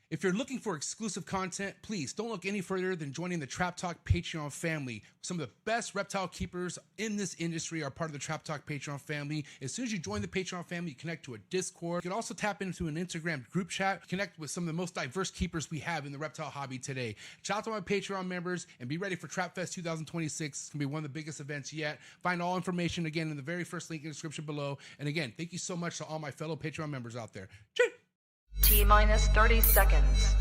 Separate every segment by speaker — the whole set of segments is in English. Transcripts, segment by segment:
Speaker 1: If you're looking for exclusive content, please don't look any further than joining the Trap Talk Patreon family. Some of the best reptile keepers in this industry are part of the Trap Talk Patreon family. As soon as you join the Patreon family, you connect to a Discord. You can also tap into an Instagram group chat, connect with some of the most diverse keepers we have in the reptile hobby today. Shout out to my Patreon members and be ready for Trapfest 2026. It's going to be one of the biggest events yet. Find all information again in the very first link in the description below. And again, thank you so much to all my fellow Patreon members out there. Cheers!
Speaker 2: T-minus 30 seconds.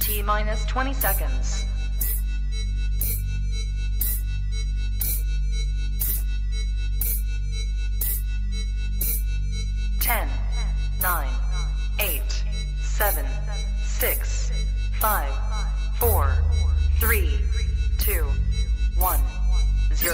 Speaker 2: T-minus 20 seconds. 10, 9, 8, 7, 6, 5, 4, 3, 2, 1. 0.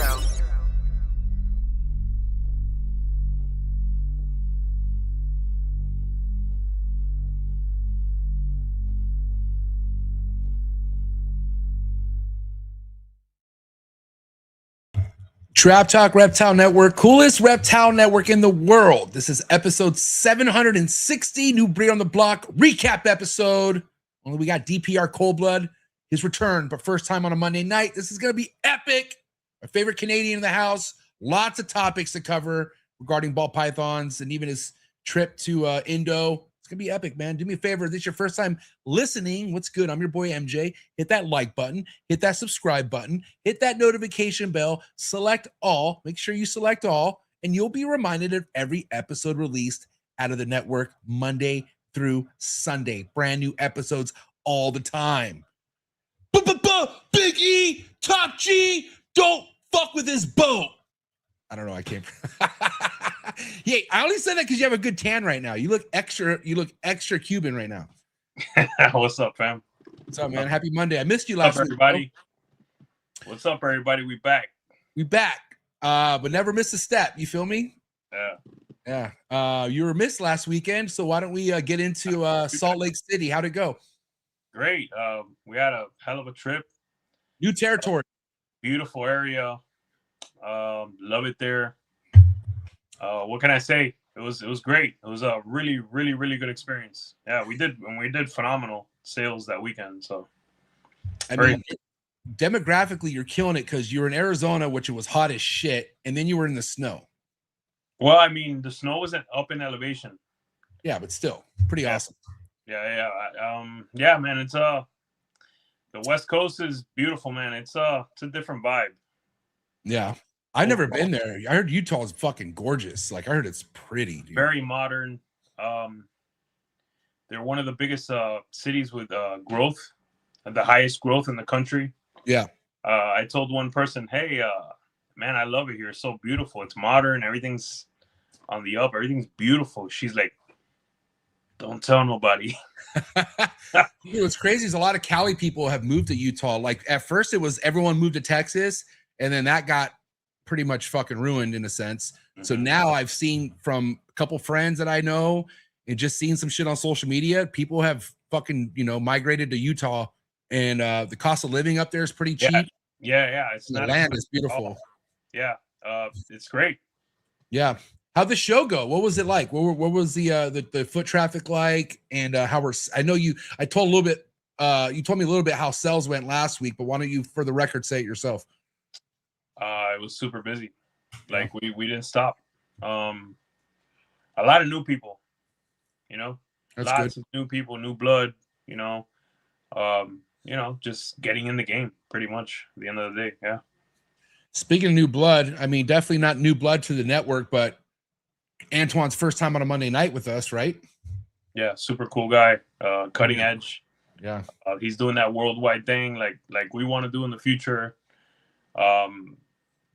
Speaker 1: Trap Talk Reptile Network, coolest reptile network in the world. This is episode 760, new breed on the block recap episode. Only we got DPR Cold Blood, his return, but first time on a Monday night. This is going to be epic. My favorite Canadian in the house. Lots of topics to cover regarding ball pythons and even his trip to Indo. It's going to be epic, man. Do me a favor. If this is your first time listening, what's good? I'm your boy, MJ. Hit that like button. Hit that subscribe button. Hit that notification bell. Select all. Make sure you select all. And you'll be reminded of every episode released out of the network Monday through Sunday. Brand new episodes all the time. Big E, Top G, don't fuck with this boat. I don't know. I can't. Yeah, I only said that because you have a good tan right now. You look extra Cuban right now.
Speaker 3: What's up, fam?
Speaker 1: What's up, man? Happy Monday. I missed you last week,
Speaker 3: everybody. Bro. What's up, everybody? We back.
Speaker 1: But never miss a step. You feel me?
Speaker 3: Yeah.
Speaker 1: Yeah. You were missed last weekend, so why don't we get into Salt Lake City? How'd it go?
Speaker 3: Great. We had a hell of a trip.
Speaker 1: New territory.
Speaker 3: Beautiful area. Love it there. What can I say? It was great. It was a really good experience. Yeah, we did phenomenal sales that weekend. So
Speaker 1: I mean, demographically, you're killing it because you were in Arizona, which it was hot as shit, and then you were in the snow.
Speaker 3: Well, I mean, the snow wasn't up in elevation.
Speaker 1: Yeah, but still pretty awesome.
Speaker 3: Yeah, man. It's the West Coast is beautiful, man. It's a different vibe.
Speaker 1: Yeah. I've never been there. I heard Utah is fucking gorgeous. Like, I heard it's pretty, dude.
Speaker 3: Very modern. They're one of the biggest cities with growth, the highest growth in the country.
Speaker 1: Yeah.
Speaker 3: I told one person, hey, man, I love it here. It's so beautiful. It's modern. Everything's on the up. Everything's beautiful. She's like, don't tell nobody.
Speaker 1: What's crazy is a lot of Cali people have moved to Utah. Like, at first it was everyone moved to Texas, and then that got pretty much fucking ruined in a sense. Mm-hmm. So now I've seen from a couple friends that I know and just seen some shit on social media, people have fucking, migrated to Utah, and the cost of living up there is pretty cheap.
Speaker 3: Yeah.
Speaker 1: The land is beautiful.
Speaker 3: Yeah. It's great.
Speaker 1: Yeah. How'd the show go? What was it like? What was the foot traffic like? And I told a little bit, you told me a little bit how sales went last week, but why don't you, for the record, say it yourself?
Speaker 3: It was super busy. Like we didn't stop. A lot of new people,
Speaker 1: That's
Speaker 3: lots
Speaker 1: good.
Speaker 3: of new people, new blood, just getting in the game pretty much at the end of the day. Yeah.
Speaker 1: Speaking of new blood, I mean, definitely not new blood to the network, but Antoine's first time on a Monday night with us, right?
Speaker 3: Yeah. Super cool guy. Cutting edge.
Speaker 1: Yeah.
Speaker 3: He's doing that worldwide thing. Like we want to do in the future.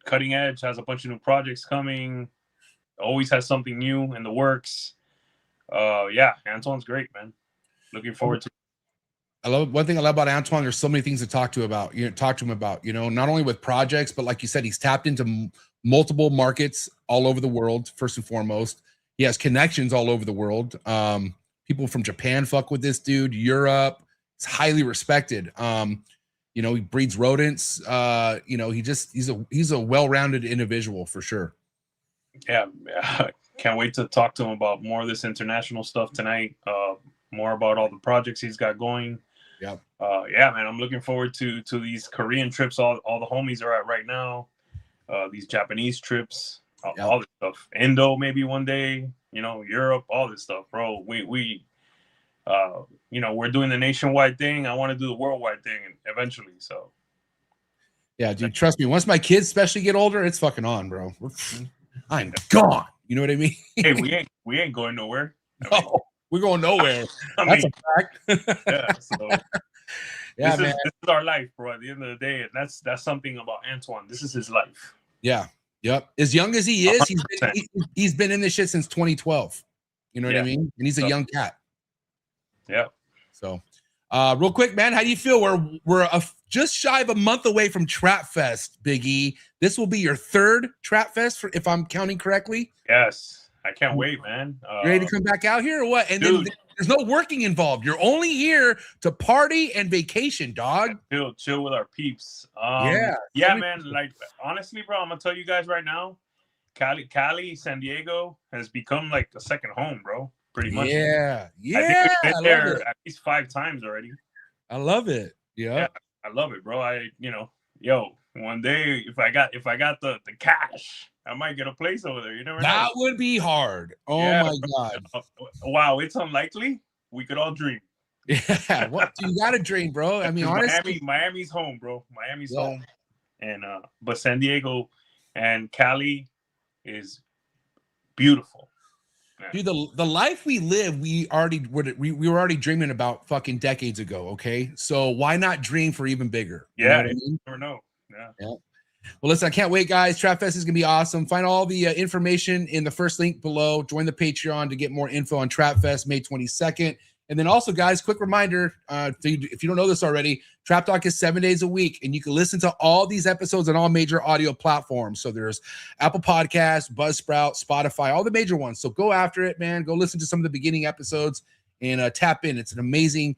Speaker 3: Cutting edge has a bunch of new projects coming, always has something new in the works. Yeah, Antoine's great, man. Looking forward to it.
Speaker 1: One thing I love about Antoine, there's so many things to talk to him about, not only with projects, but like you said, he's tapped into multiple markets all over the world. First and foremost, he has connections all over the world. People from Japan fuck with this dude, Europe. It's highly respected. You know, he breeds rodents. You know, he's a well-rounded individual for sure.
Speaker 3: Yeah, can't wait to talk to him about more of this international stuff tonight. More about all the projects he's got going.
Speaker 1: Yeah.
Speaker 3: Yeah, man, I'm looking forward to these Korean trips. All the homies are at right now. These Japanese trips, all this stuff. Indo maybe one day. You know, Europe, all this stuff, bro. We you know, we're doing the nationwide thing. I want to do the worldwide thing eventually. So.
Speaker 1: Yeah, dude, trust me. Once my kids especially get older, it's fucking on, bro. I'm gone. You know what I mean?
Speaker 3: Hey, we ain't going nowhere.
Speaker 1: I mean, we're going nowhere. That's a fact.
Speaker 3: Yeah. So
Speaker 1: yeah,
Speaker 3: this is our life, bro. At the end of the day, and that's something about Antoine. This is his life.
Speaker 1: Yeah. Yep. As young as he is, he's been in this shit since 2012. You know what I mean? And he's a young cat.
Speaker 3: Yeah.
Speaker 1: So, real quick, man, how do you feel? We're just shy of a month away from Trapfest, Big E. This will be your third Trapfest, if I'm counting correctly.
Speaker 3: Yes, I can't wait, man.
Speaker 1: You ready to come back out here or what? And
Speaker 3: dude,
Speaker 1: then there's no working involved. You're only here to party and vacation, dog.
Speaker 3: Chill with our peeps.
Speaker 1: Yeah,
Speaker 3: man. Like honestly, bro, I'm gonna tell you guys right now, Cali, San Diego has become like a second home, bro. Pretty much.
Speaker 1: Yeah.
Speaker 3: I think we've been there at least 5 times already.
Speaker 1: I love it. Yeah,
Speaker 3: I love it, bro. One day if I got the cash, I might get a place over there. You never know.
Speaker 1: That would be hard. Oh my god.
Speaker 3: Wow, it's unlikely. We could all dream.
Speaker 1: Yeah, what you got to dream, bro? I mean, honestly,
Speaker 3: Miami's home, bro. Miami's home, and but San Diego and Cali is beautiful.
Speaker 1: Dude, the life we live, we were already dreaming about fucking decades ago. Okay, so why not dream for even bigger?
Speaker 3: Yeah,
Speaker 1: you know what I mean?
Speaker 3: Never know. Yeah.
Speaker 1: Well, listen, I can't wait, guys. Trapfest is gonna be awesome. Find all the information in the first link below. Join the Patreon to get more info on Trapfest, May 22nd. And then also, guys, quick reminder, if you don't know this already, Trap Talk is 7 days a week, and you can listen to all these episodes on all major audio platforms. So there's Apple Podcasts, Buzzsprout, Spotify, all the major ones. So go after it, man. Go listen to some of the beginning episodes and tap in. It's an amazing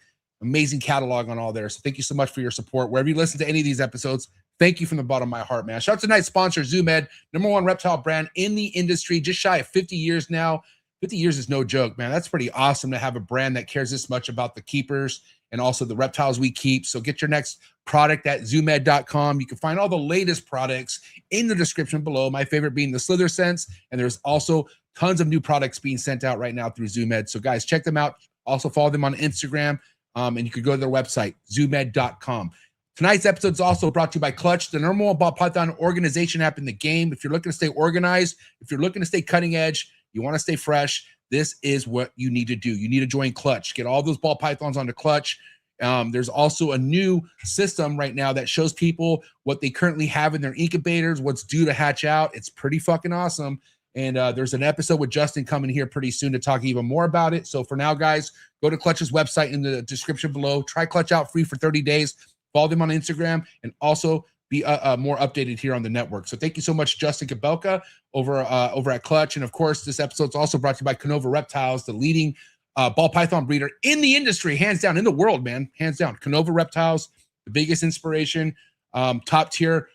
Speaker 1: catalog on all there. So thank you so much for your support. Wherever you listen to any of these episodes, thank you from the bottom of my heart, man. Shout out to tonight's sponsor, ZoomEd, #1 reptile brand in the industry, just shy of 50 years now. 50 years is no joke, man. That's pretty awesome to have a brand that cares this much about the keepers and also the reptiles we keep. So get your next product at zoomed.com. You can find all the latest products in the description below, my favorite being the Slither Sense. And there's also tons of new products being sent out right now through ZoomEd. So guys, check them out. Also follow them on Instagram. And you could go to their website, zoomed.com. Tonight's episode is also brought to you by Clutch, the #1 ball python organization app in the game. If you're looking to stay organized, if you're looking to stay cutting edge, you want to stay fresh, this is what you need to do. You need to join Clutch. Get all those ball pythons onto Clutch. There's also a new system right now that shows people what they currently have in their incubators, what's due to hatch out. It's pretty fucking awesome. And there's an episode with Justin coming here pretty soon to talk even more about it. So for now, guys, go to Clutch's website in the description below. Try Clutch out free for 30 days. Follow them on Instagram and also be more updated here on the network. So thank you so much, Justin Kabelka over at Clutch. And of course, this episode is also brought to you by KINOVA Reptiles, the leading ball python breeder in the industry, hands down, in the world, man, hands down. KINOVA Reptiles, the biggest inspiration, top tier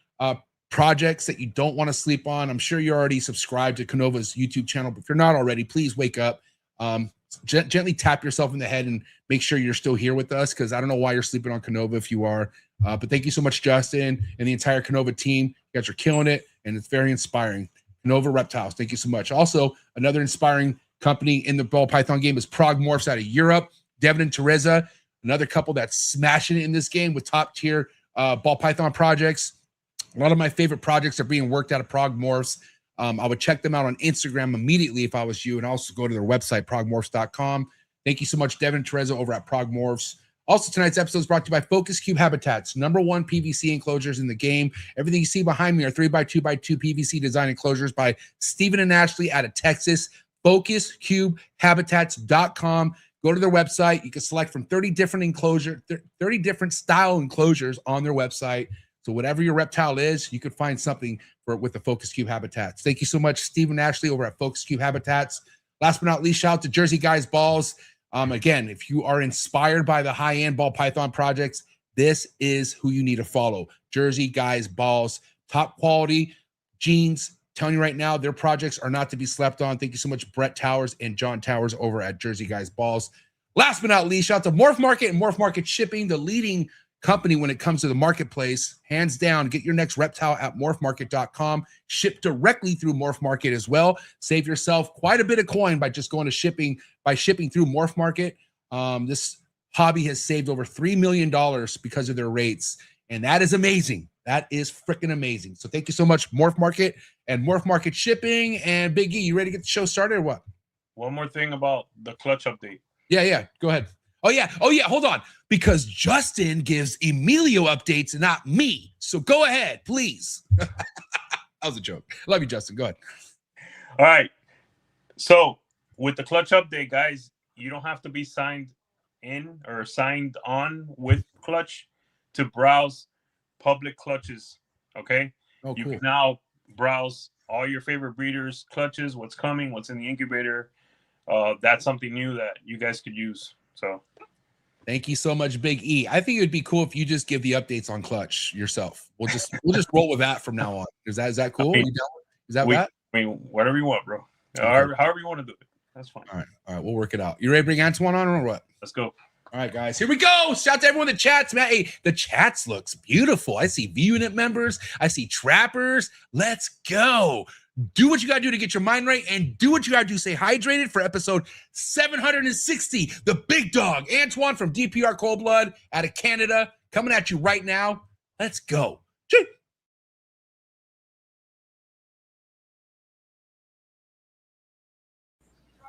Speaker 1: projects that you don't want to sleep on. I'm sure you're already subscribed to KINOVA's YouTube channel, but if you're not already, please wake up. Gently tap yourself in the head and make sure you're still here with us, because I don't know why you're sleeping on KINOVA if you are. But thank you so much, Justin, and the entire KINOVA team. You guys are killing it, and it's very inspiring. KINOVA Reptiles, thank you so much. Also, another inspiring company in the ball python game is PRAGUE MORPHs out of Europe. Devin and Teresa, another couple that's smashing it in this game with top tier ball python projects. A lot of my favorite projects are being worked out of PRAGUE MORPHs. I would check them out on Instagram immediately if I was you, and also go to their website, praguemorphs.com. Thank you so much, Devin and Teresa over at PRAGUE MORPHs. Also, tonight's episode is brought to you by Focus Cube Habitats, #1 PVC enclosures in the game. Everything you see behind me are 3x2x2 PVC design enclosures by Stephen and Ashley out of Texas. FocusCubeHabitats.com. Go to their website. You can select from 30 different style enclosures on their website. So whatever your reptile is, you could find something with the Focus Cube Habitats. Thank you so much, Stephen and Ashley over at Focus Cube Habitats. Last but not least, shout out to Jersey Guys Balls. Again, if you are inspired by the high-end ball python projects, this is who you need to follow. Jersey Guys Balls, top quality jeans. Telling you right now, their projects are not to be slept on. Thank you so much, Brett Towers and John Towers over at Jersey Guys Balls. Last but not least, shout out to Morph Market and Morph Market Shipping, the leading company when it comes to the marketplace. Hands down, get your next reptile at morphmarket.com. Ship directly through Morph Market as well. Save yourself quite a bit of coin by just going to shipping through Morph Market. This hobby has saved over $3 million because of their rates, and that is amazing. That is freaking amazing. So thank you so much, Morph Market and Morph Market Shipping. And Big E, you ready to get the show started or what?
Speaker 3: One more thing about the clutch update.
Speaker 1: Yeah. Go ahead. Oh, yeah. Hold on. Because Justin gives Emilio updates and not me. So go ahead, please. That was a joke. Love you, Justin. Go ahead.
Speaker 3: All right. So with the clutch update, guys, you don't have to be signed in or signed on with Clutch to browse public clutches. Okay.
Speaker 1: Oh,
Speaker 3: you
Speaker 1: cool.
Speaker 3: can now browse all your favorite breeders, clutches, what's coming, what's in the incubator. That's something new that you guys could use. So
Speaker 1: thank you so much, Big E. I think it would be cool if you just give the updates on Clutch yourself. We'll just roll with that from now on. Is that cool? Is that
Speaker 3: I mean, whatever you want, bro.
Speaker 1: Okay.
Speaker 3: However you want to do it. That's fine.
Speaker 1: All right, we'll work it out. You ready to bring Antoine on or what?
Speaker 3: Let's go.
Speaker 1: All right, guys, here we go. Shout out to everyone in the chats, man. Hey, the chats looks beautiful. I see V Unit members. I see trappers. Let's go. Do what you got to do to get your mind right, and do what you got to do. Stay hydrated for episode 760. The big dog, Antoine from DPR Cold Blood out of Canada, coming at you right now. Let's go. Choo.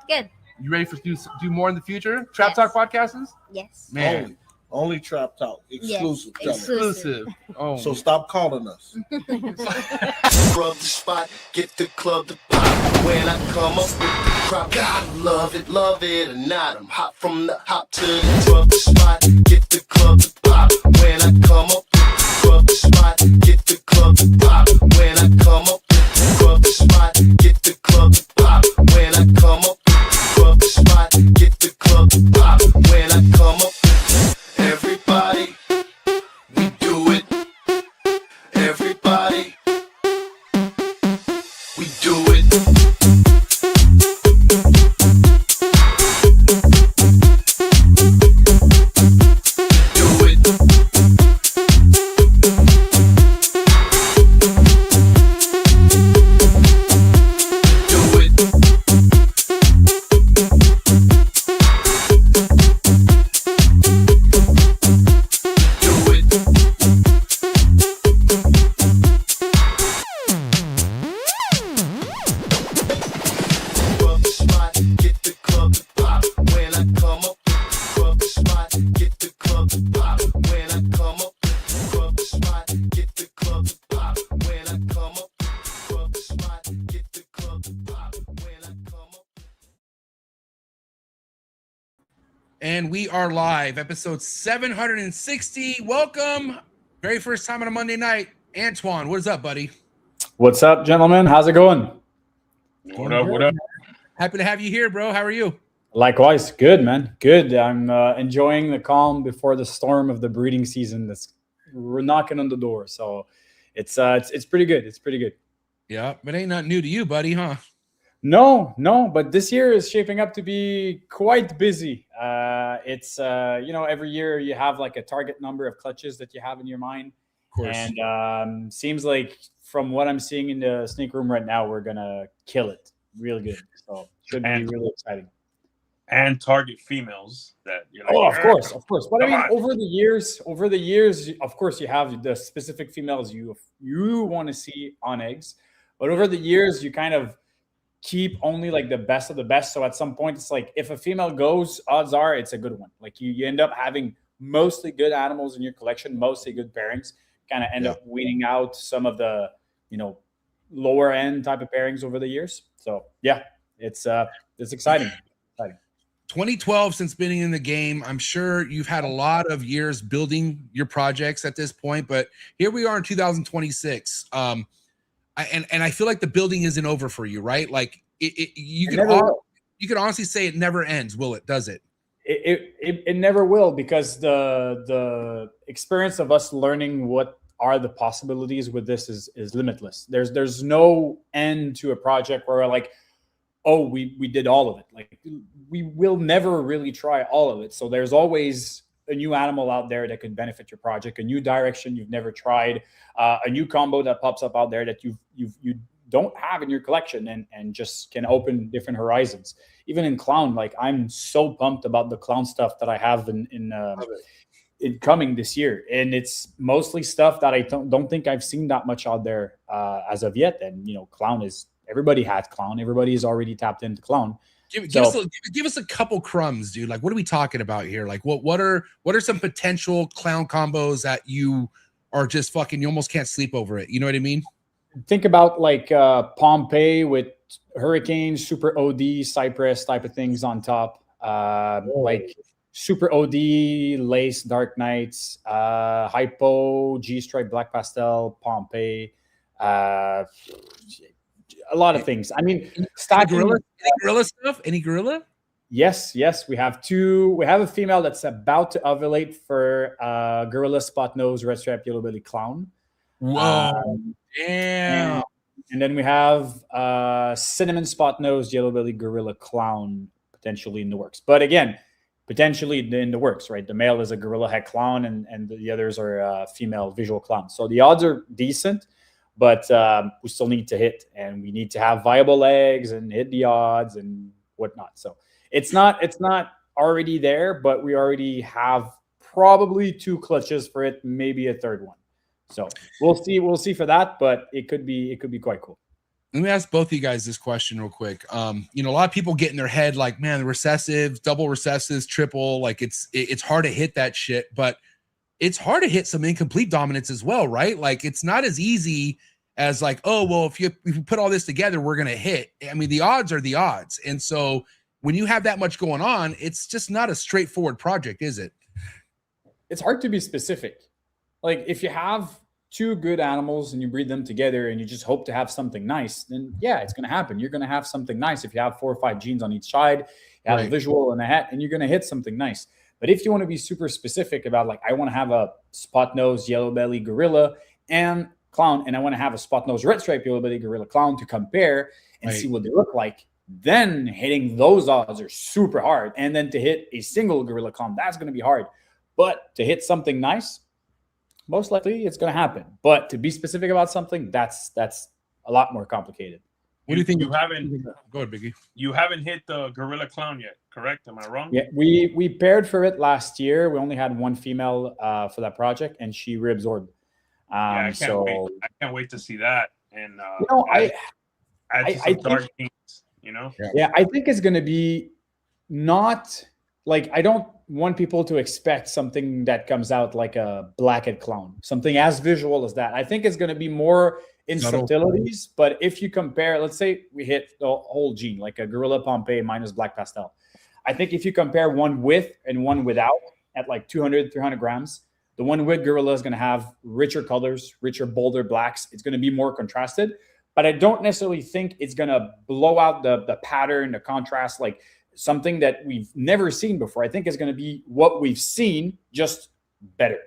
Speaker 4: Good.
Speaker 1: You ready for do more in the future? Trap
Speaker 4: Yes.
Speaker 1: Talk podcasts?
Speaker 4: Yes.
Speaker 1: Man,
Speaker 5: Only Trap Talk. Exclusive.
Speaker 4: Yes.
Speaker 5: Tell 'em.
Speaker 1: exclusive. Oh,
Speaker 5: So stop calling us.
Speaker 6: Rub the spot, get the club to pop. When I come up with the crop, God love it or not. I'm hot from the hop to the rub the spot, get the club to pop. When I come up with the rub the spot, get the club to pop. When I come up with the rub the spot, get the club to pop. When I come up with the rub the spot, get the club to pop. When I come up with everybody, we do it. Everybody, we do it. Do it. Do it. Do it. Rub the spot, get the club to pop. When I come up with the rub the spot, get the club to pop. When I come up with the rub the spot, get the club to pop. When I come up with the rub the spot, get the club to pop. When I come up.
Speaker 1: and we are live, episode 760. Welcome. Very first time on a Monday night. Antoine, what is up, buddy?
Speaker 7: What's up, gentlemen? How's it going?
Speaker 3: What up?
Speaker 1: Happy to have you here, bro. How are you?
Speaker 7: Likewise, good, man. Good. I'm enjoying the calm before the storm of the breeding season that's knocking on the door. So it's pretty good. It's pretty good.
Speaker 1: Yeah, but ain't nothing new to you, buddy, huh?
Speaker 7: No, but this year is shaping up to be quite busy. It's every year you have like a target number of clutches that you have in your mind.
Speaker 1: Of course.
Speaker 7: And seems like from what I'm seeing in the snake room right now, we're gonna kill it real good. So should be
Speaker 3: And-
Speaker 7: really exciting.
Speaker 3: And target females that you're like,
Speaker 7: Oh, of course. But I
Speaker 3: Come
Speaker 7: mean,
Speaker 3: on.
Speaker 7: over the years, of course, you have the specific females you want to see on eggs. But over the years, you kind of keep only like the best of the best. So at some point, it's like if a female goes, odds are it's a good one. Like you end up having mostly good animals in your collection, mostly good pairings. Kind of end up weeding out some of the lower end type of pairings over the years. So yeah, it's exciting.
Speaker 1: 2012 since being in the game. I'm sure you've had a lot of years building your projects at this point, but here we are in 2026. I feel like the building isn't over for you, right? Like you could honestly say it never ends, will it? Does it?
Speaker 7: It never will, because the experience of us learning what are the possibilities with this is limitless. There's no end to a project where we're like, oh, we did all of it. Like, we will never really try all of it. So there's always a new animal out there that could benefit your project, a new direction you've never tried, a new combo that pops up out there that you don't have in your collection, and just can open different horizons. Even in clown, like, I'm so pumped about the clown stuff that I have in coming this year, and it's mostly stuff that I don't think I've seen that much out there as of yet. And clown is, everybody has clown, everybody is already tapped into clown.
Speaker 1: Give us a couple crumbs, dude. Like, what are we talking about here? Like, what are some potential clown combos that you are just fucking, you almost can't sleep over it? You know what I mean?
Speaker 7: Think about like Pompeii with Hurricane, Super OD, Cypress type of things on top. Like Super OD, Lace, Dark Knights, Hypo, G-Stripe, Black Pastel, Pompeii. A lot of things. I mean,
Speaker 1: any gorilla stuff? Any gorilla?
Speaker 7: Yes. We have two. We have a female that's about to ovulate for gorilla spot nose, red stripe, yellow belly clown.
Speaker 1: Whoa. Damn.
Speaker 7: And then we have cinnamon spot nose, yellow belly gorilla clown potentially in the works. But again, potentially in the works, right? The male is a gorilla head clown, and the others are female visual clowns. So the odds are decent, but we still need to hit, and we need to have viable legs and hit the odds and whatnot. So it's not already there, but we already have probably 2 clutches for it, maybe a third one. So we'll see for that, but it could be quite cool.
Speaker 1: Let me ask both of you guys this question real quick. A lot of people get in their head like, man, the recessives, double recessives, triple, like it's hard to hit that shit, but it's hard to hit some incomplete dominance as well, right? Like, it's not as easy as like, oh, well, if you put all this together, we're going to hit. I mean, the odds are the odds. And so when you have that much going on, it's just not a straightforward project, is it?
Speaker 7: It's hard to be specific. Like, if you have 2 good animals and you breed them together and you just hope to have something nice, then yeah, it's going to happen. You're going to have something nice if you have 4 or 5 genes on each side, you have a visual and a hat, and you're going to hit something nice. But if you want to be super specific about, like, I want to have a spot nose, yellow belly gorilla and clown, and I want to have a spot nose, red stripe, yellow belly gorilla clown to compare and see what they look like, then hitting those odds are super hard. And then to hit a single gorilla clown, that's going to be hard. But to hit something nice, most likely it's going to happen. But to be specific about something, that's a lot more complicated.
Speaker 1: What do you think?
Speaker 3: You haven't
Speaker 1: go ahead, Biggie.
Speaker 3: You haven't hit the gorilla clown yet, correct? Am I wrong?
Speaker 7: Yeah, we paired for it last year. We only had 1 female for that project, and she reabsorbed.
Speaker 3: I can't wait to see that. And add some dark genes,
Speaker 7: Yeah, I think it's going to be not like, I don't want people to expect something that comes out like a blackhead clown, something as visual as that. I think it's going to be more in subtleties. But if you compare, let's say we hit the whole gene, like a gorilla Pompeii minus black pastel. I think if you compare one with and one without at like 200, 300 grams, the one with gorilla is going to have richer colors, richer, bolder blacks. It's going to be more contrasted. But I don't necessarily think it's going to blow out the pattern, the contrast, like something that we've never seen before. I think it's going to be what we've seen, just better.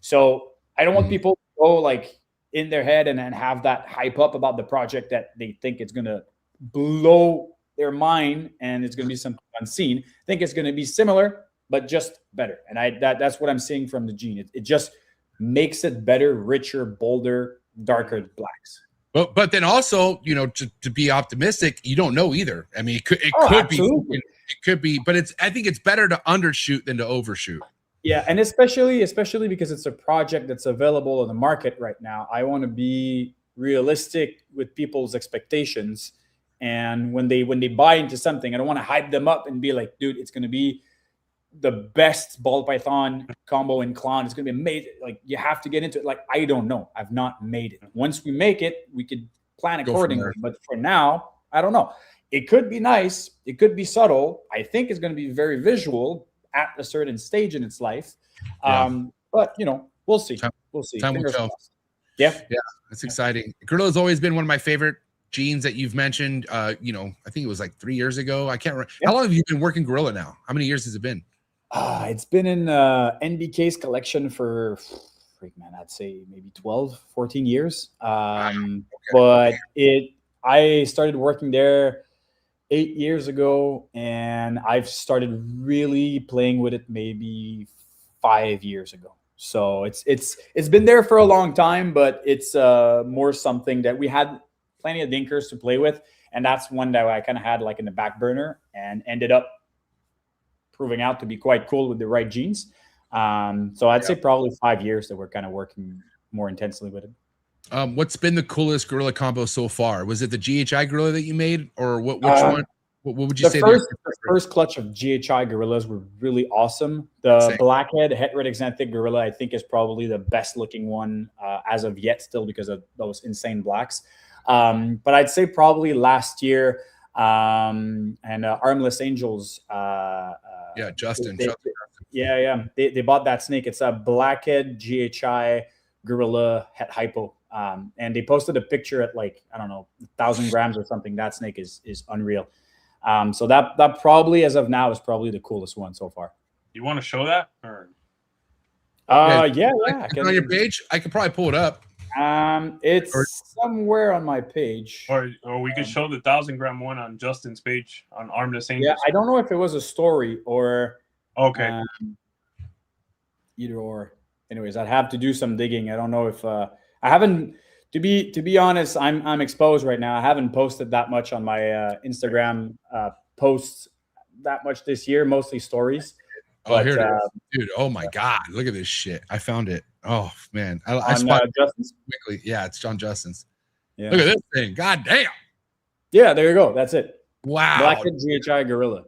Speaker 7: So I don't want people to go like in their head and have that hype up about the project that they think it's going to blow their mind and it's going to be something unseen. I think it's going to be similar, but just better. And that's what I'm seeing from the gene. It just makes it better, richer, bolder, darker blacks.
Speaker 1: But then also, to be optimistic, you don't know either. I mean, it could be, but I think it's better to undershoot than to overshoot.
Speaker 7: Yeah, and especially because it's a project that's available on the market right now. I want to be realistic with people's expectations, and when they buy into something, I don't want to hype them up and be like, dude, it's going to be the best ball python combo in clown. It's going to be made. Like, you have to get into it. Like, I don't know. I've not made it. Once we make it, we could plan accordingly. But for now, I don't know. It could be nice. It could be subtle. I think it's going to be very visual at a certain stage in its life. But, we'll see. We'll see.
Speaker 1: Time will tell.
Speaker 7: Yeah.
Speaker 1: Yeah. That's exciting. Gorilla has always been one of my favorite genes that you've mentioned. I think it was like 3 years ago. I can't remember. How long have you been working gorilla now? How many years has it been?
Speaker 7: It's been in NBK's collection for, man, I'd say maybe 12, 14 years. But I started working there 8 years ago, and I've started really playing with it maybe 5 years ago. So it's been there for a long time, but it's more something that we had plenty of dinkers to play with, and that's one that I kind of had like in the back burner and ended up proving out to be quite cool with the right genes. So I'd say probably 5 years that we're kind of working more intensely with it.
Speaker 1: What's been the coolest gorilla combo so far? Was it the GHI gorilla that you made, or which one? What would you say?
Speaker 7: The first clutch of GHI gorillas were really awesome. The blackhead heterodexanthic gorilla, I think, is probably the best looking one as of yet, still because of those insane blacks. But I'd say probably last year and Armless Angels.
Speaker 1: Justin.
Speaker 7: They bought that snake. It's a blackhead GHI gorilla het hypo. And they posted a picture at like, I don't know, 1,000 grams or something. That snake is unreal. So that probably, as of now, is probably the coolest one so far.
Speaker 3: You want to show that? Or
Speaker 7: yeah.
Speaker 1: On your page, I could probably pull it up.
Speaker 7: It's somewhere on my page.
Speaker 3: Or we could show the 1,000 gram one on Justin's page on Armless Angels.
Speaker 7: Yeah, I don't know if it was a story or either or. Anyways, I'd have to do some digging. I don't know if I haven't. To be honest, I'm exposed right now. I haven't posted that much on my Instagram posts that much this year. Mostly stories.
Speaker 1: Here it is, dude. Oh my God, look at this shit. I found it. Oh man, I spotted Justin's quickly. Yeah, it's John Justin's. Yeah. Look at this thing. God damn.
Speaker 7: Yeah, there you go. That's it.
Speaker 1: Wow.
Speaker 7: Blackhead GHI gorilla.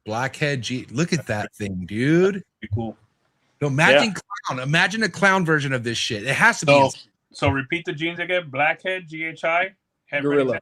Speaker 1: Blackhead G. Look at that thing, dude.
Speaker 3: Be cool.
Speaker 1: No, imagine clown. Imagine a clown version of this shit. It has to be.
Speaker 3: So repeat the genes again. Blackhead GHI
Speaker 7: gorilla.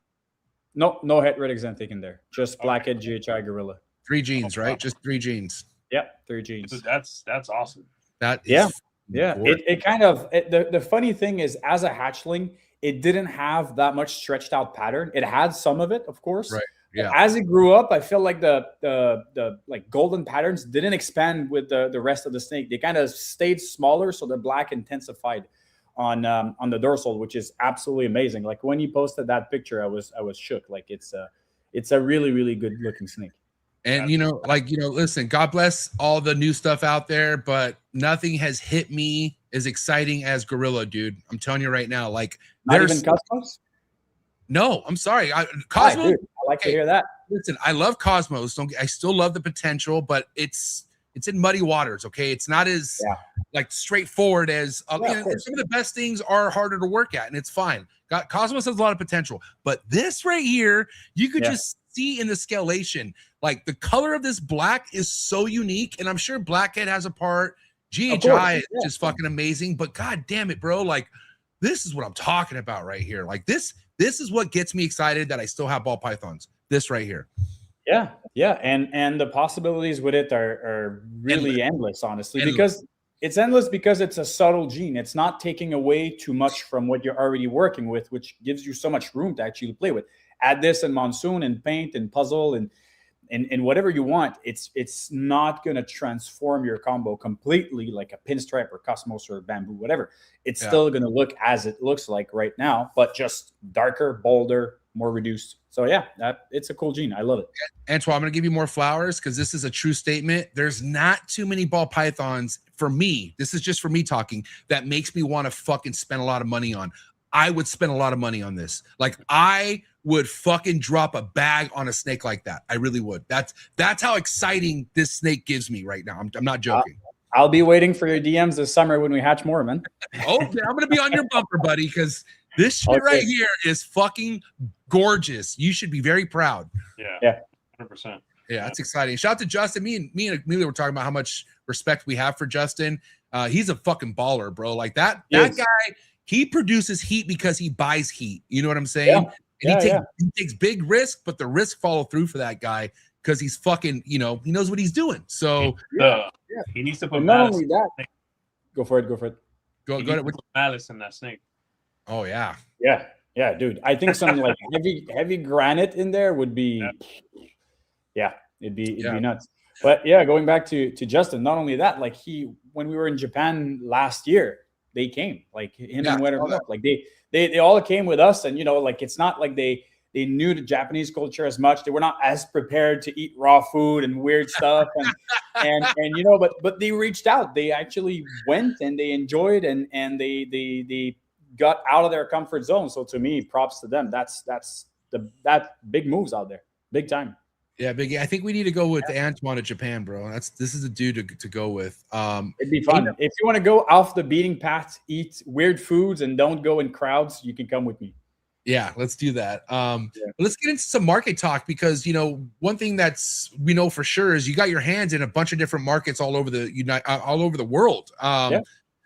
Speaker 7: No heterodexanthic in there. Just blackhead GHI gorilla.
Speaker 1: 3 genes, right? Just 3 genes.
Speaker 7: Yep, 3 genes.
Speaker 3: That's awesome.
Speaker 1: That is
Speaker 7: It kind of the funny thing is, as a hatchling, it didn't have that much stretched out pattern. It had some of it, of course.
Speaker 1: Right. Yeah.
Speaker 7: As it grew up, I feel like the like golden patterns didn't expand with the rest of the snake. They kind of stayed smaller, so the black intensified on the dorsal, which is absolutely amazing. Like when you posted that picture, I was shook. Like it's a really, really good looking snake.
Speaker 1: And listen, God bless all the new stuff out there, but nothing has hit me as exciting as Gorilla, dude. I'm telling you right now. Like,
Speaker 7: not even Cosmos?
Speaker 1: No, I'm sorry. Cosmos.
Speaker 7: I like to hear that.
Speaker 1: Listen, I love Cosmos. I still love the potential, but it's in muddy waters. Okay, it's not as like straightforward as some of the best things are harder to work at, and it's fine. Cosmos has a lot of potential, but this right here, you could just see in the scalation, like the color of this black is so unique, and I'm sure Blackhead has a part. GHI is just fucking amazing, but god damn it, bro, like this is what I'm talking about right here. Like this is what gets me excited that I still have ball pythons. This right here.
Speaker 7: Yeah, and the possibilities with it are really endless, honestly, because it's endless because it's a subtle gene. It's not taking away too much from what you're already working with, which gives you so much room to actually play with. Add this in Monsoon and paint and puzzle and whatever you want. It's not going to transform your combo completely like a pinstripe or Cosmos or bamboo, whatever. It's still going to look as it looks like right now, but just darker, bolder, more reduced. So yeah, it's a cool gene. I love it.
Speaker 1: Antoine, I'm going to give you more flowers because this is a true statement. There's not too many ball pythons for me. This is just for me talking that makes me want to fucking spend a lot of money on. I would spend a lot of money on this. Like I would fucking drop a bag on a snake like that. I really would. That's how exciting this snake gives me right now. I'm not joking.
Speaker 7: I'll be waiting for your DMs this summer when we hatch more, man.
Speaker 1: Okay, I'm going to be on your bumper, buddy, because this shit right here is fucking gorgeous. You should be very proud.
Speaker 3: Yeah. 100%.
Speaker 1: Yeah, that's exciting. Shout out to Justin. Me and Amelia were talking about how much respect we have for Justin. He's a fucking baller, bro. Like that guy, he produces heat because he buys heat. You know what I'm saying? And he takes big risk, but the risk follow through for that guy because he's fucking, he knows what he's doing. So
Speaker 3: he needs to put
Speaker 7: not only that. Go for it.
Speaker 1: Go ahead with
Speaker 3: malice in that snake.
Speaker 1: Oh yeah,
Speaker 7: dude. I think some like heavy granite in there would be, it'd be nuts. But yeah, going back to Justin, not only that, like when we were in Japan last year, they came, like him
Speaker 1: Yeah,
Speaker 7: and
Speaker 1: I
Speaker 7: Weather
Speaker 1: saw that.
Speaker 7: Milk. Like they all came with us, and like it's not like they knew the Japanese culture as much. They were not as prepared to eat raw food and weird stuff, and but they reached out. They actually went and they enjoyed, and they got out of their comfort zone. So to me, props to them. That's that big moves out there, big time.
Speaker 1: Yeah, Biggie. I think we need to go with Antoine to Japan, bro. This is a dude to go with.
Speaker 7: It'd be fun. If you want to go off the beating path, eat weird foods, and don't go in crowds, you can come with me.
Speaker 1: Yeah, let's do that. Let's get into some market talk, because one thing we know for sure is you got your hands in a bunch of different markets all over the world.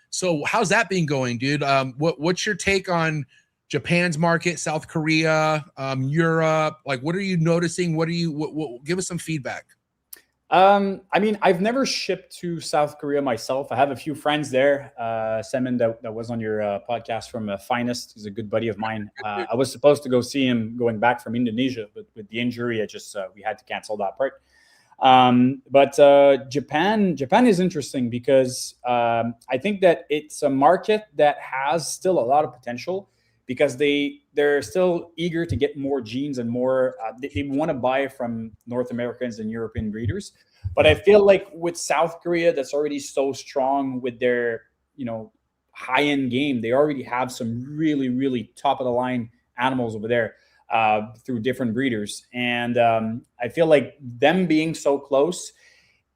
Speaker 1: So how's that been going, dude? What's your take on Japan's market, South Korea, Europe? Like, what are you noticing? What give us some feedback.
Speaker 7: I mean, I've never shipped to South Korea myself. I have a few friends there. Semen, that was on your podcast from Finest. He's a good buddy of mine. I was supposed to go see him going back from Indonesia, but with the injury, we had to cancel that part. But Japan is interesting because I think that it's a market that has still a lot of potential, because they're still eager to get more genes and more. They want to buy from North Americans and European breeders. But I feel like with South Korea, that's already so strong with their high-end game. They already have some really, really top of the line animals over there through different breeders, and I feel like them being so close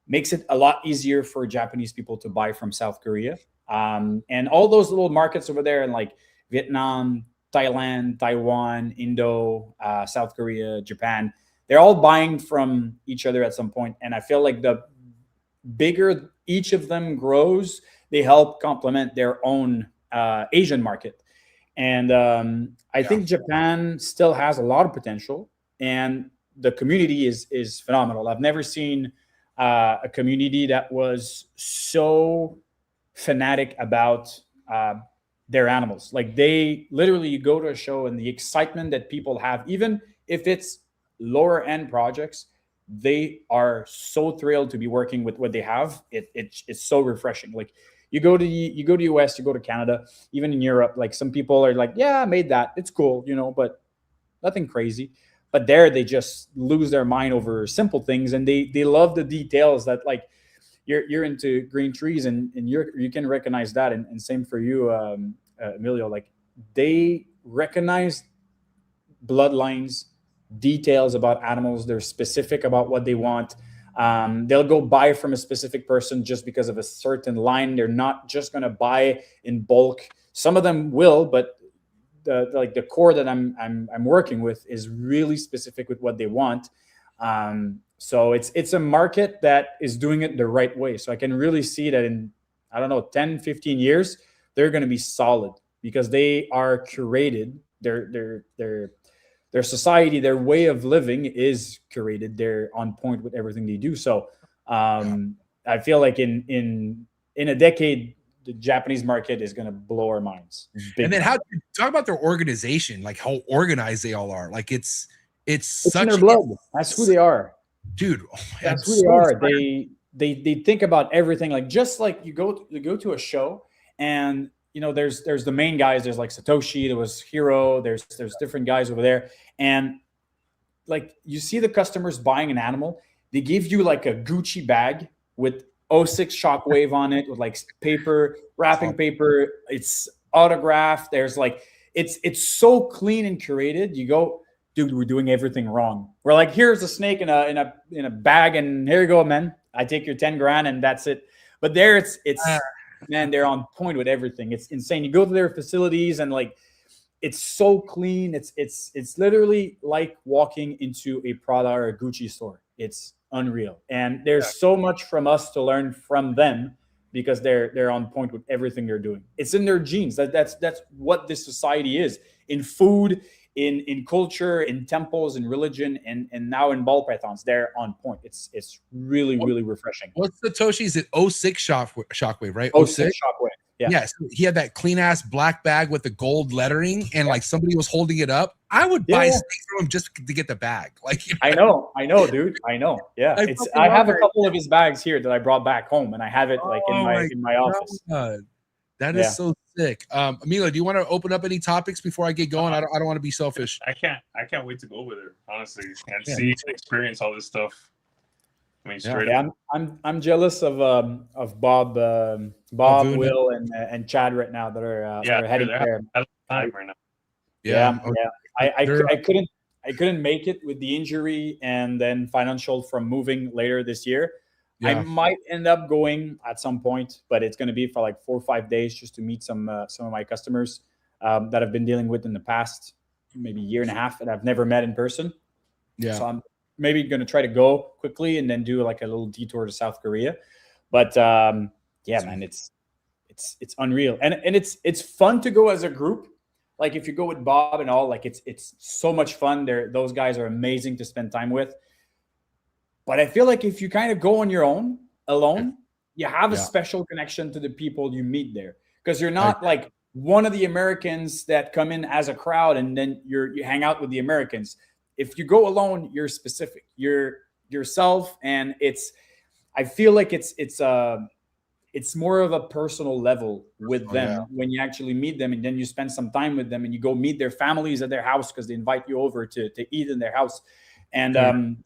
Speaker 7: makes it a lot easier for Japanese people to buy from South Korea, and all those little markets over there in like Vietnam, Thailand, Taiwan, Indo, South Korea, Japan. They're all buying from each other at some point. And I feel like the bigger each of them grows, they help complement their own Asian market. And I think Japan still has a lot of potential, and the community is phenomenal. I've never seen a community that was so fanatic about their animals. Like, they literally, you go to a show and the excitement that people have, even if it's lower end projects, they are so thrilled to be working with what they have. It's so refreshing. Like, you go to US, you go to Canada, even in Europe, like some people are like, yeah, I made that, it's cool, but nothing crazy. But there, they just lose their mind over simple things, and they love the details that, like, you're into green trees, and you can recognize that. And same for you, Emilio. Like, they recognize bloodlines, details about animals. They're specific about what they want. They'll go buy from a specific person just because of a certain line. They're not just going to buy in bulk. Some of them will, but the core that I'm working with is really specific with what they want. So it's a market that is doing it the right way. So I can really see that in, I don't know, 10, 15 years, they're going to be solid because they are curated. Their society, their way of living is curated. They're on point with everything they do. So I feel like in a decade, the Japanese market is going to blow our minds.
Speaker 1: And then talk about their organization, like how organized they all are. Like it's such
Speaker 7: in their blood. That's who they are,
Speaker 1: dude.
Speaker 7: That's who they are. They think about everything. Like, just like you go to a show, and there's the main guys. There's like Satoshi, there was Hiro, there's different guys over there. And like, you see the customers buying an animal, they give you like a Gucci bag with 06 Shockwave on it, with like paper, wrapping paper. It's autographed. There's like, it's so clean and curated. You go, dude, we're doing everything wrong. We're like, here's a snake in a bag, and here you go, man. I take your 10 grand and that's it. But there it's man, they're on point with everything. It's insane. You go to their facilities, and like, it's so clean. It's literally like walking into a Prada or a Gucci store. It's unreal. And there's so much from us to learn from them, because they're on point with everything they're doing. It's in their genes. That's what this society is, in food, in culture, in temples, in religion, and now in ball pythons. They're on point. It's really, really refreshing.
Speaker 1: What's Satoshi's at 06 Shockwave, right?
Speaker 7: 06 Shockwave. Yeah.
Speaker 1: Yes. He had that clean ass black bag with the gold lettering, and like somebody was holding it up. I would buy
Speaker 7: Yeah.
Speaker 1: a steak from him just to get the bag. Like, you
Speaker 7: I know, dude. I know. Yeah,
Speaker 1: I
Speaker 7: it's.
Speaker 1: fucking
Speaker 7: I
Speaker 1: love
Speaker 7: have a
Speaker 1: it.
Speaker 7: couple of his bags here that I brought back home, and I have it like
Speaker 1: Oh
Speaker 7: in my office.
Speaker 1: God. That is
Speaker 7: Yeah.
Speaker 1: so sick. Emilio, do you want to open up any topics before I get going? I don't want to be selfish.
Speaker 3: I can't wait to go over there, honestly, and
Speaker 1: Yeah,
Speaker 3: see
Speaker 1: me
Speaker 3: and experience all this stuff. I mean,
Speaker 1: Yeah.
Speaker 3: straight
Speaker 7: Yeah,
Speaker 3: up.
Speaker 7: I'm jealous of Bob,
Speaker 1: Vuna.
Speaker 7: Will, and Chad right now that are heading
Speaker 3: they're
Speaker 7: there.
Speaker 3: having time right now.
Speaker 7: Yeah,
Speaker 1: okay.
Speaker 7: yeah.
Speaker 1: They're-
Speaker 7: I couldn't make it with the injury and then financial from moving later this year. I
Speaker 1: Yeah.
Speaker 7: might end up going at some point, but it's going to be for like 4 or 5 days just to meet some of my customers that I've been dealing with in the past maybe year and a half that I've never met in person.
Speaker 1: Yeah.
Speaker 7: So I'm maybe going to try to go quickly and then do like a little detour to South Korea. But yeah, man, it's unreal, and it's fun to go as a group. Like if you go with Bob and all, like it's so much fun. Those guys are amazing to spend time with. But I feel like if you kind of go on your own, alone, you have a
Speaker 1: Yeah.
Speaker 7: special connection to the people you meet there, because you're not like one of the Americans that come in as a crowd and then you hang out with the Americans. If you go alone, you're specific. You're yourself, and I feel like it's more of a personal level with them when you actually meet them, and then you spend some time with them and you go meet their families at their house because they invite you over to eat in their house. And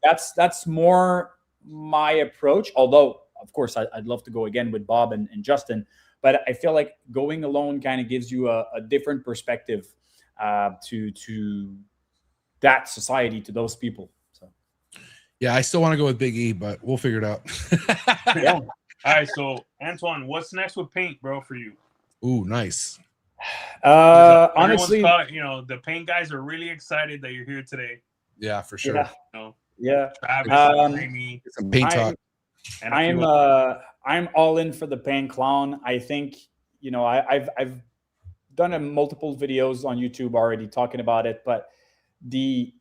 Speaker 7: that's more my approach. Although, of course, I'd love to go again with Bob and Justin, but I feel like going alone kind of gives you a different perspective to that society, to those people. So
Speaker 1: Yeah, I still want to go with Big E, but we'll figure it out.
Speaker 7: yeah.
Speaker 3: All right, so Antoine, what's next with paint, bro, for you?
Speaker 1: Ooh, nice.
Speaker 7: Honestly,
Speaker 3: the paint guys are really excited that you're here today.
Speaker 1: Yeah, for sure.
Speaker 7: yeah,
Speaker 3: You know,
Speaker 7: yeah.
Speaker 3: Travis, Jamie,
Speaker 1: Some paint talk.
Speaker 3: and a few
Speaker 7: I'm all in for the paint clown. I think I've done multiple videos on YouTube already talking about it, but the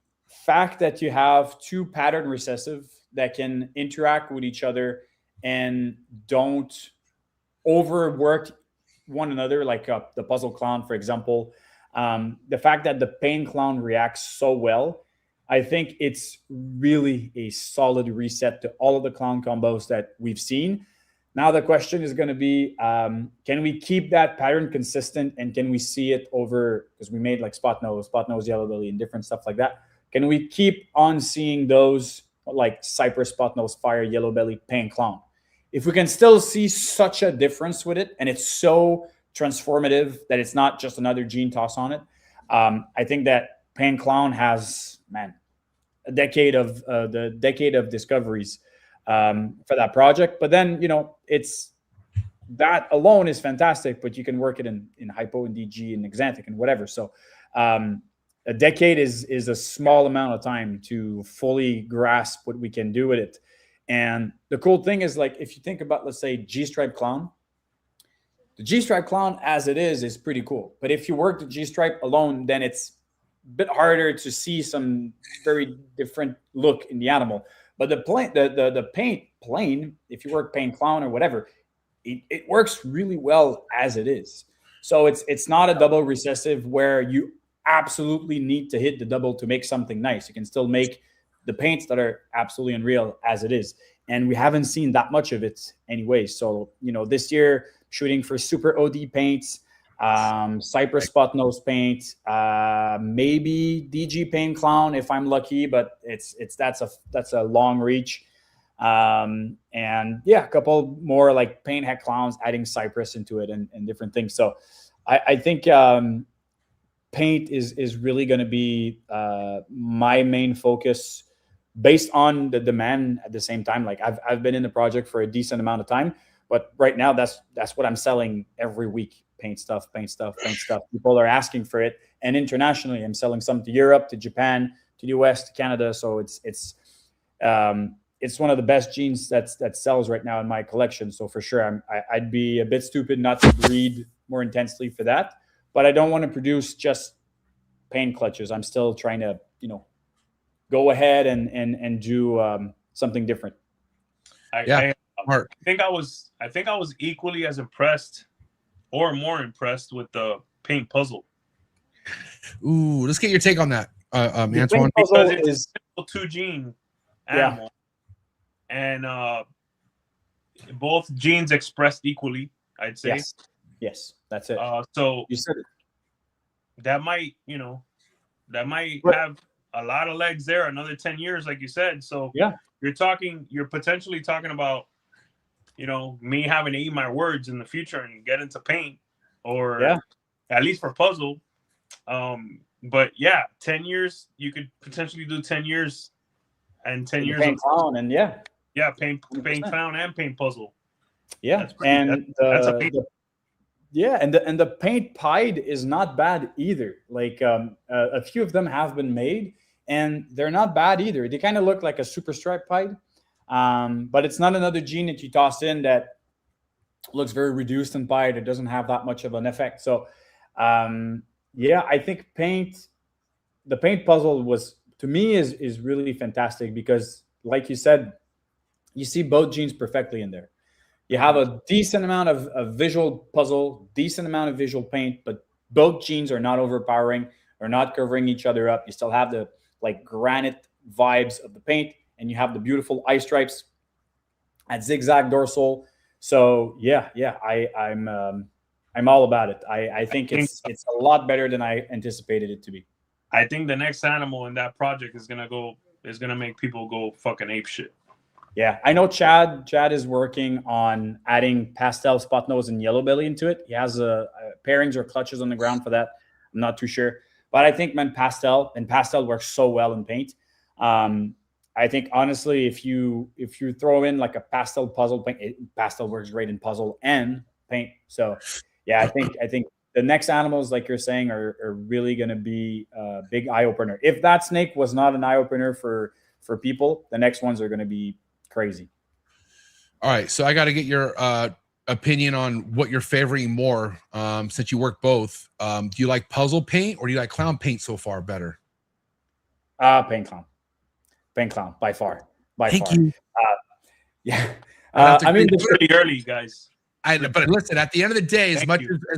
Speaker 7: fact that you have two pattern recessive that can interact with each other and don't overwork one another, like the puzzle clown, for example. The fact that the paint clown reacts so well, I think it's really a solid reset to all of the clown combos that we've seen. Now the question is going to be, can we keep that pattern consistent, and can we see it over, because we made like spot nose, yellow belly, and different stuff like that. Can we keep on seeing those like Cypress, spot nose, fire, yellow belly, paint clown? If we can still see such a difference with it, and it's so transformative that it's not just another gene toss on it, I think that paint clown has, man, the decade of discoveries for that project. But then, it's that alone is fantastic, but you can work it in hypo and DG and Xanthic and whatever. So a decade is a small amount of time to fully grasp what we can do with it. And the cool thing is, like, if you think about, let's say, G-Stripe Clown, the G-Stripe Clown as it is pretty cool. But if you work the G-Stripe alone, then it's a bit harder to see some very different look in the animal. But the paint plane, if you work paint clown or whatever, it works really well as it is. So it's not a double recessive where you absolutely need to hit the double to make something nice. You can still make the paints that are absolutely unreal as it is. And we haven't seen that much of it anyway. So, this year, shooting for super OD paints, Cypress spot nose paint, maybe DG paint clown if I'm lucky, but that's a long reach. And yeah, a couple more like paint head clowns, adding Cypress into it and different things. So I think paint is really going to be my main focus, based on the demand at the same time. Like I've been in the project for a decent amount of time, but right now that's what I'm selling every week. Paint stuff. People are asking for it. And internationally, I'm selling some to Europe, to Japan, to the US, to Canada. So it's one of the best genes that sells right now in my collection. So for sure, I'd be a bit stupid not to breed more intensely for that. But I don't want to produce just paint clutches. I'm still trying to, go ahead and do something different.
Speaker 1: Mark.
Speaker 3: I think I was equally as impressed or more impressed with the paint puzzle.
Speaker 1: Ooh, let's get your take on that,
Speaker 7: The
Speaker 1: Antoine.
Speaker 7: paint puzzle
Speaker 3: Because it's
Speaker 7: is
Speaker 3: a two gene
Speaker 7: Yeah.
Speaker 3: animal, and both genes expressed equally, I'd say.
Speaker 7: yes, that's it.
Speaker 3: So
Speaker 7: You said it.
Speaker 3: that might, you know, that might
Speaker 7: But-
Speaker 3: have a lot of legs there. Another 10 years, like you said. So
Speaker 7: Yeah.
Speaker 3: you're potentially talking about, you know, me having to eat my words in the future and get into paint, or
Speaker 7: Yeah.
Speaker 3: at least for puzzle. But yeah, 10 years, you could potentially do 10 years and 10 years
Speaker 7: paint
Speaker 3: of
Speaker 7: clown, and
Speaker 3: paint
Speaker 7: 100%.
Speaker 3: clown and paint puzzle.
Speaker 7: yeah,
Speaker 3: That's pretty-
Speaker 7: and
Speaker 3: that's a paint.
Speaker 7: and the paint pied is not bad either. Like a few of them have been made, and they're not bad either. They kind of look like a super stripe pied, but it's not another gene that you toss in that looks very reduced and pied. It doesn't have that much of an effect. So yeah, I think the paint puzzle was, to me, is really fantastic because, like you said, you see both genes perfectly in there. You have a decent amount of visual puzzle, decent amount of visual paint, but both genes are not overpowering or not covering each other up. You still have the like granite vibes of the paint, and you have the beautiful eye stripes at zigzag dorsal. So yeah, I'm all about it. I think it's a lot better than I anticipated it to be.
Speaker 3: I think the next animal in that project is gonna make people go fucking ape shit.
Speaker 7: Yeah, I know Chad is working on adding pastel spot nose and yellow belly into it. He has pairings or clutches on the ground for that. I'm not too sure, but I think pastel works so well in paint. I think honestly, if you throw in like a pastel puzzle paint, pastel works great in puzzle and paint. So yeah, I think the next animals, like you're saying, are really going to be a big eye opener. If that snake was not an eye opener for people, the next ones are going to be crazy.
Speaker 1: All right, so I got to get your opinion on what you're favoring more, since you work both. Do you like puzzle paint or do you like clown paint so far better?
Speaker 7: Paint clown by far.
Speaker 1: Thank you.
Speaker 7: Yeah.
Speaker 3: I mean, it's pretty early, guys.
Speaker 1: But listen, at the end of the day, as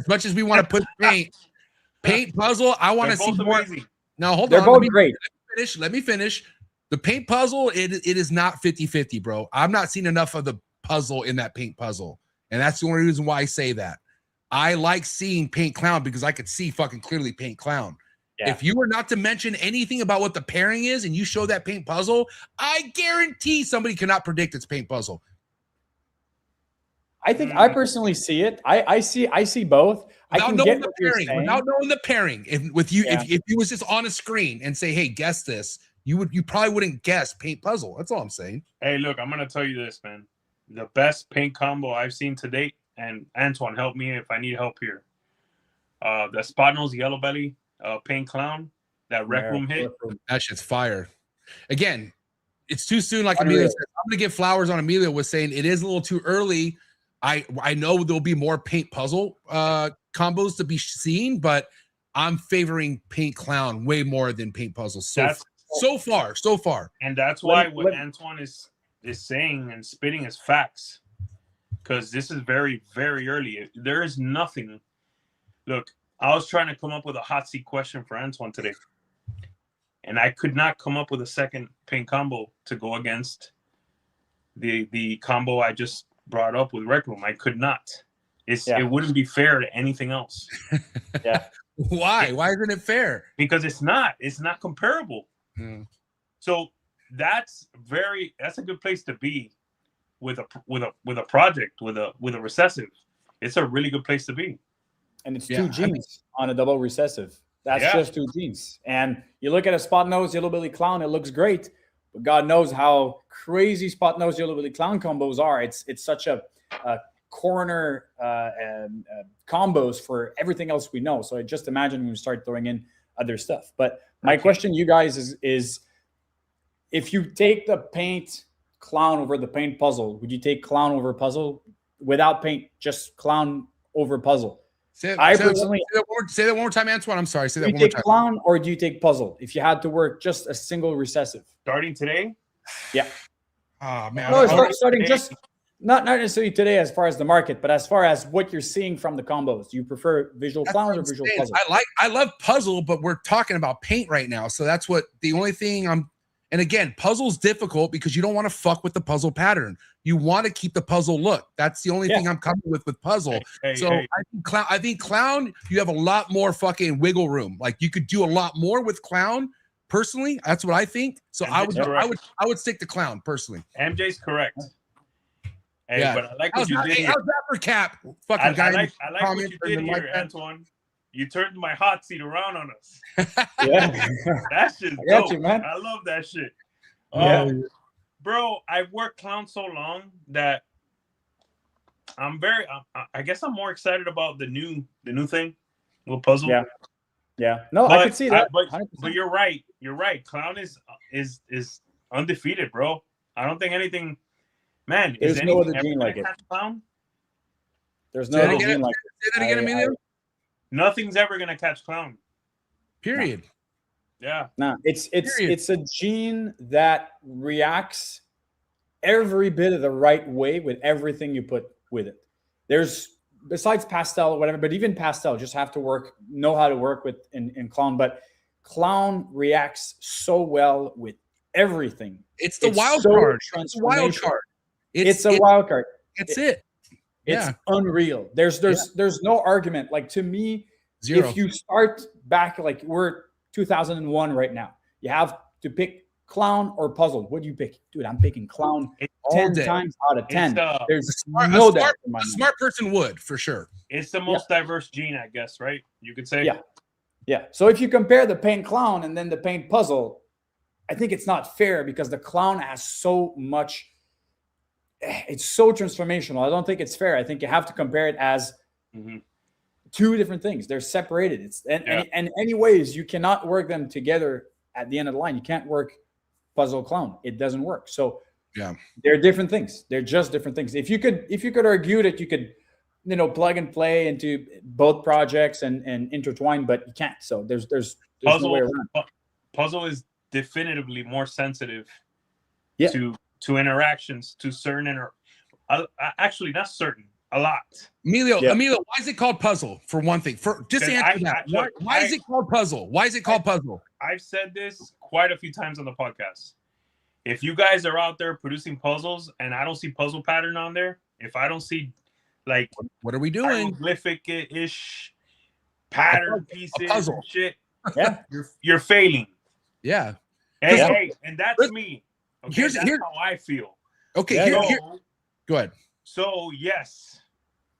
Speaker 1: much as we want to put paint puzzle, I want to see more.
Speaker 3: Amazing.
Speaker 1: Now, hold
Speaker 7: They're
Speaker 1: on.
Speaker 7: both great.
Speaker 1: Let me finish. The paint puzzle, it is not 50-50, bro. I'm not seeing enough of the puzzle in that paint puzzle. And that's the only reason why I say that. I like seeing paint clown because I could see fucking clearly paint clown. Yeah. If you were not to mention anything about what the pairing is and you show that paint puzzle, I guarantee somebody cannot predict it's paint puzzle.
Speaker 7: I think I personally see it. I see both.
Speaker 1: Without knowing the pairing, without knowing the pairing, if you was just on a screen and say, "Hey, guess this," you probably wouldn't guess paint puzzle. That's all I'm saying.
Speaker 3: Hey, look, I'm gonna tell you this, man. The best paint combo I've seen to date, and Antoine, help me if I need help here. The spot nose yellow belly paint clown, that rec room hit.
Speaker 1: That shit's fire. Again, it's too soon. Like Amelia said, I'm gonna give flowers on Amelia was saying it is a little too early. I know there'll be more paint puzzle combos to be seen, but I'm favoring paint clown way more than paint puzzle. So far.
Speaker 3: And that's why what Antoine is saying and spitting is facts, because this is very, very early. There is nothing. Look, I was trying to come up with a hot seat question for Antoine today, and I could not come up with a second paint combo to go against the combo I just brought up with Rec Room. I could not. It wouldn't be fair to anything else.
Speaker 7: Yeah.
Speaker 1: Why isn't it fair?
Speaker 3: Because it's not comparable. So that's a good place to be with a project with a recessive. It's a really good place to be.
Speaker 7: And it's two genes on a double recessive. That's just two genes. And you look at a spot nose yellow belly clown, it looks great. But God knows how crazy spot nose yellow belly clown combos are. It's such a corner combos for everything else we know. So just imagine when we start throwing in other stuff. But my question to you guys is if you take the paint clown over the paint puzzle, would you take clown over puzzle without paint, just clown over puzzle?
Speaker 1: Say that one more time, Antoine. I'm sorry. Say that one more time.
Speaker 7: Do you take clown or do you take puzzle? If you had to work just a single recessive.
Speaker 3: Starting today?
Speaker 7: Yeah.
Speaker 1: Oh, man.
Speaker 7: No, starting just not necessarily today as far as the market, but as far as what you're seeing from the combos. Do you prefer visual clowns or visual puzzle?
Speaker 1: I love puzzle, but we're talking about paint right now. So that's what the only thing and again, puzzle's difficult because you don't want to fuck with the puzzle pattern. You want to keep the puzzle look. That's the only thing I'm coming with puzzle. I think clown, you have a lot more fucking wiggle room. Like you could do a lot more with clown. Personally, that's what I think. So I would stick to clown personally.
Speaker 3: MJ's correct. Hey,
Speaker 1: Yeah.
Speaker 3: but I like what you did here.
Speaker 1: How's that for Cap? Fucking
Speaker 3: I
Speaker 1: guy.
Speaker 3: like what you did here, Antoine. You turned my hot seat around on us.
Speaker 7: Yeah.
Speaker 3: That shit's dope. You, man. I love that shit. Bro, I've worked clown so long that I guess I'm more excited about the new thing with puzzle.
Speaker 7: Yeah. No, I can see that.
Speaker 3: But you're right. You're right. Clown is undefeated, bro. I don't think anything. Man,
Speaker 7: there's no other gene like it.
Speaker 3: Clown?
Speaker 7: There's no other gene like it.
Speaker 1: Say that again, Emilio.
Speaker 3: Nothing's ever gonna catch clown.
Speaker 1: Period.
Speaker 3: No. Yeah.
Speaker 7: No, it's a gene that reacts every bit of the right way with everything you put with it. There's besides pastel or whatever, but even pastel just have to know how to work with in clown. But clown reacts so well with everything.
Speaker 1: It's the wild card. It's a wild card.
Speaker 7: It's a wild card.
Speaker 1: It's it.
Speaker 7: It's unreal. There's no argument. Like to me,
Speaker 1: Zero.
Speaker 7: If you start back, like we're 2001 right now, you have to pick clown or puzzle. What do you pick? Dude, I'm picking clown 10 times out of 10. There's no doubt.
Speaker 1: A smart person would, for sure.
Speaker 3: It's the most diverse gene, I guess, right? You could say.
Speaker 7: Yeah. So if you compare the paint clown and then the paint puzzle, I think it's not fair because the clown has so much. It's so transformational. I don't think it's fair. I think you have to compare it as two different things. They're separated. And anyways, you cannot work them together at the end of the line. You can't work puzzle clown. It doesn't work. So they're different things. They're just different things. If you could argue that you could, plug and play into both projects and intertwine, but you can't. So there's
Speaker 3: puzzle,
Speaker 7: no way around.
Speaker 3: Puzzle is definitively more sensitive to interactions, to certain actually not certain, a lot.
Speaker 1: Emilio, why is it called puzzle? For one thing, just answer that. Why is it called puzzle? Why is it called puzzle?
Speaker 3: I've said this quite a few times on the podcast. If you guys are out there producing puzzles and I don't see puzzle pattern on there, if I don't see like
Speaker 1: what are we doing?
Speaker 3: Hieroglyphic-ish pattern pieces
Speaker 1: puzzle.
Speaker 3: And shit, you're failing.
Speaker 1: Yeah.
Speaker 3: Hey, and that's me. Okay, that's how I feel.
Speaker 1: Okay, go ahead.
Speaker 3: So yes,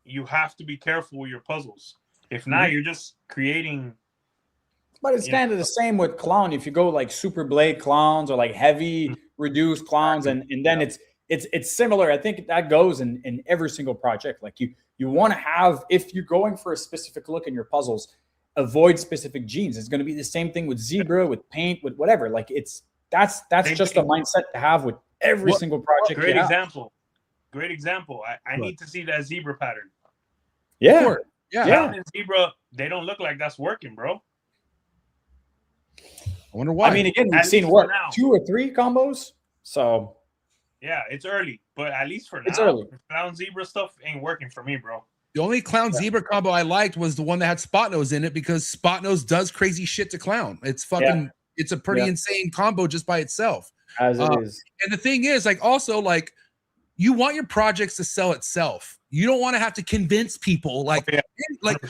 Speaker 3: you have to be careful with your puzzles. If not, you're just creating.
Speaker 7: But it's kind of the same with clown. If you go like super blade clowns or like heavy reduced clowns, and then it's similar. I think that goes in every single project. Like you want to have, if you're going for a specific look in your puzzles, avoid specific genes. It's going to be the same thing with zebra, with paint, with whatever. Like that's just a mindset to have with every single project.
Speaker 3: Great example. Great example. I need to see that zebra pattern.
Speaker 7: Yeah.
Speaker 3: And zebra, they don't look like that's working, bro.
Speaker 1: I wonder why.
Speaker 7: I mean, again, we've seen what, 2 or 3 combos. So
Speaker 3: yeah, it's early, but at least for now,
Speaker 7: it's early.
Speaker 3: Clown zebra stuff ain't working for me, bro.
Speaker 1: The only clown zebra combo I liked was the one that had Spot Nose in it because Spot Nose does crazy shit to clown. It's fucking, it's a pretty insane combo just by itself.
Speaker 7: As it is.
Speaker 1: And the thing is, like, also, like, you want your projects to sell itself. You don't want to have to convince people, like,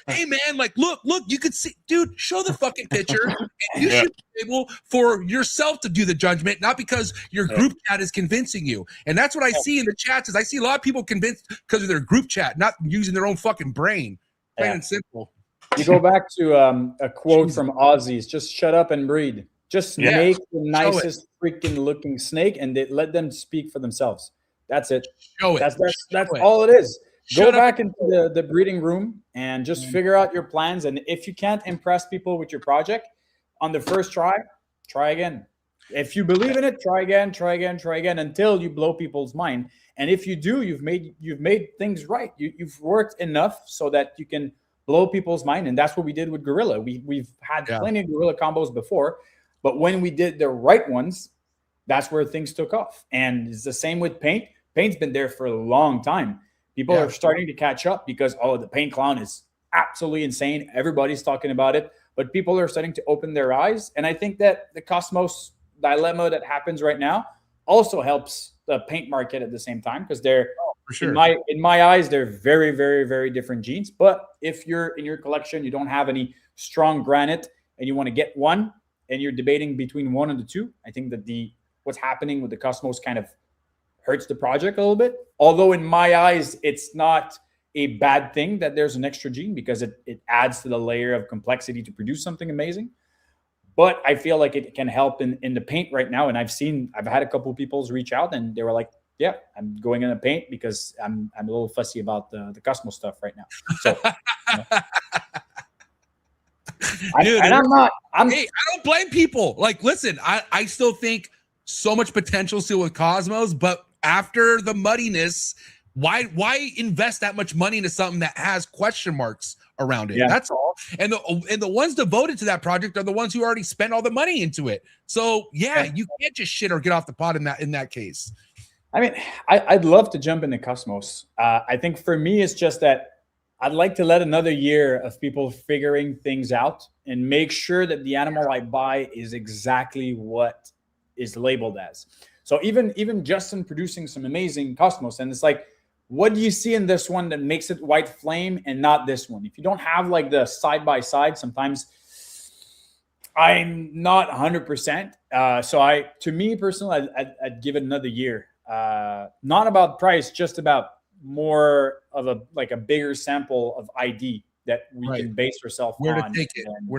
Speaker 1: hey man, like, look, you could see, dude, show the fucking picture. And you should be able for yourself to do the judgment, not because your group chat is convincing you. And that's what I see in the chats is I see a lot of people convinced because of their group chat, not using their own fucking brain. Plain and simple.
Speaker 7: You go back to a quote from Aussies, just shut up and breed. Just make the nicest freaking looking snake and let them speak for themselves. That's it.
Speaker 1: Show it.
Speaker 7: That's all it is. Go back into the breeding room and just figure out your plans. And if you can't impress people with your project on the first try again. If you believe in it, try again until you blow people's mind. And if you do, you've made things right. You've worked enough so that you can blow people's mind. And that's what we did with Gorilla. We've had plenty of Gorilla combos before, but when we did the right ones, that's where things took off. And it's the same with paint. Paint's been there for a long time. People are starting to catch up because, oh, the paint clown is absolutely insane. Everybody's talking about it, but people are starting to open their eyes. And I think that the Cosmos dilemma that happens right now also helps the paint market at the same time, because they're,
Speaker 1: for sure,
Speaker 7: in my eyes, they're very, very, very different jeans. But if you're in your collection, you don't have any strong granite and you want to get one and you're debating between one and the two, I think that what's happening with the Cosmos kind of hurts the project a little bit. Although in my eyes, it's not a bad thing that there's an extra gene, because it adds to the layer of complexity to produce something amazing. But I feel like it can help in the paint right now. And I've had a couple of people reach out and they were like, yeah, I'm going in the paint because I'm a little fussy about the Cosmos stuff right now. So,
Speaker 1: Dude,
Speaker 7: I
Speaker 1: don't blame people. Like, listen, I still think so much potential still with Cosmos, but after the muddiness, why invest that much money into something that has question marks around it? That's all. And the ones devoted to that project are the ones who already spent all the money into it. So you can't just shit or get off the pot in that case.
Speaker 7: I mean, I'd love to jump into Cosmos. I think for me, it's just that I'd like to let another year of people figuring things out and make sure that the animal I buy is exactly what is labeled as. So even Justin producing some amazing Cosmos, and it's like, what do you see in this one that makes it white flame and not this one? If you don't have like the side by side, sometimes I'm not 100%. So to me personally, I'd give it another year. Not about price, just about more of a bigger sample of ID that we can base ourselves on.
Speaker 1: Where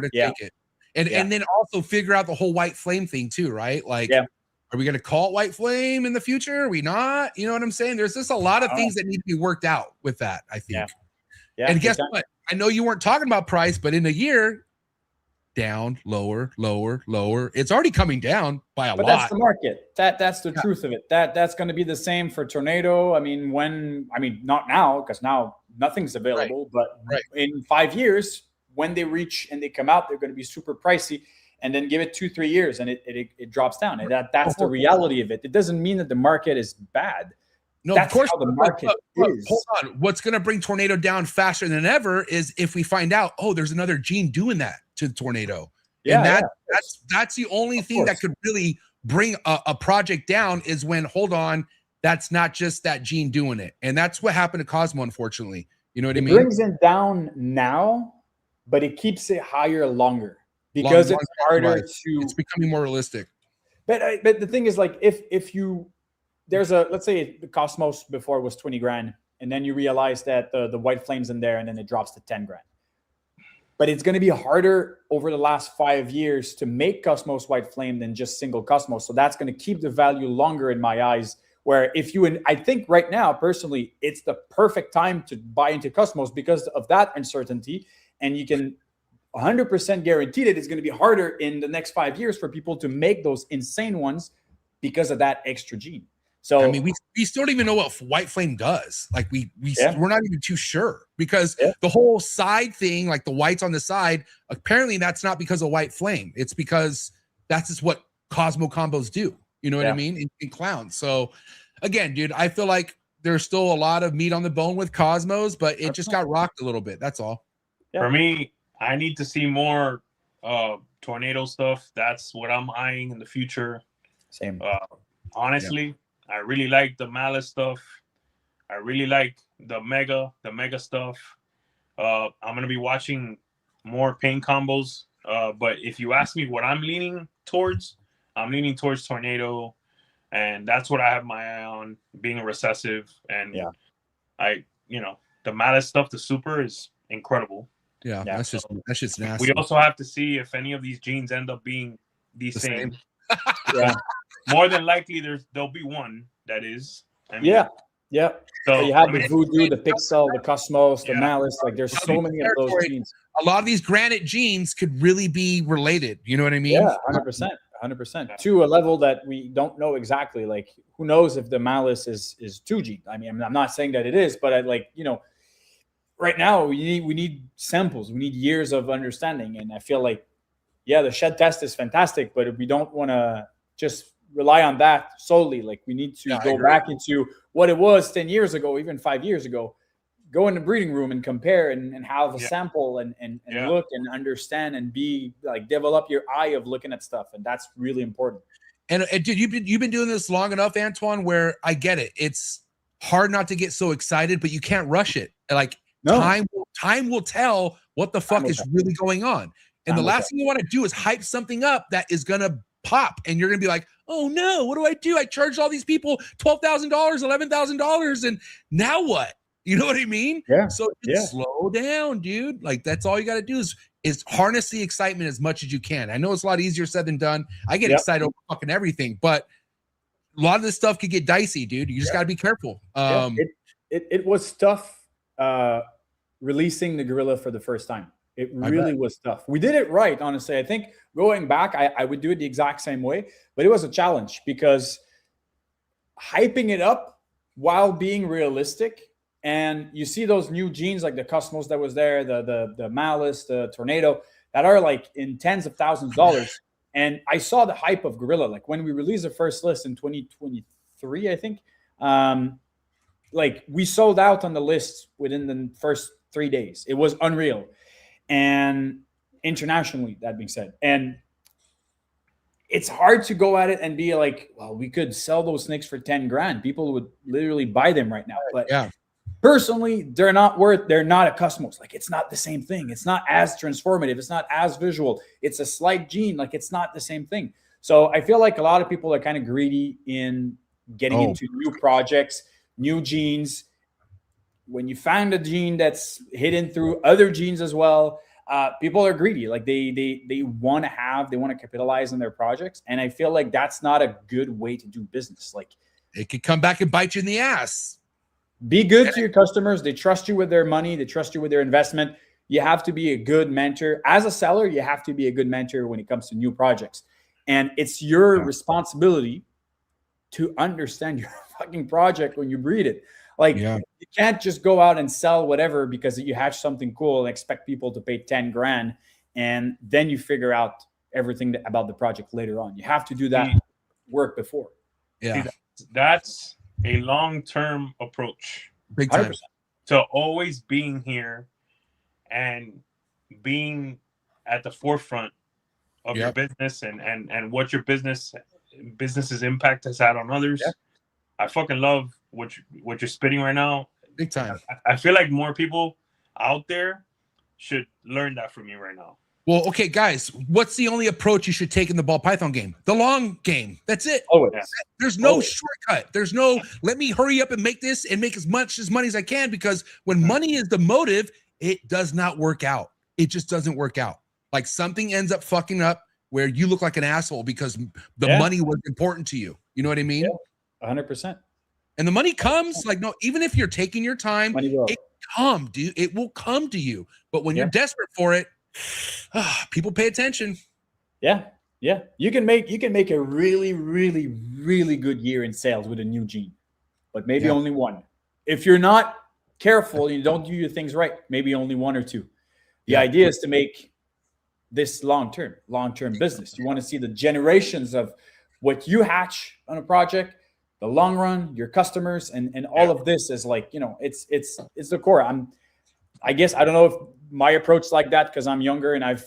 Speaker 1: to take it. And then also figure out the whole white flame thing too, right? Like, are we going to call it white flame in the future? Are we not? You know what I'm saying? There's just a lot of things that need to be worked out with that, I think. Yeah. And guess what? I know you weren't talking about price, but in a year, down, lower. It's already coming down by a lot. But
Speaker 7: that's the market. That's the truth of it. That's going to be the same for Tornado. I mean, not now, because now nothing's available, but in 5 years, when they reach and they come out, they're going to be super pricey. And then give it 2-3 years and it drops down. And that's the reality of it. It doesn't mean that the market is bad.
Speaker 1: No,
Speaker 7: that's
Speaker 1: of course
Speaker 7: how the market is.
Speaker 1: Hold on. What's going to bring Tornado down faster than ever is if we find out, there's another gene doing that to the Tornado.
Speaker 7: Yeah,
Speaker 1: and that's the only thing that could really bring a project down, is when, hold on, that's not just that gene doing it. And that's what happened to Cosmo, unfortunately. You know what I mean?
Speaker 7: It brings it down now, but it keeps it higher longer. Because it's harder to.
Speaker 1: It's becoming more realistic.
Speaker 7: But the thing is, like, if let's say the Cosmos before was 20 grand, and then you realize that the white flame's in there, and then it drops to 10 grand. But it's going to be harder over the last 5 years to make Cosmos white flame than just single Cosmos. So that's going to keep the value longer in my eyes. Where I think right now, personally, it's the perfect time to buy into Cosmos because of that uncertainty, and you can 100% guaranteed it's going to be harder in the next 5 years for people to make those insane ones because of that extra gene. So
Speaker 1: I mean, we still don't even know what white flame does. Like we're not even too sure, because the whole side thing, like the whites on the side, apparently that's not because of white flame. It's because that's just what Cosmo combos do. You know what I mean? In clowns. So again, dude, I feel like there's still a lot of meat on the bone with Cosmos, but it just got rocked a little bit. That's all.
Speaker 3: Yeah. For me, I need to see more Tornado stuff. That's what I'm eyeing in the future.
Speaker 7: Same.
Speaker 3: Honestly, I really like the Malice stuff. I really like the Mega stuff. I'm gonna be watching more paint combos. But if you ask me what I'm leaning towards Tornado, and that's what I have my eye on, being a recessive. And the Malice stuff, the Super, is incredible.
Speaker 1: Yeah, that's just nasty.
Speaker 3: We also have to see if any of these genes end up being the same. More than likely, there'll be one that is. So
Speaker 7: you have the Voodoo, the Pixel, the Cosmos, the Malice. Like, there's so many of those genes.
Speaker 1: A lot of these granite genes could really be related. You know what I mean?
Speaker 7: Yeah, 100%. To a level that we don't know exactly. Like, who knows if the Malice is 2 gene? I mean, I'm not saying that it is, but right now we need samples. We need years of understanding. And I feel like, the shed test is fantastic, but if we don't want to just rely on that solely. Like we need to go back into what it was 10 years ago, even 5 years ago. Go in the breeding room and compare and have a sample and look and understand and be like, develop your eye of looking at stuff. And that's really important.
Speaker 1: And dude, you've been doing this long enough, Antoine, where I get it. It's hard not to get so excited, but you can't rush it. Like time will tell what the fuck is really going on. And the last thing you want to do is hype something up that is going to pop. And you're going to be like, oh no, what do? I charged all these people $12,000, $11,000. And now what? You know what I mean?
Speaker 7: Yeah.
Speaker 1: So slow down, dude. Like that's all you got to do is harness the excitement as much as you can. I know it's a lot easier said than done. I get excited over fucking everything, but a lot of this stuff could get dicey, dude. You just got to be careful.
Speaker 7: It was tough releasing the gorilla for the first time. It really was tough. We did it right, honestly. I think going back, I would do it the exact same way, but it was a challenge because hyping it up while being realistic. And you see those new genes like the Cosmos that was there, the Malice, the Tornado, that are like in tens of thousands of dollars. And I saw the hype of gorilla. Like when we released the first list in 2023, I think, like we sold out on the list within the first 3 days. It was unreal. And internationally, that being said, and it's hard to go at it and be like, well, we could sell those snakes for 10 grand. People would literally buy them right now. But personally, they're not a Cosmos. Like it's not the same thing. It's not as transformative. It's not as visual. It's a slight gene. Like it's not the same thing. So I feel like a lot of people are kind of greedy in getting into new projects, new genes. When you find a gene that's hidden through other genes as well, people are greedy. Like they want to capitalize on their projects. And I feel like that's not a good way to do business. Like
Speaker 1: it could come back and bite you in the ass.
Speaker 7: Be good to your customers. They trust you with their money. They trust you with their investment. You have to be a good mentor. As a seller, you have to be a good mentor when it comes to new projects. And it's your responsibility to understand your fucking project when you breed it. Like you can't just go out and sell whatever because you hatch something cool and expect people to pay 10 grand. And then you figure out everything about the project later on. You have to do that work before.
Speaker 1: Yeah.
Speaker 3: That's a long-term approach.
Speaker 1: Big time.
Speaker 7: 100%.
Speaker 3: To always being here and being at the forefront of your business and what your business's impact has had on others. I fucking love what you're spitting right now.
Speaker 1: Big time.
Speaker 3: I feel like more people out there should learn that from you right now.
Speaker 1: Well, okay, guys, what's the only approach you should take in the ball python game? The long game. That's it.
Speaker 7: Always.
Speaker 1: There's no shortcut. There's no, let me hurry up and make this and make as much as money as I can, because when money is the motive, it does not work out. It just doesn't work out. Like something ends up fucking up where you look like an asshole because the money was important to you. You know what I mean?
Speaker 7: 100%.
Speaker 1: And the money comes, like, no, even if you're taking your time, it come, dude. It will come to you. But when you're desperate for it, people pay attention.
Speaker 7: Yeah. You can make a really, really, really good year in sales with a new gene, but maybe only one. If you're not careful, you don't do your things right, maybe only one or two. The idea is to make this long-term business. You want to see the generations of what you hatch on a project, the long run, your customers, and all of this is like, you know, it's the core. I guess I don't know if my approach is like that because I'm younger and I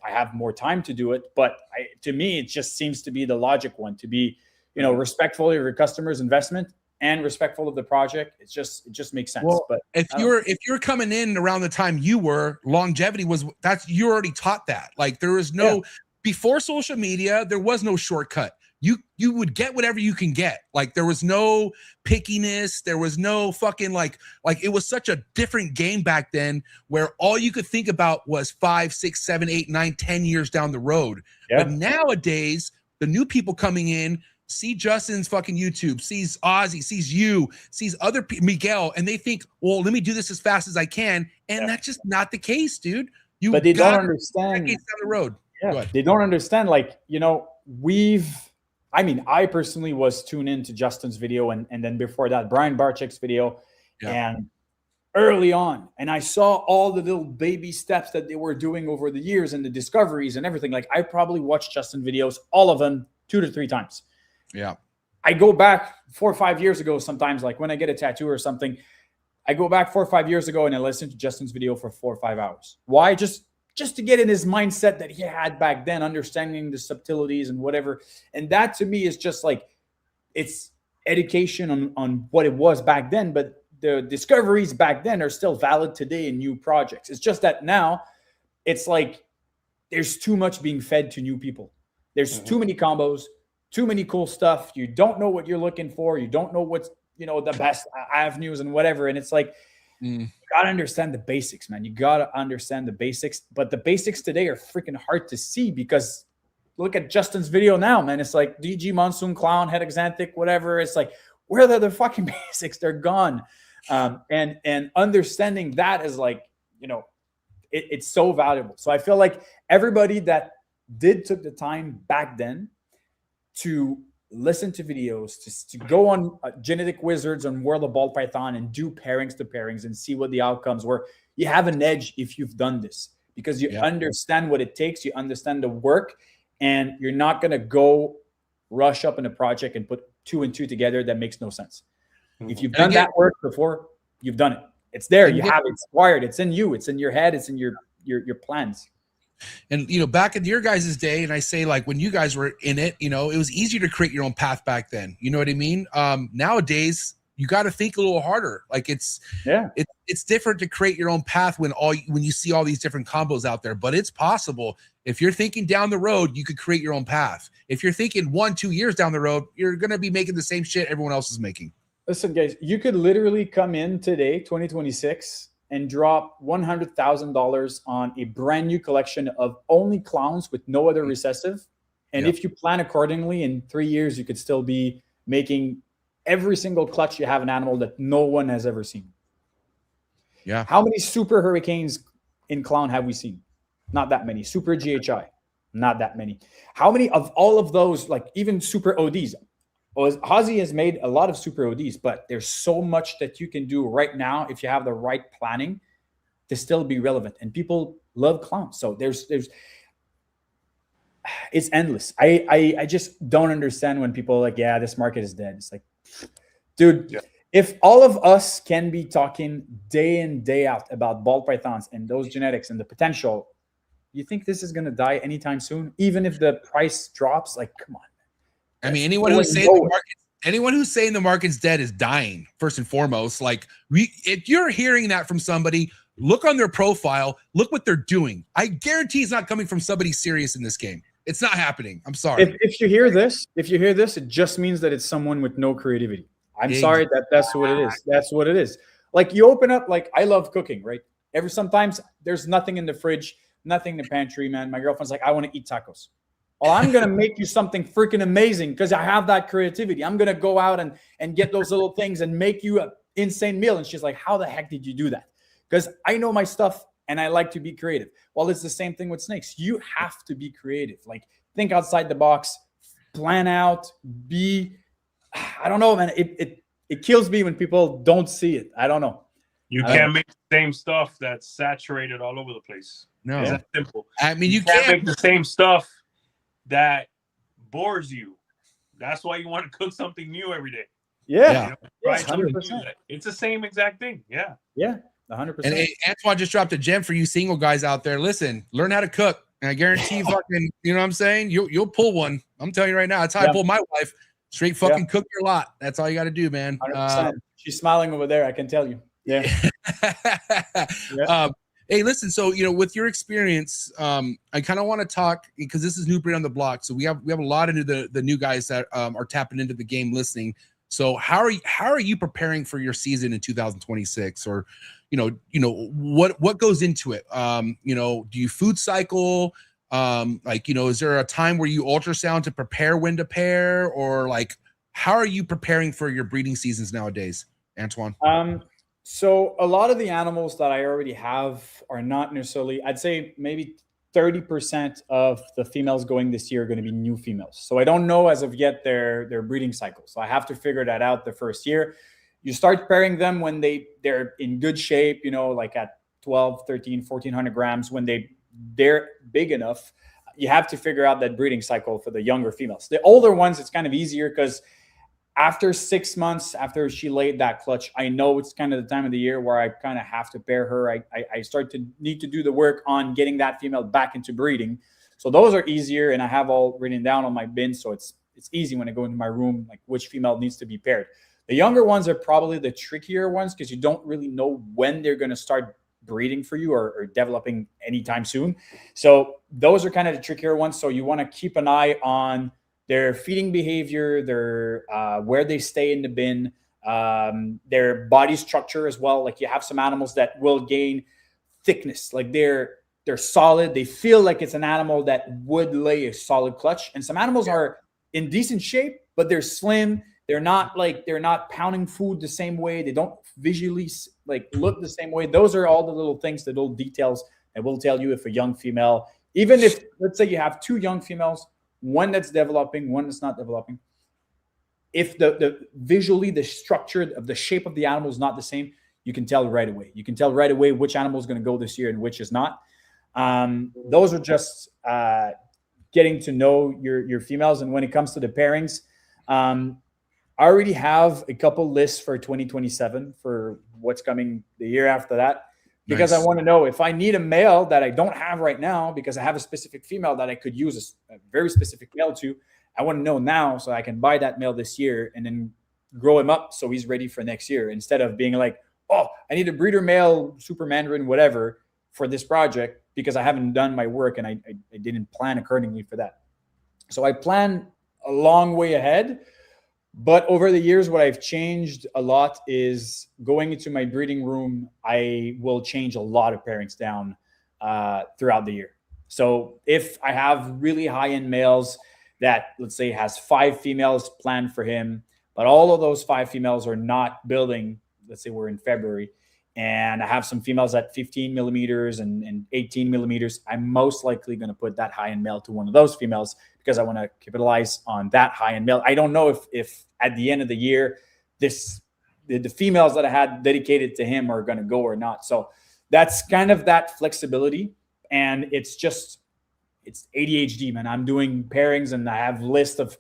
Speaker 7: have more time to do it. But to me, it just seems to be the logic one, to be, you know, respectful of your customers' investment and respectful of the project. It just makes sense.
Speaker 1: Well,
Speaker 7: but
Speaker 1: if you're coming in around the time you were, longevity was, you already taught that. Like there was no before social media, there was no shortcut. You would get whatever you can get. Like there was no pickiness. There was no fucking like it was such a different game back then where all you could think about was 5, 6, 7, 8, 9, 10 years down the road. But nowadays, the new people coming in see Justin's fucking YouTube, sees Ozzy, sees you, sees other Miguel, and they think, well, let me do this as fast as I can. And that's just not the case, dude.
Speaker 7: But they don't understand
Speaker 1: down the road.
Speaker 7: Yeah, they don't understand. Like, you know, I personally was tuned into Justin's video and then before that, Brian Barczyk's video and early on. And I saw all the little baby steps that they were doing over the years and the discoveries and everything. Like I probably watched Justin videos, all of them 2 to 3 times.
Speaker 1: Yeah.
Speaker 7: I go back 4 or 5 years ago, sometimes like when I get a tattoo or something, I go back 4 or 5 years ago and I listen to Justin's video for 4 or 5 hours. Why? Just to get in his mindset that he had back then, understanding the subtleties and whatever. And that to me is just like, it's education on what it was back then, but the discoveries back then are still valid today in new projects. It's just that now it's like there's too much being fed to new people. There's too many combos, too many cool stuff. You don't know what you're looking for. You don't know what's, the best avenues and whatever. And it's like, you got to understand the basics, man. You got to understand the basics. But the basics today are freaking hard to see because look at Justin's video now, man. It's like DG, Monsoon, Clown, Head Exantic, whatever. It's like, where are the fucking basics? They're gone. And understanding that is like, it's so valuable. So I feel like everybody that took the time back then to listen to videos, to go on Genetic Wizards on World of Ball Python and do pairings to pairings and see what the outcomes were. You have an edge if you've done this because you understand what it takes. You understand the work and you're not going to go rush up in a project and put 2 and 2 together. That makes no sense. If you've done that work before, you've done it. It's there. You have it. It's wired. It's in you. It's in your head. It's in your plans.
Speaker 1: And, back in your guys' day, and I say like when you guys were in it, it was easier to create your own path back then. You know what I mean? Nowadays, you got to think a little harder. Like it's different to create your own path when you see all these different combos out there, but it's possible. If you're thinking down the road, you could create your own path. If you're thinking 1-2 years down the road, you're going to be making the same shit everyone else is making.
Speaker 7: Listen, guys, you could literally come in today, 2026, and drop $100,000 on a brand new collection of only clowns with no other recessive. And if you plan accordingly, in 3 years, you could still be making every single clutch you have an animal that no one has ever seen.
Speaker 1: Yeah.
Speaker 7: How many super hurricanes in clown have we seen? Not that many. Super GHI, not that many. How many of all of those, like even super ODs? Ozzy has made a lot of super ODs, but there's so much that you can do right now if you have the right planning to still be relevant. And people love clowns. So it's endless. I just don't understand when people are like, yeah, this market is dead. It's like, dude, if all of us can be talking day in, day out about ball pythons and those genetics and the potential, you think this is going to die anytime soon? Even if the price drops, like, come on.
Speaker 1: I mean, anyone who's saying the market's dead is dying, first and foremost. Like, if you're hearing that from somebody, look on their profile, look what they're doing. I guarantee it's not coming from somebody serious in this game. It's not happening. I'm sorry.
Speaker 7: If you hear this, it just means that it's someone with no creativity. I'm sorry that's what it is. That's what it is. Like you open up, like I love cooking, right? Sometimes there's nothing in the fridge, nothing in the pantry, man. My girlfriend's like, I want to eat tacos. Well, I'm going to make you something freaking amazing because I have that creativity. I'm going to go out and get those little things and make you an insane meal. And she's like, how the heck did you do that? Because I know my stuff and I like to be creative. Well, it's the same thing with snakes. You have to be creative. Like think outside the box, plan out, I don't know, man. It kills me when people don't see it. I don't know.
Speaker 3: You can't make the same stuff that's saturated all over the place.
Speaker 1: No.
Speaker 3: It's that simple.
Speaker 1: I mean, you
Speaker 3: can't make the same stuff that bores you. That's why you want to cook something new every day.
Speaker 7: Yeah.
Speaker 3: Right?
Speaker 7: 100%.
Speaker 3: It's the same exact thing. Yeah.
Speaker 7: Yeah. 100%.
Speaker 1: And hey, Antoine just dropped a gem for you single guys out there. Listen, learn how to cook. And I guarantee you fucking, you know what I'm saying? You'll pull one. I'm telling you right now. That's how I pulled my wife. Straight fucking cook your lot. That's all you got to do, man.
Speaker 7: 100%. She's smiling over there. I can tell you. Yeah.
Speaker 1: Hey, listen. So with your experience, I kind of want to talk because this is New Breed on the Block. So we have a lot of the new guys that are tapping into the game, listening. So how are you preparing for your season in 2026? Or what goes into it? Do you food cycle? Is there a time where you ultrasound to prepare when to pair, or like how are you preparing for your breeding seasons nowadays, Antoine?
Speaker 7: So a lot of the animals that I already have are not necessarily, I'd say maybe 30% of the females going this year are going to be new females. So I don't know as of yet their breeding cycle. So I have to figure that out the first year. You start pairing them when they're in good shape, like at 12, 13, 1400 grams, when they're big enough. you have to figure out that breeding cycle for the younger females. The older ones, it's kind of easier because after 6 months, after she laid that clutch, I know it's kind of the time of the year where I kind of have to pair her. I start to need to do the work on getting that female back into breeding. So those are easier, and I have all written down on my bin, so it's easy when I go into my room, like which female needs to be paired. The younger ones are probably the trickier ones because you don't really know when they're going to start breeding for you or developing anytime soon. So those are kind of the trickier ones. So you want to keep an eye on their feeding behavior, their where they stay in the bin, their body structure as well. Like you have some animals that will gain thickness, like they're solid. They feel like it's an animal that would lay a solid clutch. And some animals are in decent shape, but they're slim. They're not pounding food the same way. They don't visually like look the same way. Those are all the little things, the little details that will tell you if a young female, even if, let's say you have two young females, one that's developing, one that's not developing. If the visually the structure of the shape of the animal is not the same, you can tell right away. You can tell right away which animal is going to go this year and which is not. Those are just getting to know your females. And when it comes to the pairings, I already have a couple lists for 2027 for what's coming the year after that. Because nice. I want to know if I need a male that I don't have right now, because I have a specific female that I could use a very specific male to. I want to know now so I can buy that male this year and then grow him up so he's ready for next year, instead of being like, oh, I need a breeder male, super mandarin, whatever, for this project because I haven't done my work and I didn't plan accordingly for that. So I plan a long way ahead. But over the years, what I've changed a lot is going into my breeding room, I will change a lot of pairings down throughout the year. So if I have really high-end males that, let's say, has 5 females planned for him, but all of those 5 females are not building, let's say we're in February, and I have some females at 15 millimeters and 18 millimeters, I'm most likely going to put that high-end male to one of those females because I want to capitalize on that high-end male. I don't know if at the end of the year, the females that I had dedicated to him are going to go or not. So that's kind of that flexibility. And it's ADHD, man. I'm doing pairings and I have lists of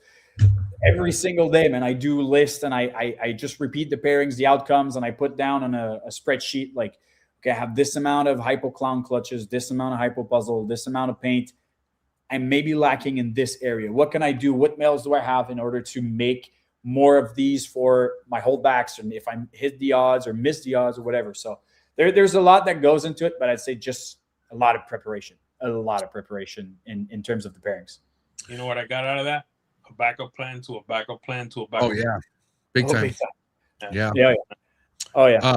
Speaker 7: every single day, man. I do lists and I just repeat the pairings, the outcomes, and I put down on a spreadsheet like, okay, I have this amount of hypo clown clutches, this amount of hypo puzzle, this amount of paint. I'm maybe lacking in this area. What can I do? What males do I have in order to make more of these for my holdbacks, and if I hit the odds or miss the odds or whatever. So there's a lot that goes into it, but I'd say just a lot of preparation in terms of the pairings.
Speaker 3: You know what I got out of that? A backup plan to a backup plan to a backup.
Speaker 1: Oh yeah, big time. Yeah.
Speaker 7: Oh yeah.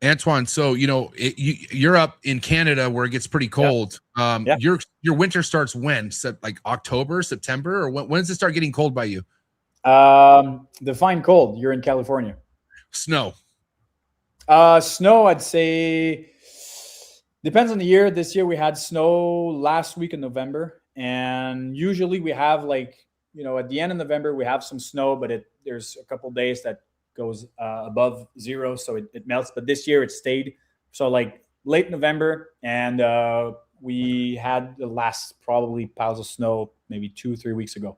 Speaker 1: Antoine, so you're up in Canada where it gets pretty cold. Yeah. Your winter starts when? Like October, September, or when does it start getting cold by you?
Speaker 7: Define cold. You're in California.
Speaker 1: Snow.
Speaker 7: Snow, I'd say depends on the year. This year we had snow last week in November, and usually we have at the end of November we have some snow, but there's a couple days that goes above 0, so it melts. But this year it stayed. So like late November, and we had the last probably piles of snow maybe 2-3 weeks ago.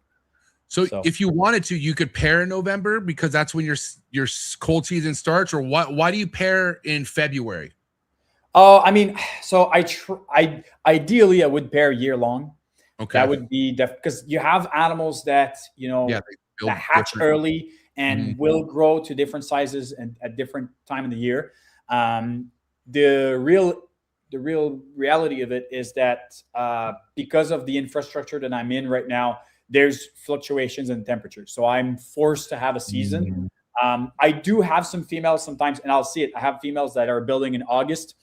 Speaker 1: So if you wanted to, you could pair in November because that's when your cold season starts, or why do you pair in February?
Speaker 7: I mean, so ideally I would pair year long.
Speaker 1: Okay.
Speaker 7: That would be because you have animals that, that hatch early and will grow to different sizes and at different time of the year. The real reality of it is that because of the infrastructure that I'm in right now, there's fluctuations in temperature. So I'm forced to have a season. I do have some females sometimes, and I'll see it. I have females that are building in August,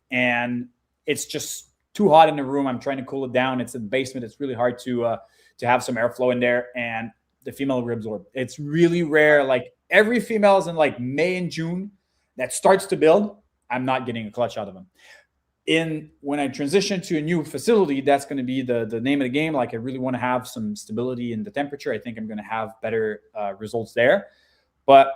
Speaker 7: and it's just too hot in the room. I'm trying to cool it down. It's in the basement. It's really hard to have some airflow in there, and the female will absorb. It's really rare. Like every female is in like May and June that starts to build. I'm not getting a clutch out of them. When I transition to a new facility, that's going to be the name of the game. Like I really want to have some stability in the temperature. I think I'm going to have better results there. But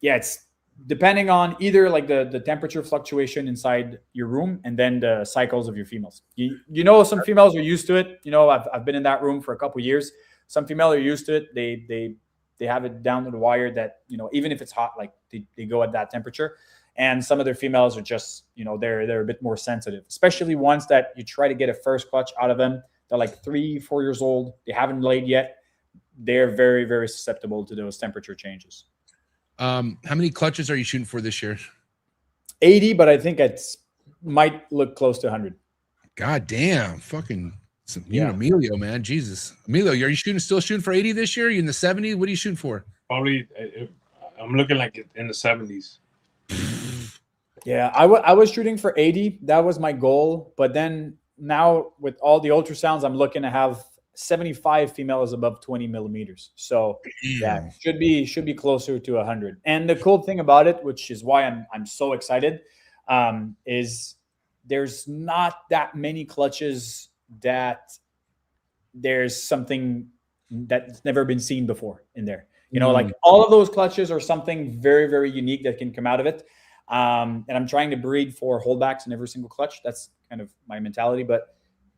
Speaker 7: yeah, it's depending on either like the temperature fluctuation inside your room and then the cycles of your females. You know, some females are used to it. You know, I've been in that room for a couple of years. Some females are used to it. They have it down to the wire that, you know, even if it's hot, like they go at that temperature. And some of their females are just, you know, they're a bit more sensitive, especially ones that you try to get a first clutch out of them. They're like 3-4 years old. They haven't laid yet. They're very, very susceptible to those temperature changes.
Speaker 1: How many clutches are you shooting for this year?
Speaker 7: 80, but I think it's might look close to 100.
Speaker 1: God damn, fucking you and Emilio, man. Jesus. Emilio, are you still shooting for 80 this year? Are you in the 70s? What are you shooting for?
Speaker 3: Probably, I'm looking like in the 70s.
Speaker 7: Yeah, I was shooting for 80. That was my goal. But then now with all the ultrasounds, I'm looking to have 75 females above 20 millimeters. So yeah, should be closer to 100. And the cool thing about it, which is why I'm so excited, is there's not that many clutches that there's something that's never been seen before in there. You know, like all of those clutches are something very, very unique that can come out of it. And I'm trying to breed for holdbacks in every single clutch. That's kind of my mentality, but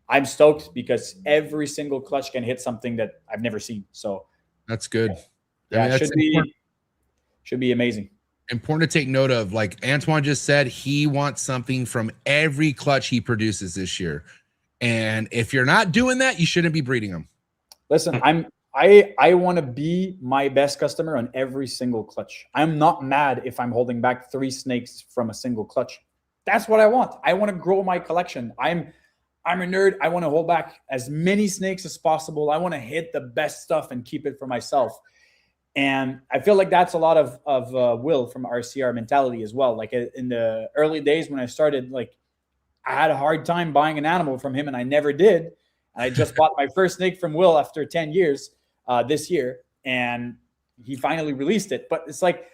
Speaker 7: I'm stoked because every single clutch can hit something that I've never seen. So
Speaker 1: that's good.
Speaker 7: Yeah, I mean, should be amazing.
Speaker 1: Important to take note of, like Antoine just said, he wants something from every clutch he produces this year. And if you're not doing that, you shouldn't be breeding them.
Speaker 7: Listen, I want to be my best customer on every single clutch. I'm not mad if I'm holding back 3 snakes from a single clutch. That's what I want. I want to grow my collection. I'm a nerd. I want to hold back as many snakes as possible. I want to hit the best stuff and keep it for myself. And I feel like that's a lot of Will from RCR mentality as well. Like in the early days when I started, like I had a hard time buying an animal from him and I never did. And I just bought my first snake from Will after 10 years this year. And he finally released it. But it's like,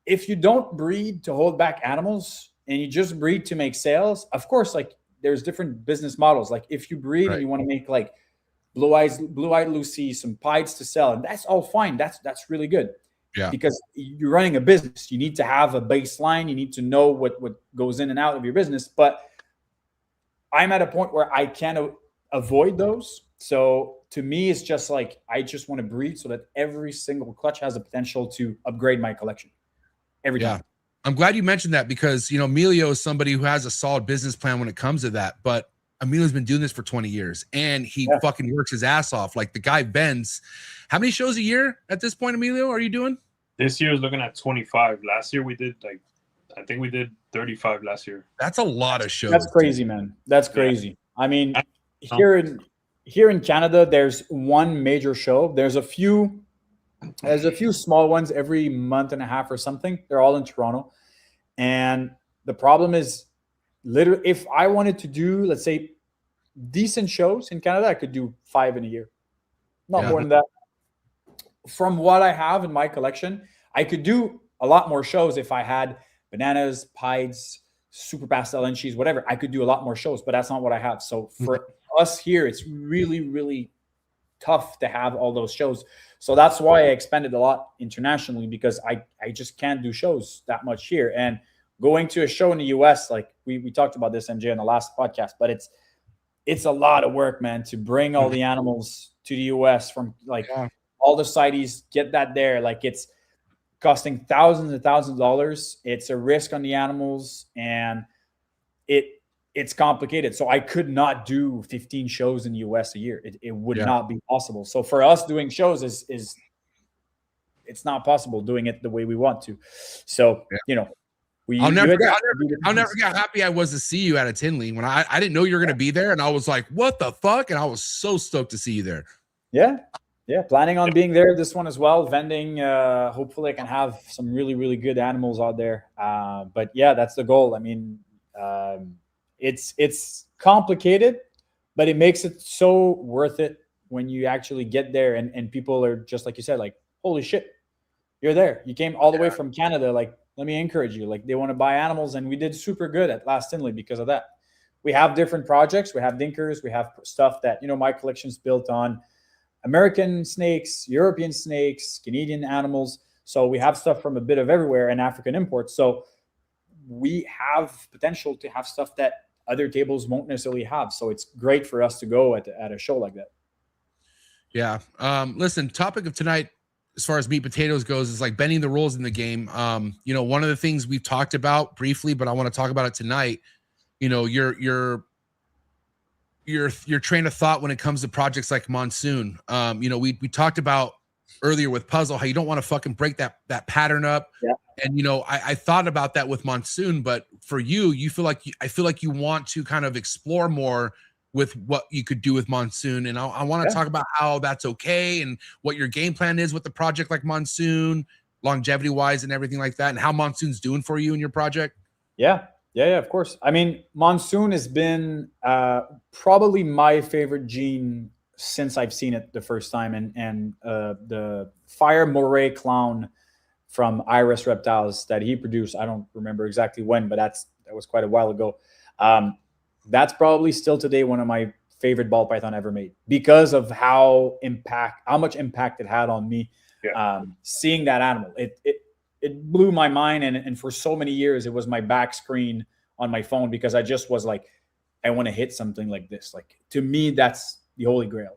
Speaker 7: if you don't breed to hold back animals and you just breed to make sales, of course, like there's different business models. Like if you breed and you want to make like blue-eyed Lucy, some pieds to sell, and that's all fine. That's really good. Yeah. Because you're running a business. You need to have a baseline. You need to know what goes in and out of your business. But I'm at a point where I can't avoid those. So to me, it's just like, I just want to breed so that every single clutch has the potential to upgrade my collection every time.
Speaker 1: I'm glad you mentioned that because, you know, Emilio is somebody who has a solid business plan when it comes to that. But Emilio's been doing this for 20 years and he fucking works his ass off. Like the guy bends. How many shows a year at this point, Emilio, are you doing?
Speaker 3: This year is looking at 25. Last year we did like, I think we did 35 last year.
Speaker 1: That's a lot of shows.
Speaker 7: That's crazy, man. That's crazy. I mean, here in Canada, there's one major show. There's a few small ones every month and a half or something. They're all in Toronto. And the problem is, literally, if I wanted to do, let's say, decent shows in Canada, I could do 5 in a year. Not more than that. From what I have in my collection, I could do a lot more shows if I had bananas, pieds, super pastel inchies, whatever. I could do a lot more shows, but that's not what I have. So for us here, it's really, really tough to have all those shows. So that's why I expanded a lot internationally, because I just can't do shows that much here. And going to a show in the US, like we talked about this, MJ, on the last podcast, but it's a lot of work, man, to bring all the animals to the US from like all the CITES, get that there. Like it's costing thousands and thousands of dollars. It's a risk on the animals and it's complicated. So I could not do 15 shows in the US a year. It would not be possible. So for us, doing shows is it's not possible doing it the way we want to. So, you know,
Speaker 1: I'll never forget how happy I was to see you at a Tinley when I didn't know you were going to be there. And I was like, what the fuck? And I was so stoked to see you there.
Speaker 7: Yeah. Yeah. Planning on being there this one as well. Vending. Hopefully I can have some really, really good animals out there. But yeah, that's the goal. I mean, it's complicated, but it makes it so worth it when you actually get there and people are just like you said, like, holy shit, you're there. You came all the way from Canada. Like, let me encourage you. Like, they want to buy animals, and we did super good at last Tinley because of that. We have different projects. We have dinkers. We have stuff that, you know, my collection's built on American snakes, European snakes, Canadian animals. So we have stuff from a bit of everywhere and African imports. So we have potential to have stuff that other tables won't necessarily have. So it's great for us to go at a show like that.
Speaker 1: Yeah. Listen, topic of tonight, as far as meat potatoes goes, is like bending the rules in the game. You know, one of the things we've talked about briefly, but I want to talk about it tonight. You know, your train of thought when it comes to projects like Monsoon. You know, we talked about earlier with Puzzle how you don't want to fucking break that pattern up.
Speaker 7: Yeah.
Speaker 1: And you know, I thought about that with Monsoon, but for you feel like I feel like you want to kind of explore more with what you could do with Monsoon. And I want to talk about how that's okay and what your game plan is with the project like Monsoon, longevity wise and everything like that, and how Monsoon's doing for you in your project.
Speaker 7: Yeah, of course. I mean, Monsoon has been probably my favorite gene since I've seen it the first time. And the Fire Moray clown from Iris Reptiles that he produced, I don't remember exactly when, but that was quite a while ago. That's probably still today one of my favorite ball python ever made because of how much impact it had on me. Seeing that animal, it blew my mind, and for so many years it was my back screen on my phone because I just was like, I want to hit something like this. Like, to me, that's the holy grail.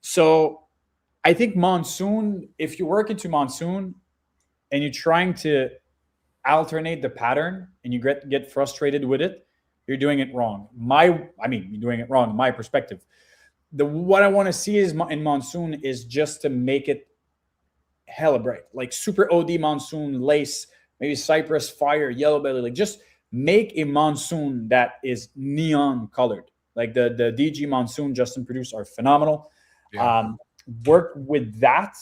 Speaker 7: So I think Monsoon, if you work into Monsoon and you're trying to alternate the pattern and you get frustrated with it, you're doing it wrong. You're doing it wrong in my perspective. What I want to see is in Monsoon is just to make it hella bright, like super OD Monsoon, lace, maybe cypress, fire, yellow belly. Like, just make a Monsoon that is neon colored. Like the DG Monsoon Justin produced are phenomenal. Work with that,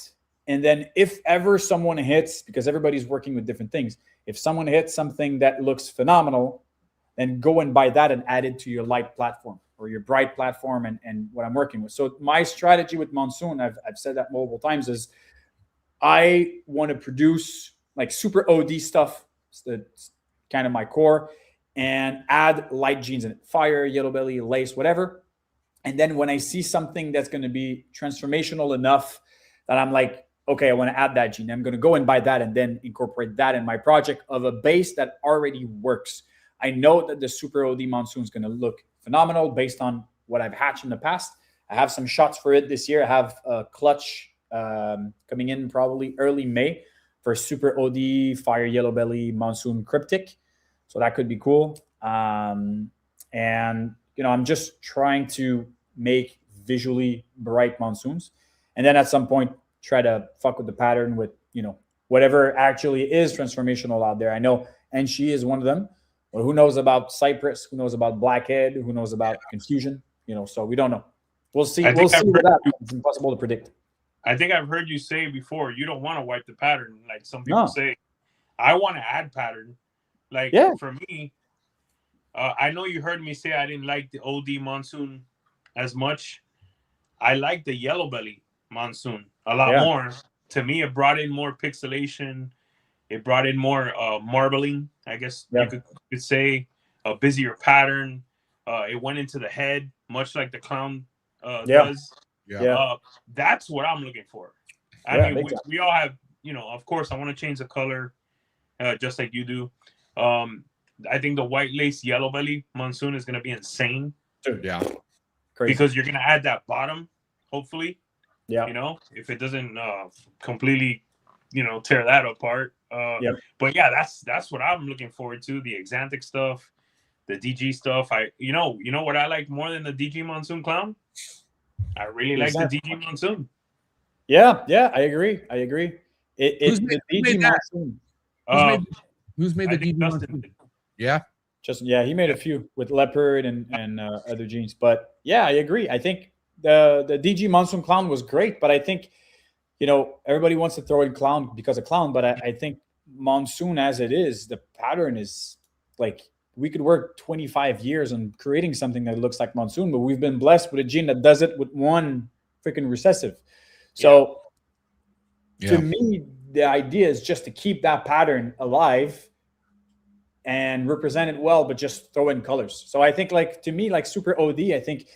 Speaker 7: and then if ever someone hits, because everybody's working with different things, if someone hits something that looks phenomenal, then go and buy that and add it to your light platform or your bright platform and what I'm working with. So my strategy with Monsoon, I've said that multiple times, is I want to produce like super OD stuff. That's kind of my core, and add light genes in it, fire, yellow belly, lace, whatever. And then when I see something that's going to be transformational enough that I'm like, okay, I want to add that gene, I'm going to go and buy that and then incorporate that in my project of a base that already works. I know that the Super OD Monsoon is going to look phenomenal based on what I've hatched in the past. I have some shots for it this year. I have a clutch coming in probably early May for Super OD Fire Yellow Belly Monsoon Cryptic. So that could be cool. And, you know, I'm just trying to make visually bright Monsoons. And then at some point, try to fuck with the pattern with, you know, whatever actually is transformational out there. I know Enshi is one of them. But who knows about Cypress? Who knows about Blackhead? Who knows about Confusion? You know, so we don't know. We'll see. We'll see with that. It's impossible to predict.
Speaker 3: I think I've heard you say before, you don't want to wipe the pattern like some people say. I want to add pattern. Like, for me, I know you heard me say I didn't like the OD Monsoon as much. I like the Yellow Belly Monsoon a lot more. To me, it brought in more pixelation. It brought in more marbling, I guess you could say, a busier pattern. It went into the head, much like the clown does. That's what I'm looking for. I mean, we all have, you know, of course, I want to change the color just like you do. I think the white lace Yellow Belly Monsoon is going to be insane.
Speaker 1: Yeah.
Speaker 3: Crazy. Because you're going to add that bottom, hopefully. Yeah. You know, if it doesn't completely, you know, tear that apart. But yeah, that's what I'm looking forward to. The Exantic stuff, the DG stuff. You know what I like more than the DG Monsoon Clown? I really like the DG Monsoon.
Speaker 7: Yeah, I agree. Who's made Monsoon.
Speaker 1: Who's made the DG Monsoon?
Speaker 7: He made a few with Leopard and other genes. But yeah, I agree. I think the DG Monsoon Clown was great, but I think, you know, everybody wants to throw in Clown because of Clown, but I think Monsoon as it is, the pattern is like, we could work 25 years on creating something that looks like Monsoon, but we've been blessed with a gene that does it with one freaking recessive. So to me, the idea is just to keep that pattern alive and represent it well, but just throw in colors. So I think, like, to me, like Super OD, I think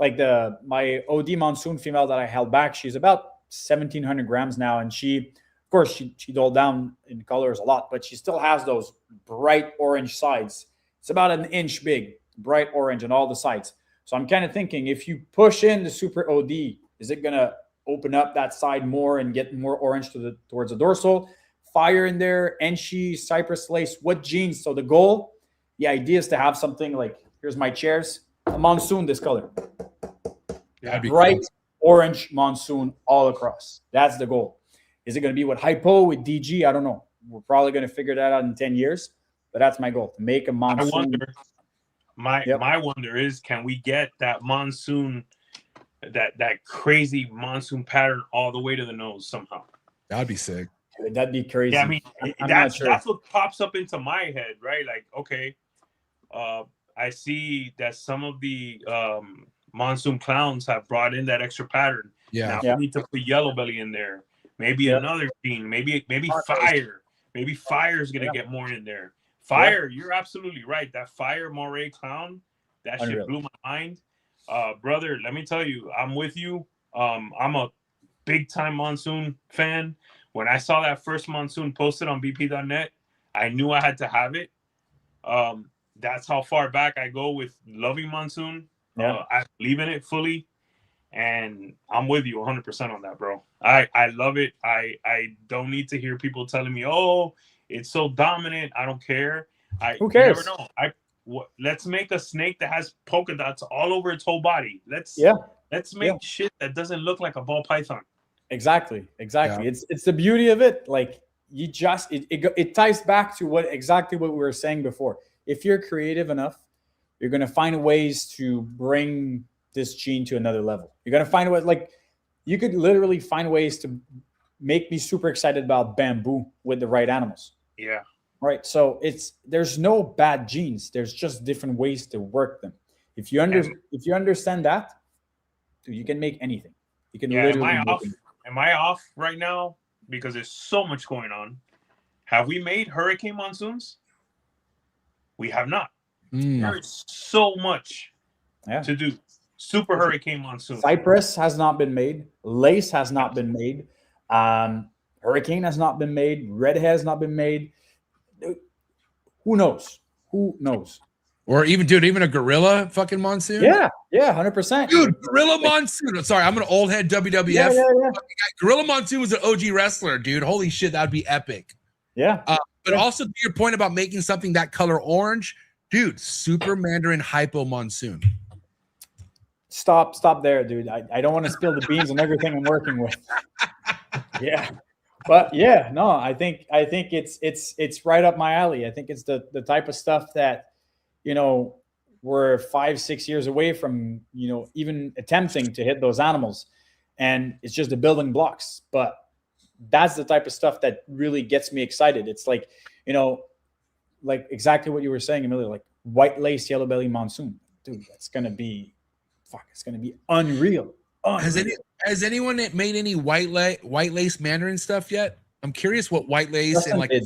Speaker 7: like my OD Monsoon female that I held back, she's about 1,700 grams now, and she Of course, she dulled down in colors a lot, but she still has those bright orange sides. It's about an inch big, bright orange on all the sides. So I'm kind of thinking, if you push in the Super OD, is it gonna open up that side more and get more orange towards the dorsal? Fire in there, Enchi, Cypress Lace, what jeans? So the idea is to have something like, here's my chairs, a Monsoon this color.
Speaker 1: That'd be
Speaker 7: Bright
Speaker 1: cool.
Speaker 7: orange Monsoon all across. That's the goal. Is it going to be with hypo, with DG? I don't know. We're probably going to figure that out in 10 years, but that's my goal, to make a Monsoon.
Speaker 3: I wonder, my wonder is, can we get that Monsoon, that crazy Monsoon pattern all the way to the nose somehow?
Speaker 1: That'd be sick.
Speaker 7: That'd be crazy.
Speaker 3: Yeah, I mean,
Speaker 7: I'm not sure.
Speaker 3: that's what pops up into my head, right? Like, okay, I see that some of the Monsoon clowns have brought in that extra pattern.
Speaker 1: Yeah.
Speaker 3: Now we need to put Yellow Belly in there. Maybe another team. Maybe Fire. Maybe Fire's gonna get more in there. Fire, you're absolutely right. That Fire Moray clown, that shit blew my mind. Brother, let me tell you, I'm with you. I'm a big time Monsoon fan. When I saw that first Monsoon posted on BP.net, I knew I had to have it. That's how far back I go with loving Monsoon. I believe in it fully, and I'm with you 100% on that, bro. I love it. I don't need to hear people telling me, oh, it's so dominant. I don't care. Who cares? You never know. Let's make a snake that has polka dots all over its whole body. Let's make shit that doesn't look like a ball python.
Speaker 7: Exactly. Yeah. It's the beauty of it. Like, you just it ties back to exactly what we were saying before. If you're creative enough, you're gonna find ways to bring this gene to another level. You're gonna find a way, like, you could literally find ways to make me super excited about bamboo with the right animals.
Speaker 3: Yeah.
Speaker 7: Right. So there's no bad genes. There's just different ways to work them. If you understand that, dude, you can make anything. You can literally.
Speaker 3: Am I off right now? Because there's so much going on. Have we made hurricane monsoons? We have not. There's so much to do. Super hurricane monsoon.
Speaker 7: Cypress has not been made. Lace has not been made. Hurricane has not been made. Red has not been made. Who knows? Who knows?
Speaker 1: Or even a gorilla fucking monsoon.
Speaker 7: Yeah, 100%.
Speaker 1: Dude, gorilla monsoon. Sorry, I'm an old head WWF.
Speaker 7: Yeah.
Speaker 1: Gorilla monsoon was an OG wrestler, dude. Holy shit, that'd be epic.
Speaker 7: Yeah.
Speaker 1: But also to your point about making something that color orange, dude, Super Mandarin Hypo Monsoon.
Speaker 7: Stop there, dude. I don't want to spill the beans on everything I'm working with. Yeah. But yeah, no, I think it's right up my alley. I think it's the type of stuff that, we're 5-6 years away from, even attempting to hit those animals. And it's just the building blocks. But that's the type of stuff that really gets me excited. It's like, like exactly what you were saying, Emilio, like white lace, yellow belly monsoon. Dude, that's going to be, it's going to be unreal.
Speaker 1: Has anyone made any white lace Mandarin stuff yet? I'm curious what white lace
Speaker 7: Justin
Speaker 1: and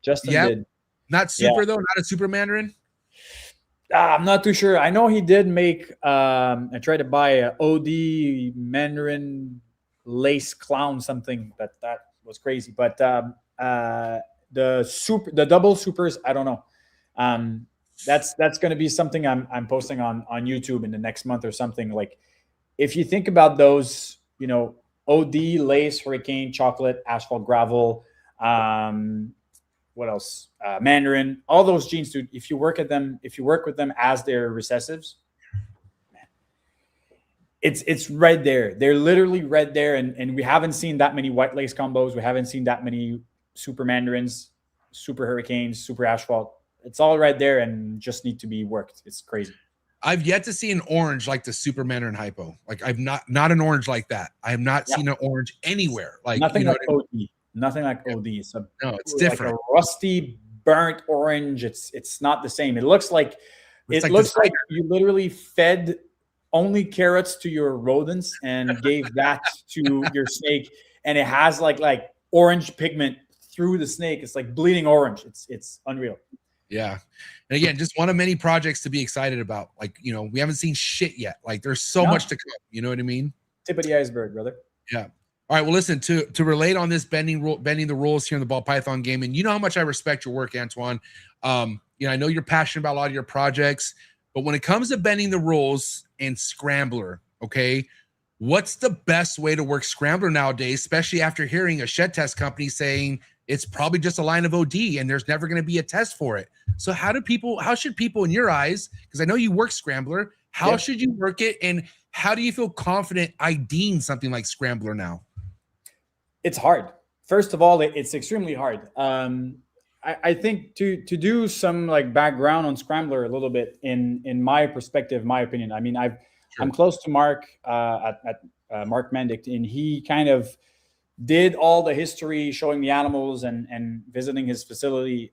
Speaker 7: Justin did.
Speaker 1: Not super though, not a super Mandarin.
Speaker 7: I'm not too sure. I know he did make. I tried to buy a OD Mandarin lace clown something that was crazy, but the double supers, I don't know. That's going to be something I'm posting on YouTube in the next month or something. Like, if you think about those, OD, lace, hurricane, chocolate, asphalt, gravel, what else? Mandarin, all those genes, dude. If you work with them as their recessives, man, it's right there. They're literally right there. And we haven't seen that many white lace combos. We haven't seen that many super Mandarins, super hurricanes, super asphalt. It's all right there and just need to be worked. It's crazy.
Speaker 1: I've yet to see an orange like the Super Mandarin Hypo. Like, I've not an orange like that. I have not seen an orange anywhere. Like,
Speaker 7: nothing like OD. Nothing like OD.
Speaker 1: It's different.
Speaker 7: Like a rusty, burnt orange. It's not the same. It looks like like you literally fed only carrots to your rodents and gave that to your snake, and it has like orange pigment through the snake. It's like bleeding orange. It's unreal.
Speaker 1: Yeah. And again, just one of many projects to be excited about. Like, we haven't seen shit yet. Like, there's so much to come. You know what I mean?
Speaker 7: Tip of the iceberg, brother.
Speaker 1: Yeah. All right. Well, listen, to relate on this bending the rules here in the ball python game, and you know how much I respect your work, Antoine. You know, I know you're passionate about a lot of your projects, but when it comes to bending the rules and Scrambler, okay, what's the best way to work Scrambler nowadays, especially after hearing a shed test company saying it's probably just a line of OD and there's never going to be a test for it? So how should people in your eyes, because I know you work Scrambler, how should you work it, and how do you feel confident IDing something like Scrambler now?
Speaker 7: It's hard. First of all, it's extremely hard. I think to do some like background on Scrambler a little bit in my perspective, my opinion. I mean, I'm close to Mark at Mark Mendick, and he kind of did all the history, showing the animals and visiting his facility,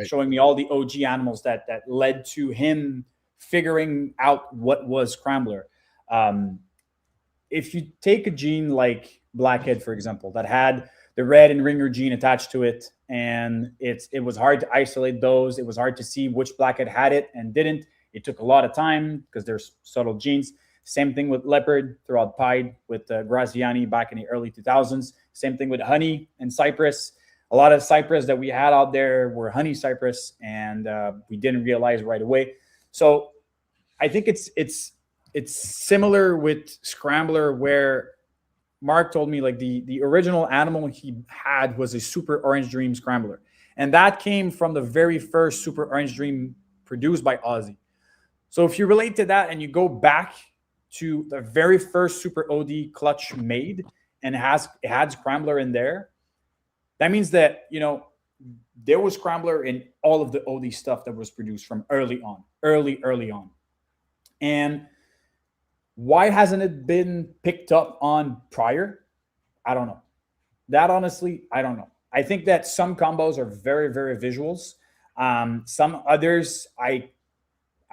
Speaker 7: showing me all the OG animals that led to him figuring out what was Scrambler. If you take a gene like Blackhead, for example, that had the red and ringer gene attached to it, and it was hard to isolate those. It was hard to see which Blackhead had it and didn't. It took a lot of time because there's subtle genes. Same thing with leopard throughout Pied with Graziani back in the early 2000s. Same thing with honey and cypress. A lot of cypress that we had out there were honey cypress, and we didn't realize right away. So I think it's similar with Scrambler, where Mark told me like the original animal he had was a Super Orange Dream Scrambler. And that came from the very first Super Orange Dream produced by Ozzy. So if you relate to that and you go back to the very first Super OD clutch made and it had Scrambler in there, that means that, you know, there was Scrambler in all of the OD stuff that was produced from early on. And why hasn't it been picked up on prior? I don't know. That honestly, I don't know. I think that some combos are very, very visuals. Some others, I'm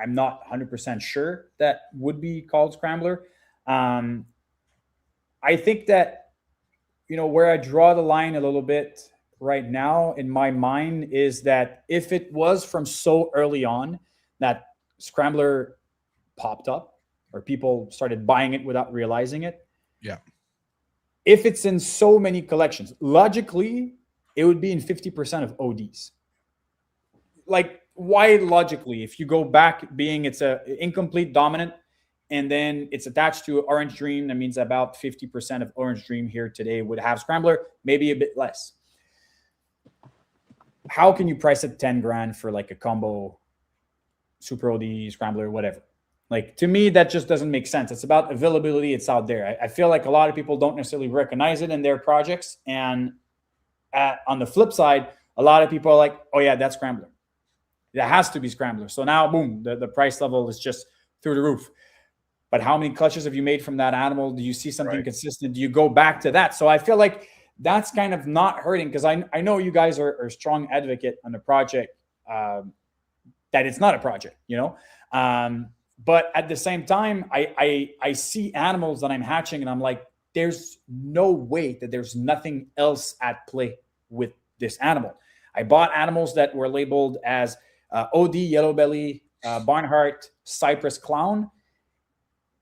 Speaker 7: not 100% sure that would be called Scrambler. I think that, you know, where I draw the line a little bit right now in my mind is that if it was from so early on that Scrambler popped up, or people started buying it without realizing it.
Speaker 1: Yeah.
Speaker 7: If it's in so many collections, logically, it would be in 50% of ODs. Like, why logically? If you go back, being it's a incomplete dominant, and then it's attached to Orange Dream, that means about 50% of Orange Dream here today would have Scrambler, maybe a bit less. How can you price it 10 grand for like a combo Super OD, Scrambler, whatever? Like, to me, that just doesn't make sense. It's about availability. It's out there. I feel like a lot of people don't necessarily recognize it in their projects. And on the flip side, a lot of people are like, oh, yeah, that's Scrambler. That has to be Scrambler. So now, boom, the price level is just through the roof. But how many clutches have you made from that animal? Do you see something consistent? Do you go back to that? So I feel like that's kind of not hurting, because I know you guys are a strong advocate on the project, that it's not a project, you know? But at the same time, I see animals that I'm hatching and I'm like, there's no way that there's nothing else at play with this animal. I bought animals that were labeled as OD, Yellow Belly, Barnhart, Cypress Clown.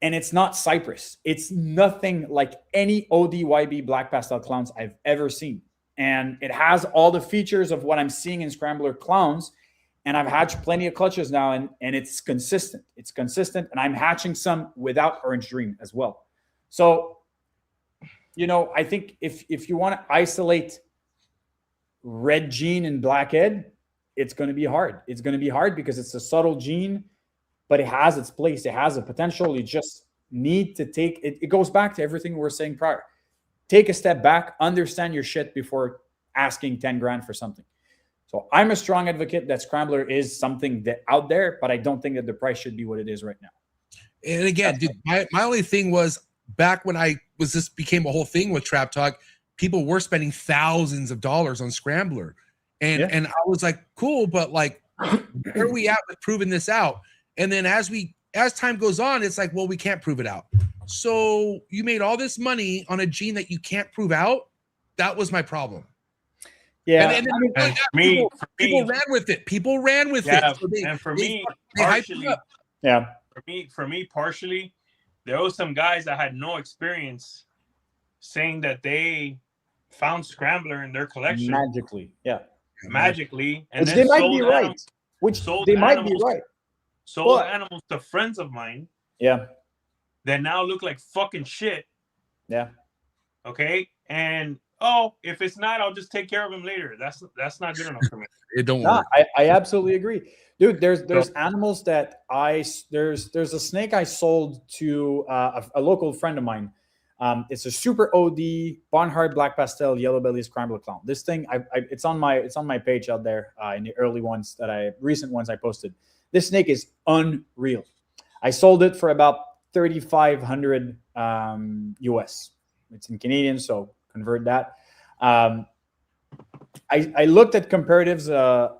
Speaker 7: And it's not Cypress. It's nothing like any ODYB Black Pastel Clowns I've ever seen. And it has all the features of what I'm seeing in Scrambler Clowns. And I've hatched plenty of clutches now, and it's consistent. It's consistent, and I'm hatching some without Orange Dream as well. So, you know, I think if you want to isolate red gene and Blackhead, it's going to be hard. It's going to be hard because it's a subtle gene, but it has its place. It has a potential. You just need to take it. It goes back to everything we were saying prior. Take a step back, understand your shit before asking 10 grand for something. So I'm a strong advocate that Scrambler is something that out there, but I don't think that the price should be what it is right now.
Speaker 1: And again, dude, my only thing was back when this became a whole thing with Trap Talk, people were spending thousands of dollars on Scrambler. And I was like, cool, but like, where are we at with proving this out? And then as time goes on, it's like, well, we can't prove it out. So you made all this money on a gene that you can't prove out. That was my problem.
Speaker 7: Yeah,
Speaker 1: and people ran with it. People ran with it. So
Speaker 3: and for me, partially, partially, there was some guys that had no experience saying that they found Scrambler in their collection
Speaker 7: magically,
Speaker 3: magically, and
Speaker 7: which
Speaker 3: then
Speaker 7: they might
Speaker 3: sold
Speaker 7: be right.
Speaker 3: animals,
Speaker 7: Which
Speaker 3: sold
Speaker 7: they might be
Speaker 3: animals-
Speaker 7: right.
Speaker 3: sold
Speaker 7: But-
Speaker 3: animals to friends of mine
Speaker 7: Yeah,
Speaker 3: that now look like fucking shit.
Speaker 7: yeah.
Speaker 3: Okay, and if it's not, I'll just take care of him later. That's not good enough for me.
Speaker 1: It don't
Speaker 7: No,
Speaker 1: work.
Speaker 7: I absolutely agree, dude. There's animals that there's a snake I sold to a local friend of mine. It's a super OD Barnhart Black Pastel Yellow Belly Scrambler Clown. This thing, it's on my page out there in the early ones recent ones I posted. This snake is unreal. I sold it for about 3,500 US. It's in Canadian, so convert that. I looked at comparatives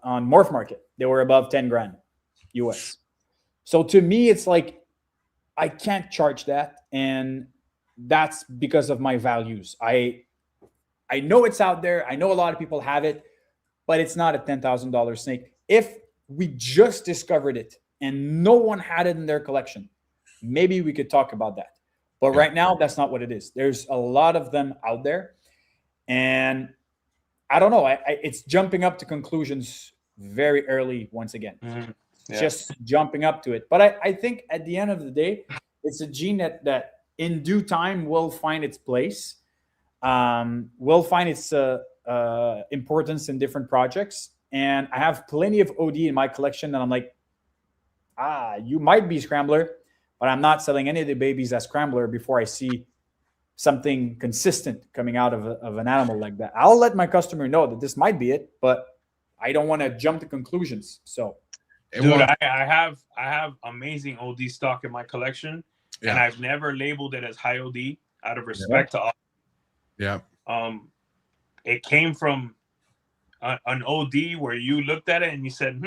Speaker 7: on MORPHMARKET. They were above 10 grand US. So to me, it's like I can't charge that, and that's because of my values. I know it's out there. I know a lot of people have it, but it's not a $10,000 snake. If we just discovered it and no one had it in their collection, maybe we could talk about that. But right now, that's not what it is. There's a lot of them out there, and I don't know. It's jumping up to conclusions very early once again.
Speaker 3: Mhm. Yeah.
Speaker 7: Just jumping up to it. But I think at the end of the day, it's a gene that in due time will find its place, will find its importance in different projects. And I have plenty of OD in my collection that I'm like, you might be Scrambler, but I'm not selling any of the babies as Scrambler before I see something consistent coming out of an animal like that. I'll let my customer know that this might be it, but I don't want to jump to conclusions. So,
Speaker 3: Dude, I have amazing OD stock in my collection, and
Speaker 1: Yeah.
Speaker 3: I've never labeled it as high OD out of respect to all.
Speaker 1: Yeah.
Speaker 3: It came from an OD where you looked at it and you said,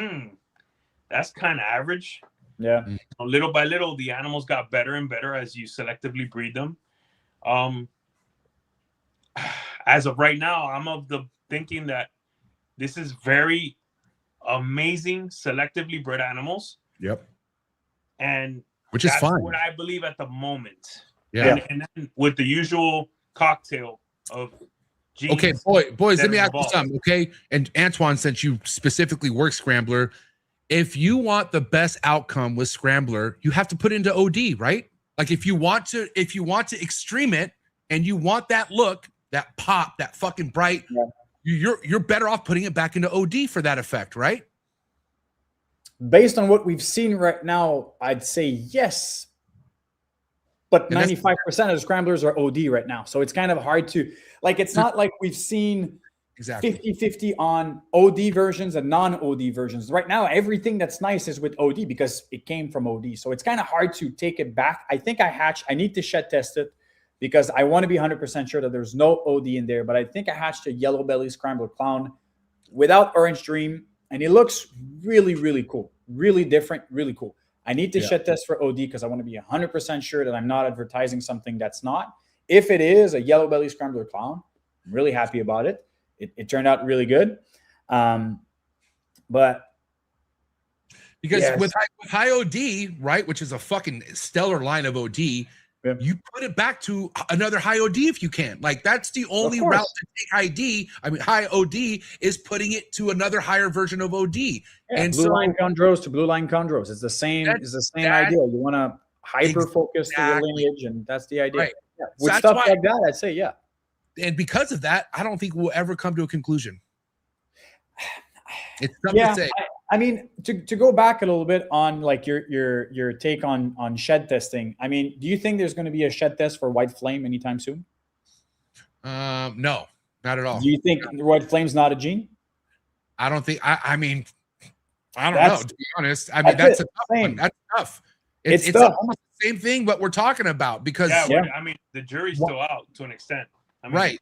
Speaker 3: that's kind of average.
Speaker 7: yeah.
Speaker 3: Little by little, the animals got better and better as you selectively breed them. As of right now, I'm of the thinking that this is very amazing selectively bred animals,
Speaker 1: Yep.
Speaker 3: and
Speaker 1: Which is
Speaker 3: that's
Speaker 1: fine.
Speaker 3: what I believe at the moment.
Speaker 1: Yeah.
Speaker 3: And then with the usual cocktail of genes.
Speaker 1: Okay, boys,
Speaker 3: that
Speaker 1: let me
Speaker 3: are
Speaker 1: ask you
Speaker 3: involved.
Speaker 1: something, okay? And Antoine, since you specifically work Scrambler, if you want the best outcome with Scrambler, you have to put it into OD, right? Like if you want to extreme it and you want that look, that pop, that fucking bright, you're better off putting it back into OD for that effect, right?
Speaker 7: Based on what we've seen right now, I'd say yes. But
Speaker 1: And that's-
Speaker 7: 95% of the Scramblers are OD right now. So it's kind of hard to, like, it's not like we've seen
Speaker 1: Exactly.
Speaker 7: 50-50 on OD versions and non-OD versions. Right now, everything that's nice is with OD because it came from OD. So it's kind of hard to take it back. I think I need to shed test it because I want to be 100% sure that there's no OD in there. But I think I hatched a yellow belly Scrambler clown without Orange Dream. And it looks really, really cool. Really different, really cool. I need to shed test for OD because I want to be 100% sure that I'm not advertising something that's not. If it is a yellow belly Scrambler clown, I'm really happy about it. It turned out really good. But
Speaker 1: Because
Speaker 7: yes.
Speaker 1: with high OD, right, which is a fucking stellar line of OD, you put it back to another high OD if you can. Like that's the only route to take high OD is putting it to another higher version of OD. And
Speaker 7: blue line chondros to blue line chondros. It's the same. It's the same idea. You want to hyper focus the lineage, and that's the idea.
Speaker 1: Right.
Speaker 7: Yeah.
Speaker 1: So
Speaker 7: With
Speaker 1: that's
Speaker 7: stuff
Speaker 1: why-
Speaker 7: like that, I'd say yeah.
Speaker 1: And because of that, I don't think we'll ever come to a conclusion. It's something to say.
Speaker 7: I mean, to go back a little bit on like your take on shed testing. I mean, do you think there's going to be a shed test for White Flame anytime soon?
Speaker 1: No, not at all.
Speaker 7: Do you think White Flame's not a gene?
Speaker 1: I don't think. I mean, I don't
Speaker 7: That's-
Speaker 1: know. To be honest, I mean that's a tough one.
Speaker 7: Same.
Speaker 1: That's tough.
Speaker 7: It's
Speaker 1: It's
Speaker 7: tough.
Speaker 1: almost the same thing, but we're talking about because
Speaker 3: I mean, the jury's still out to an extent. I mean,
Speaker 1: right.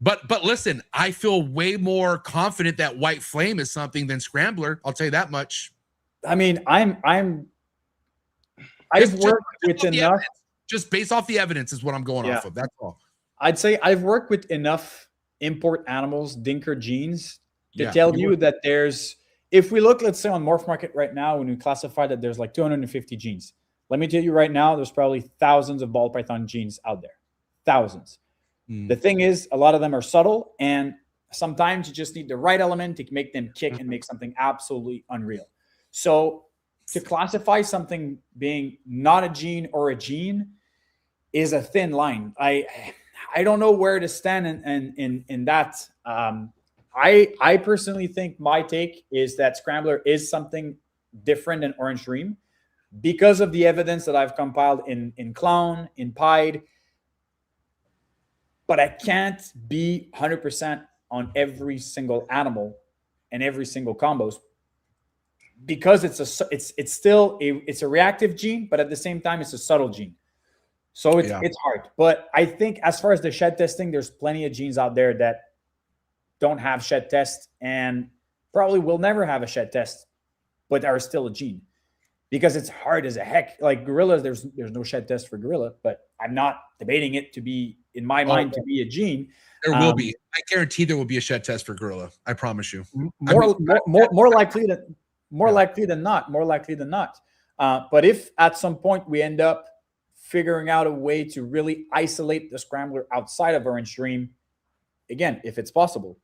Speaker 1: But listen, I feel way more confident that White Flame is something than Scrambler. I'll tell you that much.
Speaker 7: I mean, I've
Speaker 1: Just
Speaker 7: worked with
Speaker 1: off the
Speaker 7: enough.
Speaker 1: evidence. Just based off the evidence is what I'm going
Speaker 7: Yeah.
Speaker 1: off of. That's all.
Speaker 7: I'd say I've worked with enough import animals, dinker genes, to
Speaker 1: Yeah,
Speaker 7: tell
Speaker 1: you
Speaker 7: you that there's, if we look, let's say on MORPHMARKET right now, when we classify that there's like 250 genes. Let me tell you right now, there's probably thousands of ball python genes out there. Thousands. The thing is, a lot of them are subtle, and sometimes you just need the right element to make them kick and make something absolutely unreal. So to classify something being not a gene or a gene is a thin line. I don't know where to stand in that. I personally think my take is that Scrambler is something different than Orange Dream because of the evidence that I've compiled in Clown, in Pied. But I can't be 100% on every single animal and every single combos because it's still a reactive gene, but at the same time it's a subtle gene. So it's hard. But I think as far as the shed testing, there's plenty of genes out there that don't have shed tests and probably will never have a shed test, but are still a gene because it's hard as a heck. Like gorillas, there's no shed test for gorilla, but I'm not debating it to be, in my mind, to be a gene.
Speaker 1: There will be. I guarantee there will be a shed test for gorilla. I promise you.
Speaker 7: More likely than not. But if at some point we end up figuring out a way to really isolate the Scrambler outside of Orange Dream, again, if it's possible,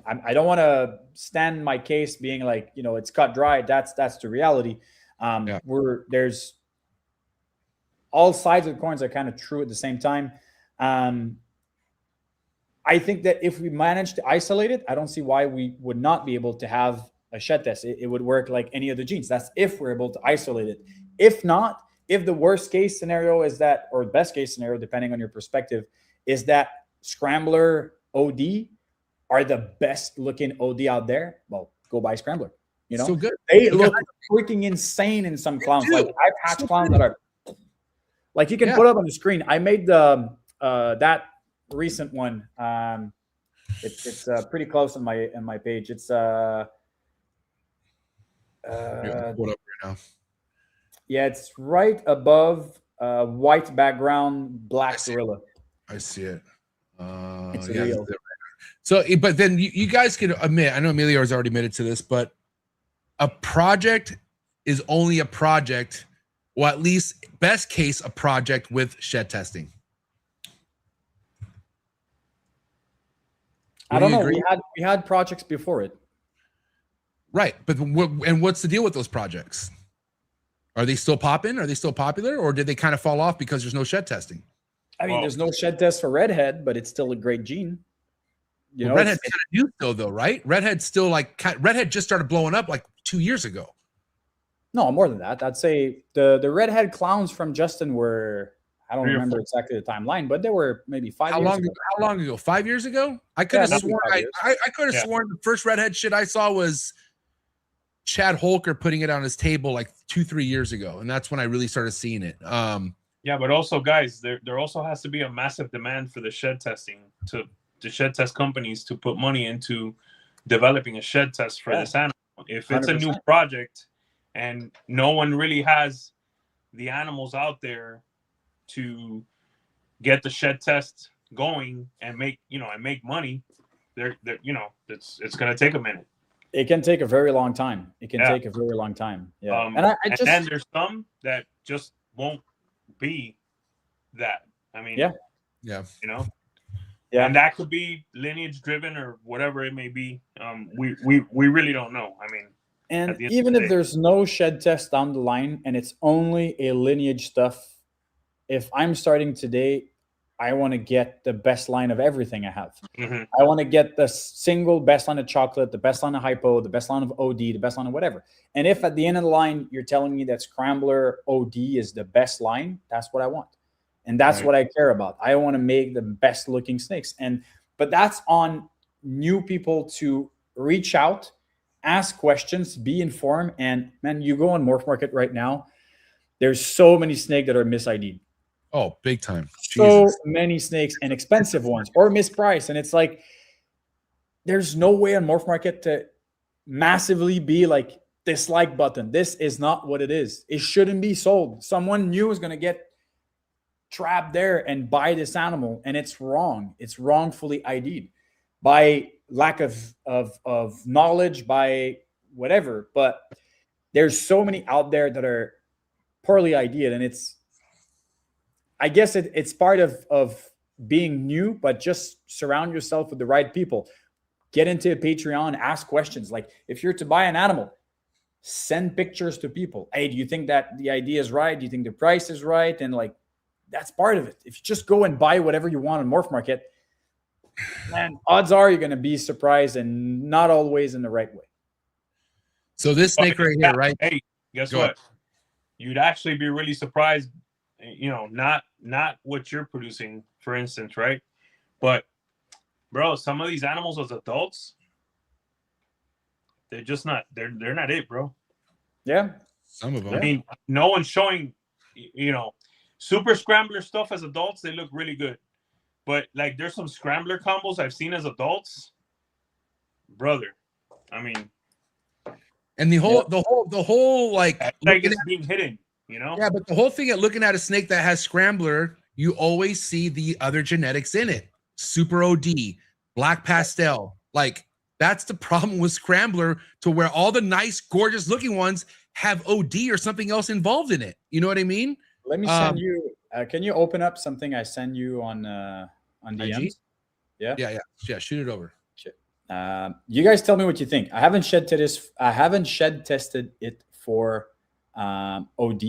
Speaker 7: I don't want to stand my case being like, it's cut dry. That's the reality. There's all sides of the coins are kind of true at the same time. I think that if we manage to isolate it, I don't see why we would not be able to have a shed test. It would work like any other genes. That's if we're able to isolate it. If not, if the worst case scenario is that, or best case scenario, depending on your perspective, is that Scrambler OD are the best looking OD out there, well, go buy Scrambler.
Speaker 1: So good.
Speaker 7: They look freaking insane in some clowns. Like I've hatched clowns that are like you can put up on the screen. I made the that recent one. It's pretty close on my page. It's
Speaker 1: what up right now?
Speaker 7: Yeah, it's right above white background, black gorilla.
Speaker 1: I see it.
Speaker 7: It's real.
Speaker 1: So, but then you guys can admit, I know Emilio has already admitted to this, but a project is only a project, or at least best case, a project with shed testing.
Speaker 7: I don't know. We had projects before it.
Speaker 1: Right. But what's the deal with those projects? Are they still popping? Are they still popular? Or did they kind of fall off because there's no shed testing?
Speaker 7: I mean, there's no shed test for Redhead, but it's still a great gene.
Speaker 1: Redhead's kind of new though, right? Redhead's still Redhead just started blowing up like 2 years ago. No,
Speaker 7: more than that. I'd say the Redhead clowns from Justin were, I don't remember exactly the timeline, but they were maybe 5 years ago.
Speaker 1: How long ago? 5 years ago? I could have sworn I could have sworn the first Redhead shit I saw was Chad Holker putting it on his table like 2-3 years ago, and that's when I really started seeing it.
Speaker 3: Yeah, but also, guys, there also has to be a massive demand for the shed testing to shed test companies to put money into developing a shed test for this animal. If it's 100%. A new project and no one really has the animals out there to get the shed test going and make money, it's going to take a minute.
Speaker 7: It can take a very long time. Take a very long time. Yeah.
Speaker 3: And there's some that just won't be that. I mean,
Speaker 1: yeah.
Speaker 7: Yeah.
Speaker 3: And that could be lineage driven or whatever it may be. We really don't know. I mean,
Speaker 7: and even if there's no shed test down the line and it's only a lineage stuff, if I'm starting today, I want to get the best line of everything I have.
Speaker 3: Mm-hmm.
Speaker 7: I want to get the single best line of chocolate, the best line of hypo, the best line of OD, the best line of whatever. And if at the end of the line, you're telling me that Scrambler OD is the best line, that's what I want. And that's what I care about. I want to make the best looking snakes. But that's on new people to reach out, ask questions, be informed. And man, you go on MORPHMARKET right now, there's so many snakes that are mis-ID'd.
Speaker 1: Oh, big time.
Speaker 7: So many snakes and expensive ones or mispriced. And it's like, there's no way on MORPHMARKET to massively be like, dislike button. This is not what it is. It shouldn't be sold. Someone new is going to get trapped there and buy this animal. And it's wrong. It's wrongfully ID'd by lack of knowledge, by whatever. But there's so many out there that are poorly ID'd. And I guess it's part of being new, but just surround yourself with the right people. Get into a Patreon, ask questions. Like if you're to buy an animal, send pictures to people. Hey, do you think that the idea is right? Do you think the price is right? And like, that's part of it. If you just go and buy whatever you want on Morph Market, man, odds are you're going to be surprised and not always in the right way.
Speaker 1: So this snake right here, right?
Speaker 3: Hey, guess
Speaker 1: Go
Speaker 3: what?
Speaker 1: ahead.
Speaker 3: You'd actually be really surprised, you know, not what you're producing, for instance, right? But bro, some of these animals as adults, they're just not, they're not it, bro.
Speaker 7: Yeah.
Speaker 1: Some of them.
Speaker 3: I mean, no one's showing, you know, super scrambler stuff as adults, they look really good. But like there's some scrambler combos I've seen as adults, brother. I mean,
Speaker 1: And the whole like
Speaker 3: it's being hidden, you know?
Speaker 1: yeah, but the whole thing at looking at a snake that has scrambler, you always see the other genetics in it. Super OD, black pastel. Like that's the problem with scrambler, to where all the nice, gorgeous looking ones have OD or something else involved in it. You know what I mean?
Speaker 7: Let me send you. Can you open up something I send you on DMs?
Speaker 1: Yeah. Shoot it over.
Speaker 7: You guys tell me what you think. I haven't shed tested it for OD,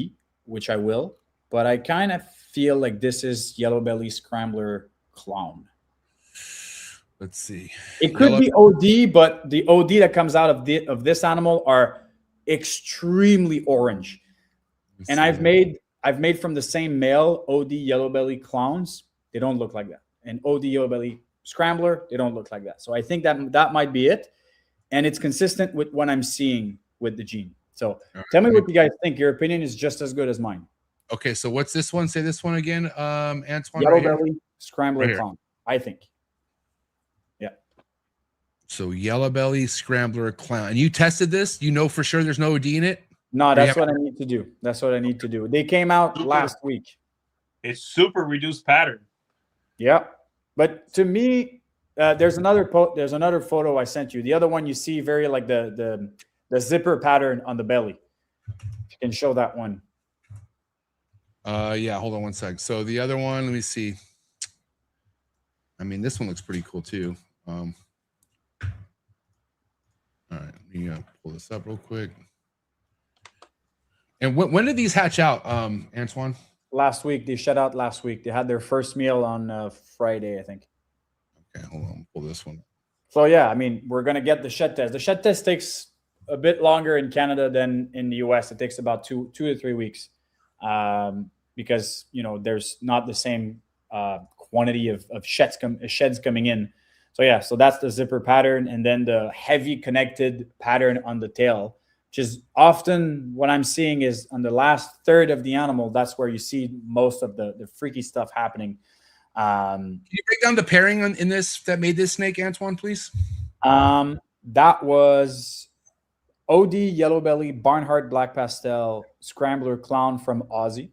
Speaker 7: which I will, but I kind of feel like this is yellow belly scrambler clown.
Speaker 1: Let's see.
Speaker 7: It could be OD, but the OD that comes out of this animal are extremely orange. And I've made from the same male OD yellow belly clowns. They don't look like that. And OD yellow belly scrambler, they don't look like that. So I think that might be it. And it's consistent with what I'm seeing with the gene. So tell me what you guys think. Your opinion is just as good as mine.
Speaker 1: Okay, so what's this one? Say this one again, Antoine.
Speaker 7: Yellow belly scrambler clown, I think. Yeah.
Speaker 1: So yellow belly scrambler clown. And you tested this? You know for sure there's no OD in it?
Speaker 7: No, that's what I need to do. That's what I need to do. They came out last week.
Speaker 3: It's super reduced pattern.
Speaker 7: Yeah. But to me, there's another photo I sent you. The other one you see very like the zipper pattern on the belly. You can show that one.
Speaker 1: Yeah, hold on one sec. So the other one, let me see. I mean, this one looks pretty cool too. All right, let me pull this up real quick. And when did these hatch out, Antoine?
Speaker 7: Last week. They shut out last week. They had their first meal on Friday, I think.
Speaker 1: Okay, hold on. Pull this one.
Speaker 7: So, yeah, I mean, we're going to get the shed test. The shed test takes a bit longer in Canada than in the US. It takes about two to 3 weeks because, you know, there's not the same quantity of sheds coming in. So, yeah, so that's the zipper pattern. And then the heavy connected pattern on the tail, which is often what I'm seeing is on the last third of the animal. That's where you see most of the freaky stuff happening.
Speaker 1: Can you break down the pairing in this that made this snake, Antoine, please?
Speaker 7: That was OD yellow belly, Barnhart black pastel, scrambler clown from Aussie.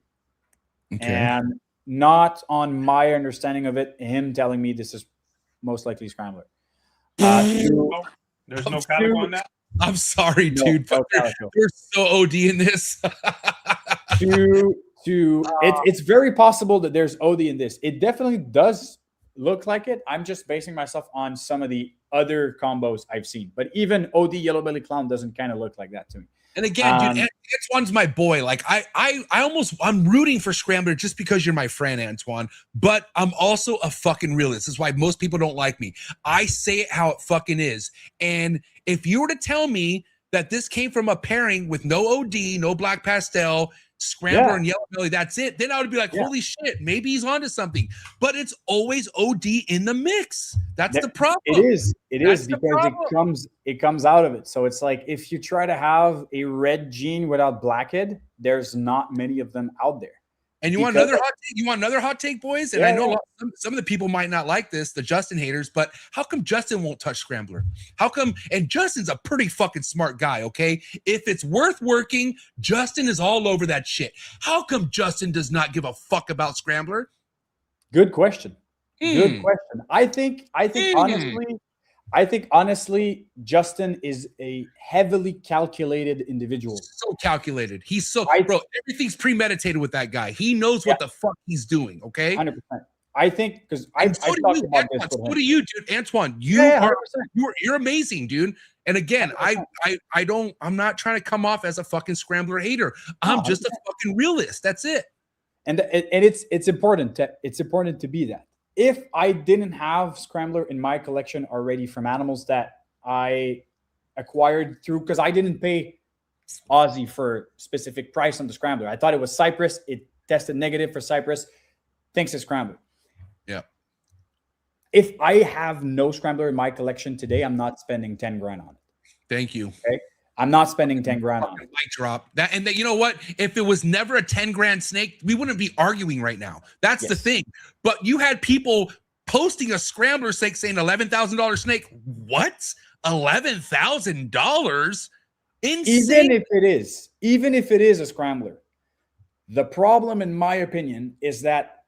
Speaker 7: Okay. And not on my understanding of it, him telling me this is most likely scrambler.
Speaker 3: There's no calico on that.
Speaker 1: I'm sorry, dude, but you're so OD in this.
Speaker 7: It's very possible that there's OD in this. It definitely does look like it. I'm just basing myself on some of the other combos I've seen. But even OD yellow belly clown doesn't kind of look like that to me.
Speaker 1: And again, dude, Antoine's my boy. Like I'm rooting for Scrambler just because you're my friend, Antoine. But I'm also a fucking realist. This is why most people don't like me. I say it how it fucking is. And if you were to tell me that this came from a pairing with no OD, no black pastel, Scrambler and yellow belly, that's it, then I would be like, holy shit, maybe he's onto something. But it's always OD in the mix. That's the problem.
Speaker 7: It is because it comes out of it. So it's like if you try to have a red gene without blackhead, there's not many of them out there.
Speaker 1: And you want another hot take? You want another hot take, boys? And I know some of the people might not like this, the Justin haters, but how come Justin won't touch Scrambler? How come? And Justin's a pretty fucking smart guy, okay? If it's worth working, Justin is all over that shit. How come Justin does not give a fuck about Scrambler?
Speaker 7: Good question. Good question. I think honestly, Justin is a heavily calculated individual.
Speaker 1: So calculated. He's so bro. Everything's premeditated with that guy. He knows what the fuck he's doing. Okay.
Speaker 7: 100%. I think because I
Speaker 1: And so do
Speaker 7: talked
Speaker 1: you,
Speaker 7: about this
Speaker 1: Antoine.
Speaker 7: with
Speaker 1: So
Speaker 7: him.
Speaker 1: do you, dude. Antoine, you
Speaker 7: Yeah,
Speaker 1: are
Speaker 7: 100%.
Speaker 1: you're amazing, dude. And again,
Speaker 7: 100%.
Speaker 1: I'm not trying to come off as a fucking Scrambler hater. I'm
Speaker 7: No,
Speaker 1: just a
Speaker 7: 100%.
Speaker 1: fucking realist. That's it.
Speaker 7: And it's important to be that. If I didn't have Scrambler in my collection already from animals that I acquired through, because I didn't pay Aussie for specific price on the Scrambler. I thought it was Cyprus. It tested negative for Cyprus. Thanks to Scrambler.
Speaker 1: Yeah.
Speaker 7: If I have no Scrambler in my collection today, I'm not spending 10 grand on it.
Speaker 1: Thank you.
Speaker 7: Okay. I'm not spending 10 grand on it.
Speaker 1: Mic drop that. And that, you know what? If it was never a 10 grand snake, we wouldn't be arguing right now. That's the
Speaker 7: Yes.
Speaker 1: thing. But you had people posting a Scrambler snake saying $11,000 snake. What? $11,000? Insane.
Speaker 7: Even if it is a Scrambler, the problem, in my opinion, is that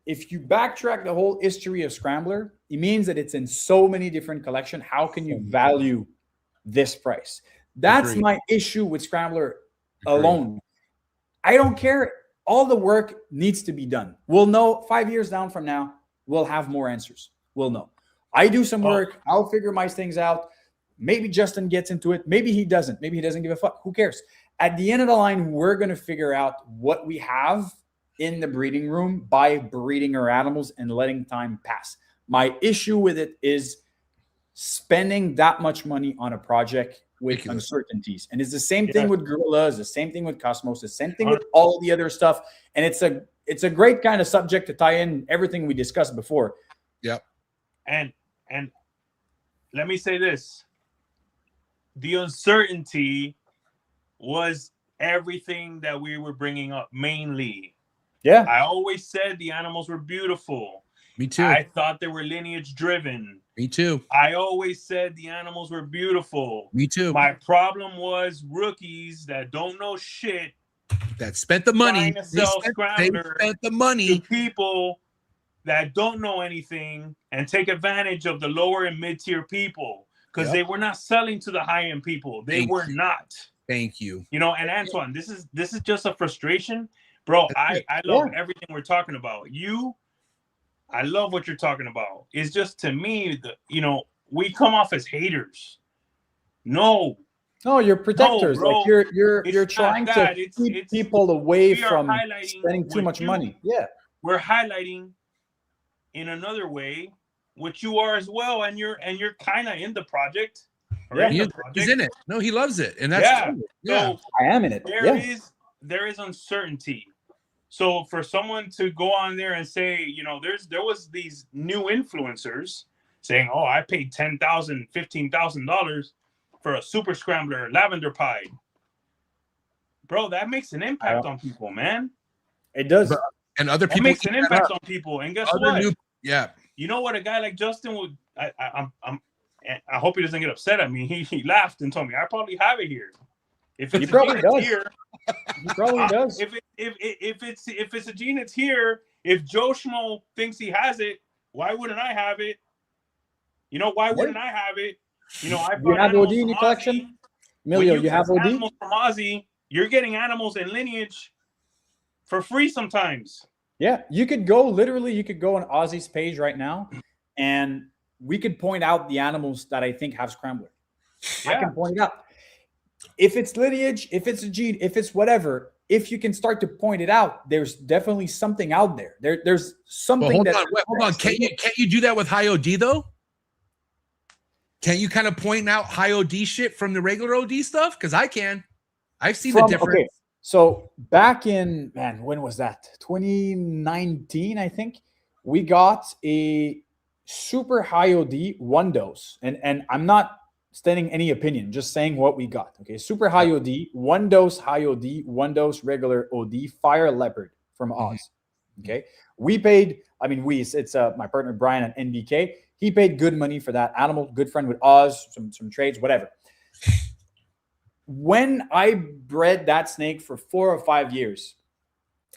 Speaker 7: if you backtrack the whole history of Scrambler, it means that it's in so many different collections. How can you value this price? That's
Speaker 1: Agreed.
Speaker 7: my issue with Scrambler alone. I don't care. All the work needs to be done. We'll know 5 years down from now, we'll have more answers. We'll know. I do some work. I'll figure my things out. Maybe Justin gets into it. Maybe he doesn't. Maybe he doesn't give a fuck. Who cares? At the end of the line, we're going to figure out what we have in the breeding room by breeding our animals and letting time pass. My issue with it is spending that much money on a project with
Speaker 1: Ridiculous.
Speaker 7: uncertainties. And it's the same thing with gorillas, the same thing with Cosmos, the same thing with all the other stuff. And it's a great kind of subject to tie in everything we discussed before.
Speaker 1: Yep.
Speaker 3: And let me say this. The uncertainty was everything that we were bringing up mainly.
Speaker 7: Yeah.
Speaker 3: I always said the animals were beautiful.
Speaker 1: Me too.
Speaker 3: I thought they were lineage driven.
Speaker 1: Me too.
Speaker 3: I always said the animals were beautiful.
Speaker 1: Me too.
Speaker 3: My problem was rookies that don't know shit
Speaker 1: That spent the money.
Speaker 3: trying to sell
Speaker 1: They
Speaker 3: Scrambler
Speaker 1: spent the
Speaker 3: to
Speaker 1: money.
Speaker 3: people that don't know anything and take advantage of the lower and mid-tier people because
Speaker 1: Yep.
Speaker 3: they were not selling to the high-end people. They
Speaker 1: Thank
Speaker 3: were
Speaker 1: you.
Speaker 3: not.
Speaker 1: Thank you.
Speaker 3: You know, and Antoine, this is just a frustration. Bro, I love everything we're talking about. I love what you're talking about. It's just, to me, we come off as haters. No,
Speaker 7: you're protectors.
Speaker 3: bro.
Speaker 7: Like you're
Speaker 3: It's
Speaker 7: trying
Speaker 3: not
Speaker 7: to
Speaker 3: that.
Speaker 7: keep people away
Speaker 3: we are
Speaker 7: from
Speaker 3: highlighting
Speaker 7: spending too
Speaker 3: what
Speaker 7: much
Speaker 3: you-
Speaker 7: money. Yeah.
Speaker 3: We're highlighting in another way what you are as well, and you're kind of in the project. or in
Speaker 1: He
Speaker 3: the
Speaker 1: is,
Speaker 3: project.
Speaker 1: he's in it. No, he loves it. And that's
Speaker 3: Yeah.
Speaker 1: true. Yeah.
Speaker 3: So
Speaker 7: I am in it.
Speaker 3: there is uncertainty. So for someone to go on there and say, there was these new influencers saying, "Oh, I paid $10,000, $15,000 for a super scrambler lavender pie." Bro, that makes an impact on people, man.
Speaker 7: It does.
Speaker 1: And other
Speaker 3: It
Speaker 1: people
Speaker 3: makes an
Speaker 1: eat that
Speaker 3: impact
Speaker 1: up.
Speaker 3: on people. And guess
Speaker 1: Other
Speaker 3: what?
Speaker 1: yeah.
Speaker 3: You know what? A guy like Justin would. I hope he doesn't get upset at me. He laughed and told me, "I probably have it here. If it's
Speaker 7: He probably
Speaker 3: a gene,
Speaker 7: does.
Speaker 3: it's here.
Speaker 7: He probably does.
Speaker 3: If it's a gene, it's here. If Joe Schmo thinks he has it, why wouldn't I have it? Why wouldn't I have it? I
Speaker 7: You
Speaker 3: brought
Speaker 7: have
Speaker 3: animals
Speaker 7: OD in
Speaker 3: from
Speaker 7: your
Speaker 3: Ozzy.
Speaker 7: collection?
Speaker 3: When
Speaker 7: Emilio, you have
Speaker 3: get
Speaker 7: OD?
Speaker 3: animals from Ozzy, you're getting animals in lineage for free sometimes.
Speaker 7: Yeah, you could go on Ozzy's page right now, and we could point out the animals that I think have Scrambler. I
Speaker 3: Yeah.
Speaker 7: can point it out. If it's lineage, if it's a gene, if it's whatever, if you can start to point it out, there's definitely something out there. There's something
Speaker 1: Well, hold on. Can't you do that with high OD though? Can't you kind of point out high OD shit from the regular OD stuff? Because I can. I've seen the difference.
Speaker 7: Okay, so back in, when was that? 2019, I think. We got a super high OD 1 dose. And I'm not stating any opinion, just saying what we got. Okay, super high OD, 1 dose high OD, 1 dose regular OD, Fire Leopard from Oz. Okay, we paid, it's my partner Brian at NBK. He paid good money for that animal, good friend with Oz, some trades, whatever. When I bred that snake for 4 or 5 years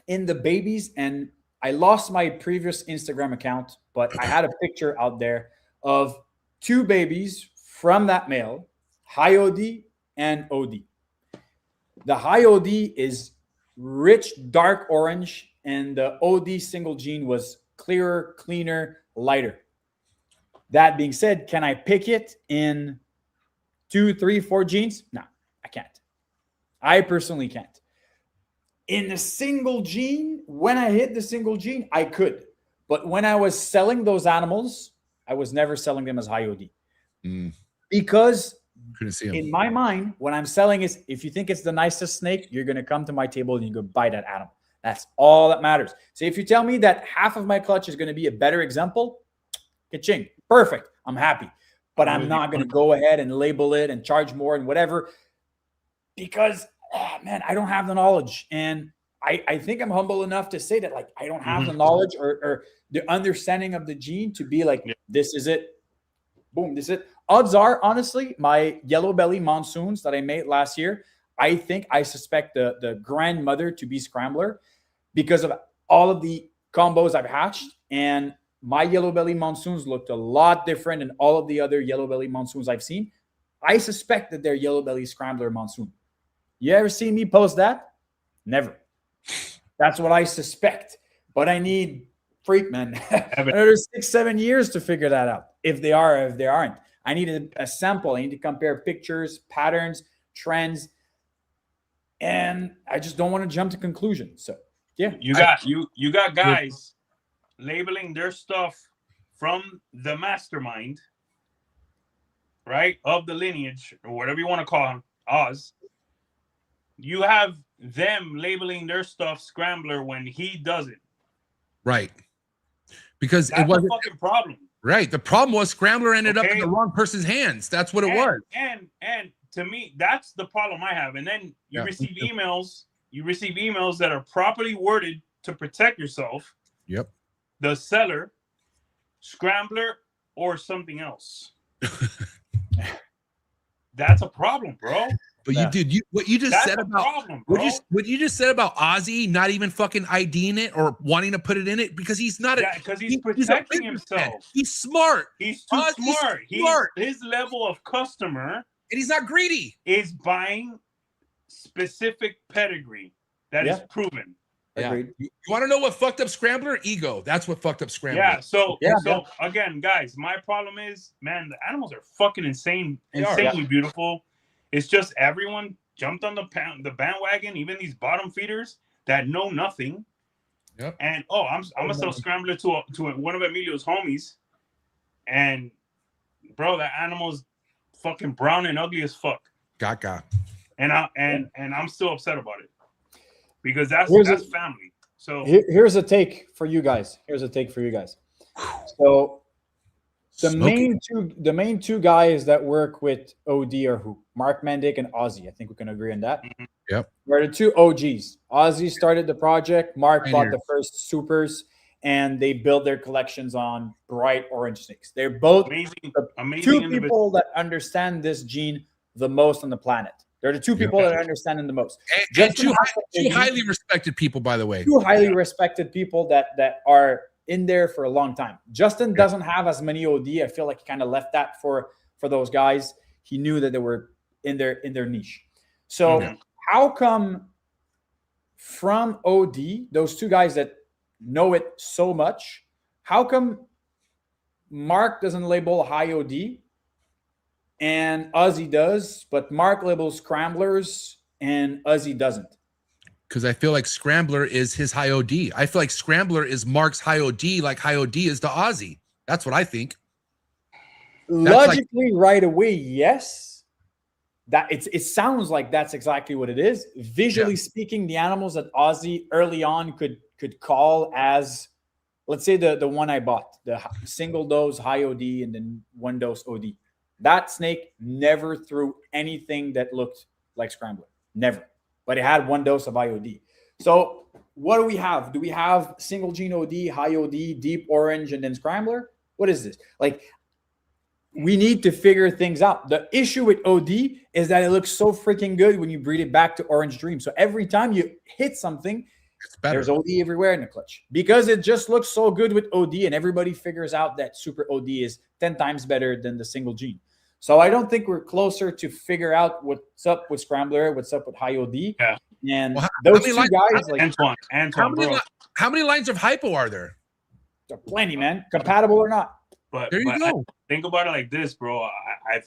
Speaker 7: in the babies, and I lost my previous Instagram account, but I had a picture out there of 2 babies from that male, high OD and OD. The high OD is rich dark orange, and the OD single gene was clearer, cleaner, lighter. That being said, can I pick it in 2, 3, 4 genes? No, I can't. I personally can't. In a single gene, when I hit the single gene, I could. But when I was selling those animals, I was never selling them as high OD. Because
Speaker 1: couldn't see him.
Speaker 7: In my mind, what I'm selling is, if you think it's the nicest snake, you're going to come to my table and you go buy that animal. That's all that matters. So if you tell me that half of my clutch is going to be a better example, ka-ching, perfect. I'm happy. But I'm not going to go ahead and label it and charge more and whatever, because, man, I don't have the knowledge. And I think I'm humble enough to say that, like, I don't have the knowledge or the understanding of the gene to be like, this is it. Boom, this is it. Odds are, honestly, my yellow belly monsoons that I made last year, I suspect the grandmother to be Scrambler because of all of the combos I've hatched. And my yellow belly monsoons looked a lot different than all of the other yellow belly monsoons I've seen. I suspect that they're yellow belly Scrambler monsoon. You ever see me post that? Never. That's what I suspect. But I need freak, man. Another 6-7 years to figure that out. If they are, or if they aren't. I need a sample. I need to compare pictures, patterns, trends. And I just don't want to jump to conclusions. So yeah.
Speaker 3: You got guys labeling their stuff from the mastermind, right? Of the lineage, or whatever you want to call him, Oz. You have them labeling their stuff Scrambler when he does it.
Speaker 1: Right. Because
Speaker 3: that's
Speaker 1: it wasn't
Speaker 3: a fucking problem.
Speaker 1: Right. The problem was Scrambler ended up in the wrong person's hands. That's what it was.
Speaker 3: And to me, that's the problem I have. And then you receive emails. You receive emails that are properly worded to protect yourself.
Speaker 1: Yep.
Speaker 3: The seller, Scrambler, or something else. That's a problem, bro.
Speaker 1: But what you just said about
Speaker 3: problem,
Speaker 1: what you just said about Ozzy not even fucking IDing it or wanting to put it in it because he's not
Speaker 3: because he's protecting himself.
Speaker 1: He's smart.
Speaker 3: He's too smart. His level of customer,
Speaker 1: and he's not greedy,
Speaker 3: is buying specific pedigree that is proven.
Speaker 1: Yeah. You want to know what fucked up Scrambler? Ego. That's what fucked up Scrambler.
Speaker 3: Yeah. So again, guys, my problem is, man, the animals are fucking insanely beautiful. It's just everyone jumped on the bandwagon, even these bottom feeders that know nothing.
Speaker 1: Yep.
Speaker 3: And I'm gonna sell Scrambler to one of Emilio's homies, and bro, that animal's fucking brown and ugly as fuck.
Speaker 1: Gaga.
Speaker 3: And I'm still upset about it because that's family. So
Speaker 7: here's a take for you guys. So the main two guys that work with OD are who? Mark Mendick and Ozzy. I think we can agree on that.
Speaker 1: Yep.
Speaker 7: We're the two OGs. Ozzy started the project. Mark bought the first supers, and they built their collections on bright orange snakes. They're both amazing two people that understand this gene the most on the planet. They're the two people that understand it the most.
Speaker 1: And two highly respected people, by the way.
Speaker 7: Two highly respected people that are in there for a long time. Justin doesn't have as many OD. I feel like he kind of left that for those guys. He knew that they were in their niche. So how come from OD, those two guys that know it so much, how come Mark doesn't label high OD and Ozzy does, but Mark labels Scramblers and Ozzy doesn't?
Speaker 1: Because I feel like Scrambler is his high OD. I feel like Scrambler is Mark's high OD, like high OD is to Ozzy. That's what I think.
Speaker 7: Logically, right away, yes. That it sounds like that's exactly what it is. Visually speaking, the animals that Ozzy early on could call as, let's say the one I bought, the single dose high OD and then one dose OD. That snake never threw anything that looked like Scrambler. Never. But it had one dose of IOD. So what do we have? Do we have single gene OD, high OD, deep orange, and then Scrambler? What is this? Like, we need to figure things out. The issue with OD is that it looks so freaking good when you breed it back to Orange Dream. So every time you hit something, there's OD everywhere in the clutch. Because it just looks so good with OD, and everybody figures out that super OD is 10 times better than the single gene. So I don't think we're closer to figure out what's up with Scrambler, what's up with high OD. Yeah. And those two guys, like
Speaker 3: Antoine,
Speaker 1: how many lines of hypo are there?
Speaker 7: There are plenty, man. Compatible or not.
Speaker 3: But
Speaker 1: There you go.
Speaker 3: Think about it like this, bro. I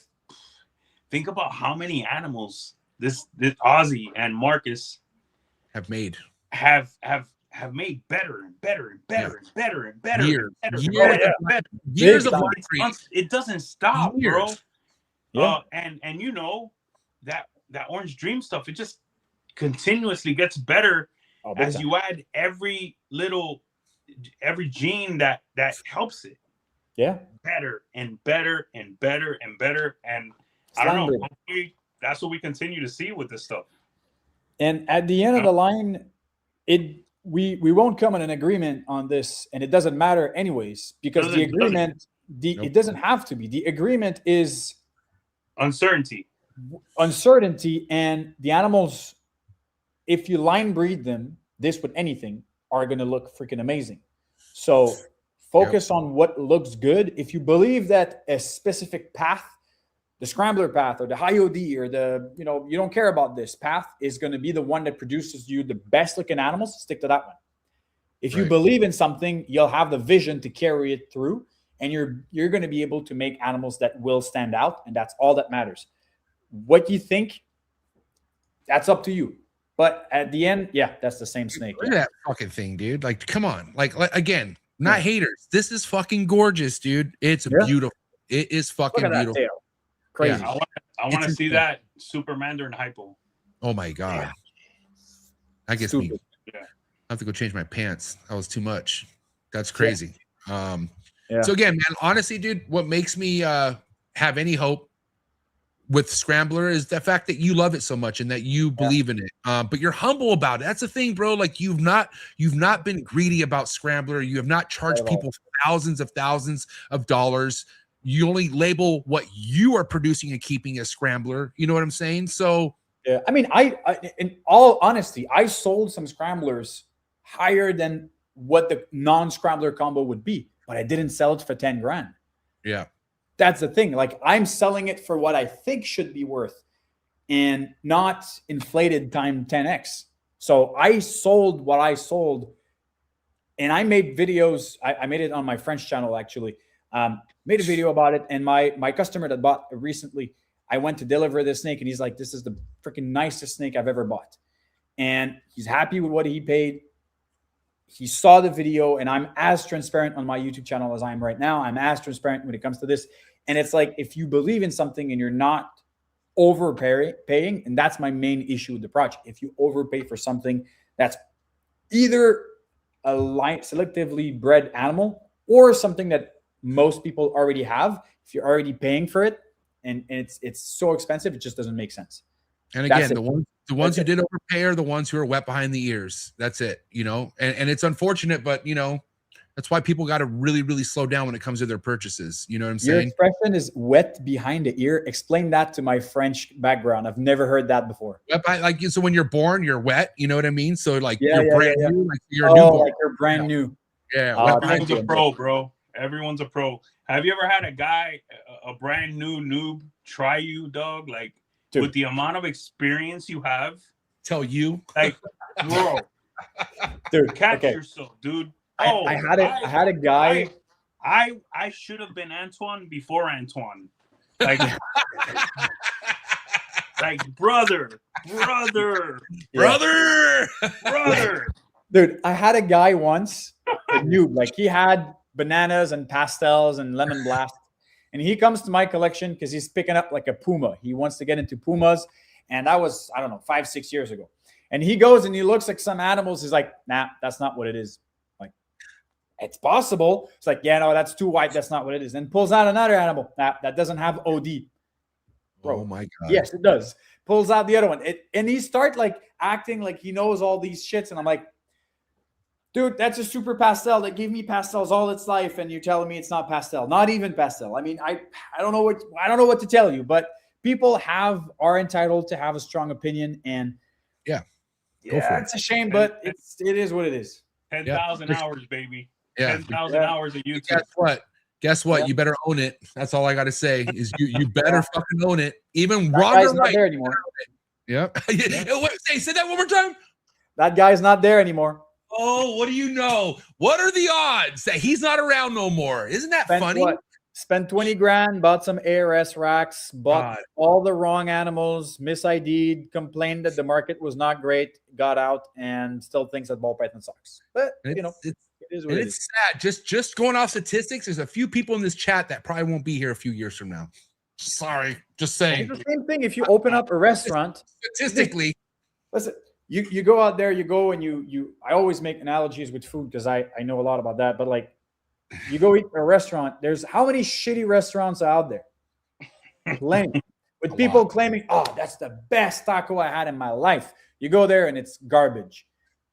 Speaker 3: think about how many animals this Ozzy and Marcus
Speaker 1: Have made
Speaker 3: have made better and better and better and better and better
Speaker 1: years,
Speaker 3: and better.
Speaker 1: years,
Speaker 3: and better.
Speaker 1: years of
Speaker 7: time.
Speaker 1: life.
Speaker 3: It doesn't stop, bro.
Speaker 1: Years.
Speaker 7: Yeah.
Speaker 3: And you know that Orange Dream stuff, it just continuously gets better
Speaker 7: Big
Speaker 3: as
Speaker 7: time.
Speaker 3: you add every gene that helps it
Speaker 7: Yeah.
Speaker 3: better and better and better and better. And I don't know,
Speaker 7: Slumber.
Speaker 3: hopefully that's what we continue to see with this stuff.
Speaker 7: And at the end of the line, we won't come in an agreement on this, and it doesn't matter anyways, because the agreement, it doesn't have to be. The agreement is
Speaker 3: Uncertainty.
Speaker 7: uncertainty, and the animals, if you line breed them, this with anything, are going to look freaking amazing. So focus on what looks good. If you believe that a specific path, the Scrambler path or the high OD or the, you don't care about this path, is going to be the one that produces you the best looking animals, stick to that one. If you believe in something, you'll have the vision to carry it through, and you're going to be able to make animals that will stand out, and that's all that matters. What you think, that's up to you. But at the end, yeah, that's the same snake.
Speaker 1: Look at that fucking thing, dude. Like, come on. Like again, not haters. This is fucking gorgeous, dude. It's beautiful. It is fucking
Speaker 7: Look at that
Speaker 1: beautiful.
Speaker 7: tail. Crazy.
Speaker 3: I want to see that Super Mandarin hypo.
Speaker 1: Oh my god. I guess me.
Speaker 7: Stupid.
Speaker 3: Yeah.
Speaker 1: I have to go change my pants. That was too much. That's crazy.
Speaker 7: Yeah.
Speaker 1: So again, man, honestly, dude, what makes me have any hope with Scrambler is the fact that you love it so much and that you believe in it. But you're humble about it. That's the thing, bro. Like you've not been greedy about Scrambler. You have not charged people thousands of dollars. You only label what you are producing and keeping as Scrambler. You know what I'm saying? So
Speaker 7: yeah, I mean, I in all honesty, I sold some Scramblers higher than what the non-Scrambler combo would be, but I didn't sell it for 10 grand.
Speaker 1: yeah.
Speaker 7: That's the thing. Like, I'm selling it for what I think should be worth and not inflated time 10x. So I sold what I sold, and I made videos. I made it on my French channel, actually. Made a video about it, and my customer that bought recently, I went to deliver this snake, and he's like, this is the freaking nicest snake I've ever bought. And he's happy with what he paid. He saw the video, and I'm as transparent on my YouTube channel as I am right now. I'm as transparent when it comes to this. And it's like, if you believe in something and you're not overpaying, and that's my main issue with the project. If you overpay for something that's either a selectively bred animal or something that most people already have, if you're already paying for it and it's so expensive, it just doesn't make sense.
Speaker 1: And again, the ones who did overpay are the ones who are wet behind the ears. That's it, and it's unfortunate, but that's why people got to really, really slow down when it comes to their purchases. You know what I'm saying?
Speaker 7: Your expression is wet behind the ear. Explain that to my French background. I've never heard that before.
Speaker 1: Wet like, so when you're born, you're wet. You know what I mean? So like
Speaker 7: Yeah,
Speaker 1: you're brand new, like you're a newborn.
Speaker 7: Like you're brand new.
Speaker 1: Yeah,
Speaker 7: Oh,
Speaker 3: Everyone's a pro, bro. Everyone's a pro. Have you ever had a guy, a brand new noob, try you, dog? Like,
Speaker 7: Dude.
Speaker 3: with the amount of experience you have,
Speaker 1: Tell you,
Speaker 3: like, bro,
Speaker 7: Dude,
Speaker 3: catch
Speaker 7: okay.
Speaker 3: yourself, dude.
Speaker 7: I had a guy.
Speaker 3: I should have been Antoine before Antoine. Like, like brother.
Speaker 7: Dude, I had a guy once, a noob, like he had bananas and pastels and lemon blast. And he comes to my collection because he's picking up like a puma. He wants to get into pumas. And that was, I don't know, 5-6 years ago. And he goes and he looks like some animals. He's like, nah, that's not what it is. Like, it's possible. It's like, yeah, no, that's too white. That's not what it is. And pulls out another animal. Nah, that doesn't have OD. Bro.
Speaker 1: oh my god,
Speaker 7: Yes, it does. Pulls out the other one. And he start like acting like he knows all these shits. And I'm like, dude, that's a super pastel that gave me pastels all its life, and you're telling me it's not pastel, not even pastel. I mean, I don't know what to tell you, but people are entitled to have a strong opinion, and
Speaker 1: yeah, go for it.
Speaker 7: It's a shame, but it is what it is.
Speaker 3: 10,000 hours, baby.
Speaker 1: Yeah.
Speaker 3: 10,000 hours of YouTube.
Speaker 1: Guess what?
Speaker 7: Yeah.
Speaker 1: You better own it. That's all I got to say. Is you better fucking own it. Even
Speaker 7: That
Speaker 1: wrong
Speaker 7: guy's
Speaker 1: or
Speaker 7: not
Speaker 1: right.
Speaker 7: there anymore.
Speaker 1: Yeah. Say that one more time.
Speaker 7: That guy's not there anymore.
Speaker 1: Oh, what do you know? What are the odds that he's not around no more? Isn't that funny?
Speaker 7: Spent 20 grand, bought some ARS racks, bought
Speaker 1: God.
Speaker 7: all the wrong animals, mis-ID'd, complained that the market was not great, got out, and still thinks that ball python sucks. But, you know, it is what
Speaker 1: and
Speaker 7: it
Speaker 1: it's
Speaker 7: is.
Speaker 1: sad. Just going off statistics, there's a few people in this chat that probably won't be here a few years from now. Sorry, just saying.
Speaker 7: It's the same thing if you open up a restaurant.
Speaker 1: Statistically.
Speaker 7: Listen, you go out there, you go and I always make analogies with food because I know a lot about that, but like, you go eat at a restaurant, there's how many shitty restaurants out there? Plenty. With people claiming, oh, that's the best taco I had in my life. You go there and it's garbage.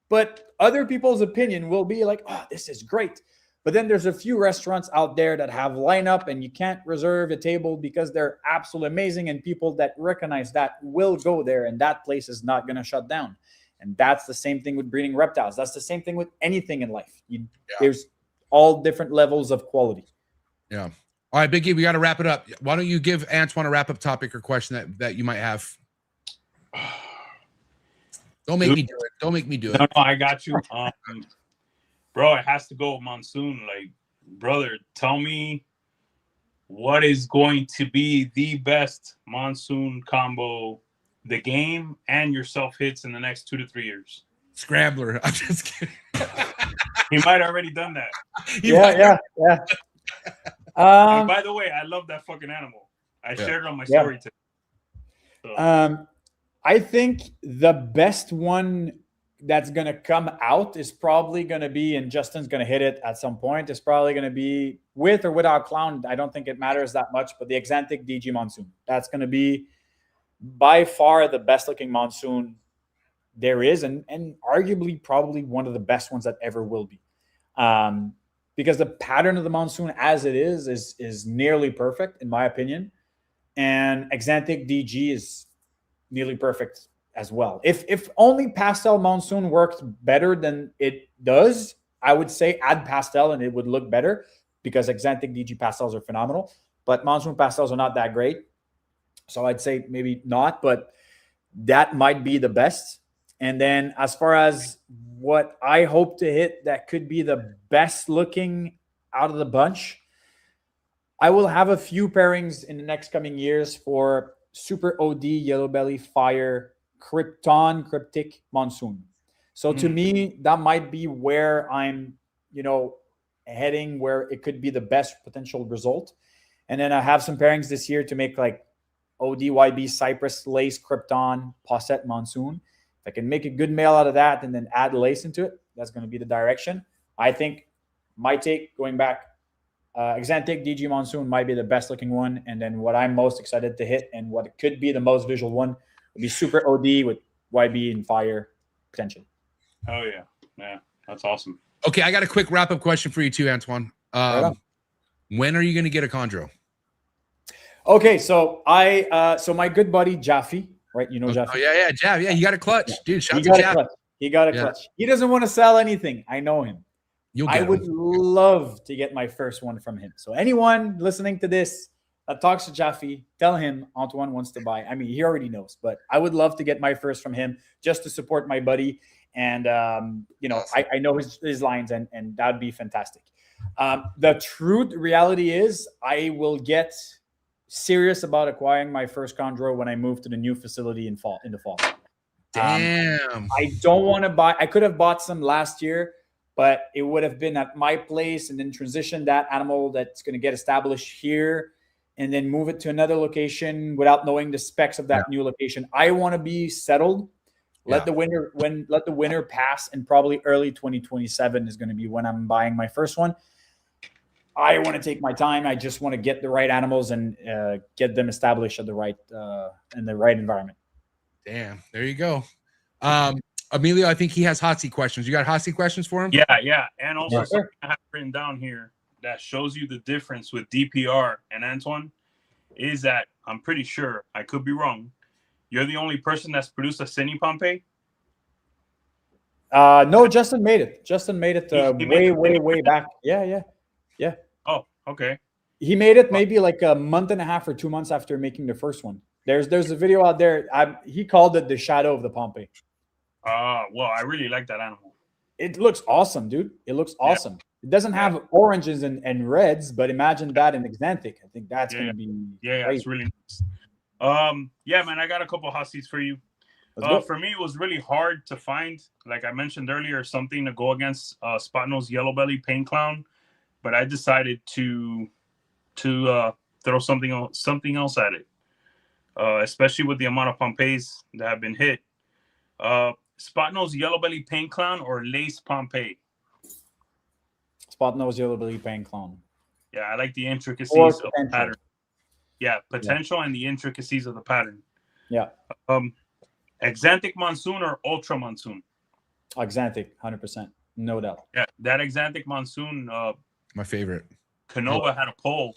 Speaker 7: But other people's opinion will be like, oh, this is great. But then there's a few restaurants out there that have lineup and you can't reserve a table because they're absolutely amazing. And people that recognize that will go there and that place is not going to shut down. And that's the same thing with breeding reptiles. That's the same thing with anything in life. There's all different levels of quality.
Speaker 1: Yeah. All right, Biggie, we got to wrap it up. Why don't you give Antoine a wrap-up topic or question that you might have? Don't make me do it. Don't make me do it.
Speaker 3: No, I got you. Bro, it has to go with Monsoon. Like, brother, tell me what is going to be the best Monsoon combo, the game and yourself hits in the next 2 to 3 years.
Speaker 1: Scrambler. I'm just kidding.
Speaker 3: He might have already done that.
Speaker 7: Yeah.
Speaker 3: And by the way, I love that fucking animal. I shared it on my story today. So.
Speaker 7: I think the best one that's going to come out is probably going to be, and Justin's going to hit it at some point, is probably going to be with or without clown. I don't think it matters that much, but the Exantic DG Monsoon. That's going to be by far the best looking Monsoon there is, and arguably probably one of the best ones that ever will be. Because the pattern of the Monsoon as it is nearly perfect, in my opinion. And Exantic DG is nearly perfect as well. If only pastel Monsoon worked better than it does, I would say add pastel and it would look better because Exantic DG pastels are phenomenal. But Monsoon pastels are not that great. So I'd say maybe not, but that might be the best. And then as far as what I hope to hit that could be the best looking out of the bunch, I will have a few pairings in the next coming years for Super OD, Yellow Belly, Fire, Krypton, Cryptic, Monsoon. So to me, that might be where I'm, heading, where it could be the best potential result. And then I have some pairings this year to make like OD, YB, Cypress, Lace, Krypton, Posset, Monsoon. If I can make a good male out of that and then add lace into it, that's going to be the direction. I think my take going back, Exantic DG Monsoon might be the best looking one. And then what I'm most excited to hit and what could be the most visual one would be Super OD with YB and Fire potentially.
Speaker 3: Oh, yeah. Yeah, that's awesome.
Speaker 1: Okay, I got a quick wrap-up question for you too, Antoine. When are you going to get a chondro?
Speaker 7: Okay, so so my good buddy Jaffe, right? You know Jaffe?
Speaker 1: Oh, yeah, Jaff. Yeah, he got a clutch. Dude, shout out to Jaff.
Speaker 7: He got a clutch. He doesn't want to sell anything. I know him. I would love to get my first one from him. So anyone listening to this that talks to Jaffe, tell him Antoine wants to buy. I mean, he already knows, but I would love to get my first from him just to support my buddy. And, awesome. I know his lines and that'd be fantastic. The reality is I will get serious about acquiring my first chondro when I move to the new facility in the fall.
Speaker 1: Damn.
Speaker 7: I don't want to buy. I could have bought some last year, but it would have been at my place and then transition that animal that's going to get established here and then move it to another location without knowing the specs of that new location. I want to be settled. Let the winter pass, and probably early 2027 is going to be when I'm buying my first one. I want to take my time. I just want to get the right animals and get them established at the right in the right environment.
Speaker 1: Damn, there you go. Emilio, I think he has hot seat questions. You got hot seat questions for him?
Speaker 3: Yeah. And also something I have written down here that shows you the difference with DPR and Antoine is that I'm pretty sure, I could be wrong, you're the only person that's produced a Cine Pompey?
Speaker 7: No, Justin made it. Justin made it way back. Yeah.
Speaker 3: Oh, okay.
Speaker 7: He made it maybe like a month and a half or 2 months after making the first one. There's a video out there. He called it the shadow of the Pompey.
Speaker 3: Well, I really like that animal.
Speaker 7: It looks awesome, dude. It looks awesome. It doesn't have oranges and reds, but imagine that in Exantic. I think that's going to be
Speaker 3: it's really nice. Yeah, man, I got a couple hot seats for you. For me, it was really hard to find, like I mentioned earlier, something to go against Spot Nose Yellow Belly Pain Clown, but I decided to throw something else at it, especially with the amount of Pompeys that have been hit. Spot Nose Yellow Belly Pain Clown or Lace Pompey?
Speaker 7: Spot Nose Yellow Belly Pain Clown.
Speaker 3: Yeah, I like the intricacies of the pattern. Yeah, potential and the intricacies of the pattern.
Speaker 7: Yeah.
Speaker 3: Exantic Monsoon or Ultra Monsoon?
Speaker 7: Exantic, 100%, no doubt.
Speaker 3: Yeah, that Exantic Monsoon.
Speaker 1: My favorite.
Speaker 3: KINOVA had a poll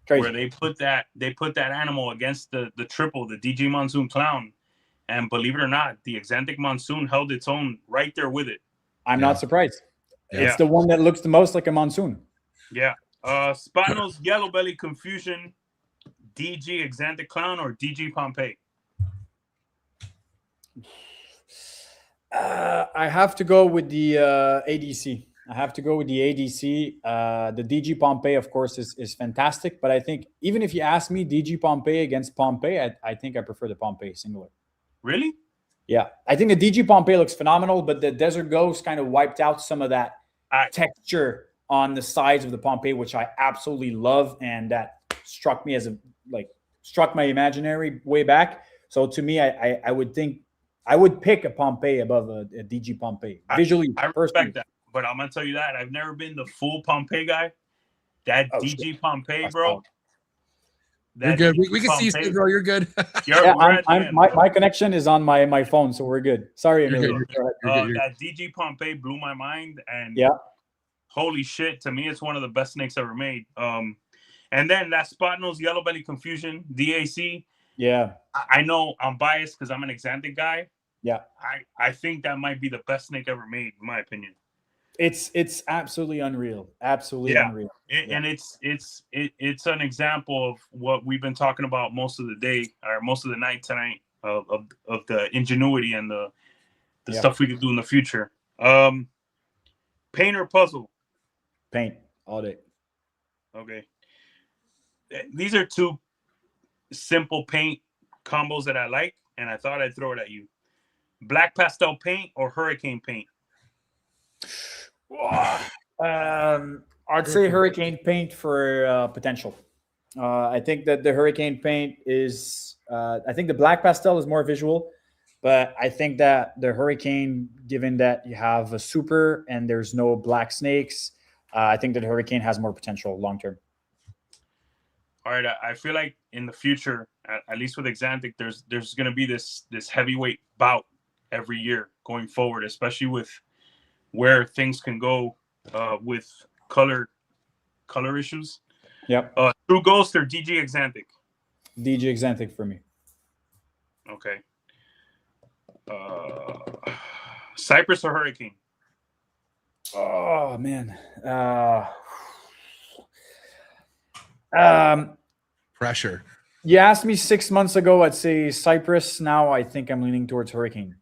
Speaker 3: where they put that animal against the triple, the DG Monsoon Clown, and believe it or not, the Exantic Monsoon held its own right there with it.
Speaker 7: I'm not surprised. It's the one that looks the most like a Monsoon.
Speaker 3: Yeah. Spot Nose Yellow Belly Confusion, DG Exantic Clown or DG Pompey?
Speaker 7: I have to go with the ADC. I have to go with the ADC. The DG Pompey, of course, is fantastic. But I think even if you ask me DG Pompey against Pompey, I think I prefer the Pompey singular.
Speaker 3: Really?
Speaker 7: Yeah. I think the DG Pompey looks phenomenal, but the Desert Ghost kind of wiped out some of that texture on the sides of the Pompey, which I absolutely love. And that struck me as struck my imaginary way back. So to me, I would think I would pick a Pompey above a DG Pompey. Visually,
Speaker 3: I respect that. But I'm going to tell you that. I've never been the full Pompey guy. That DG Pompey, bro.
Speaker 1: You're good. We can see you, bro. You're good.
Speaker 7: My connection is on my phone, so we're good. Sorry, Emilio.
Speaker 3: That DG Pompey blew my mind. And holy shit, to me, it's one of the best snakes ever made. And then that Spot Nose Yellow Belly Confusion, DAC.
Speaker 7: Yeah.
Speaker 3: I know I'm biased because I'm an Exantic guy.
Speaker 7: Yeah.
Speaker 3: I think that might be the best snake ever made, in my opinion.
Speaker 7: It's absolutely unreal. Absolutely unreal.
Speaker 3: And it's an example of what we've been talking about most of the day or most of the night tonight of the ingenuity and the stuff we could do in the future. Paint or puzzle?
Speaker 7: Paint all day.
Speaker 3: Okay. These are two simple paint combos that I like, and I thought I'd throw it at you. Black pastel paint or hurricane paint?
Speaker 7: I'd say hurricane paint for potential. I think that the hurricane paint is I think the black pastel is more visual, but I think that the hurricane, given that you have a super and there's no black snakes, I think that hurricane has more potential long term.
Speaker 3: All right, I feel like in the future, at least with Exantic, there's going to be this heavyweight bout every year going forward, especially with where things can go with color issues.
Speaker 7: Yep.
Speaker 3: True Ghost or DG Exantic?
Speaker 7: DG Exantic for me.
Speaker 3: Okay. Cypress or Hurricane?
Speaker 7: Oh man.
Speaker 1: Pressure.
Speaker 7: You asked me 6 months ago, I'd say Cypress. Now I think I'm leaning towards Hurricane.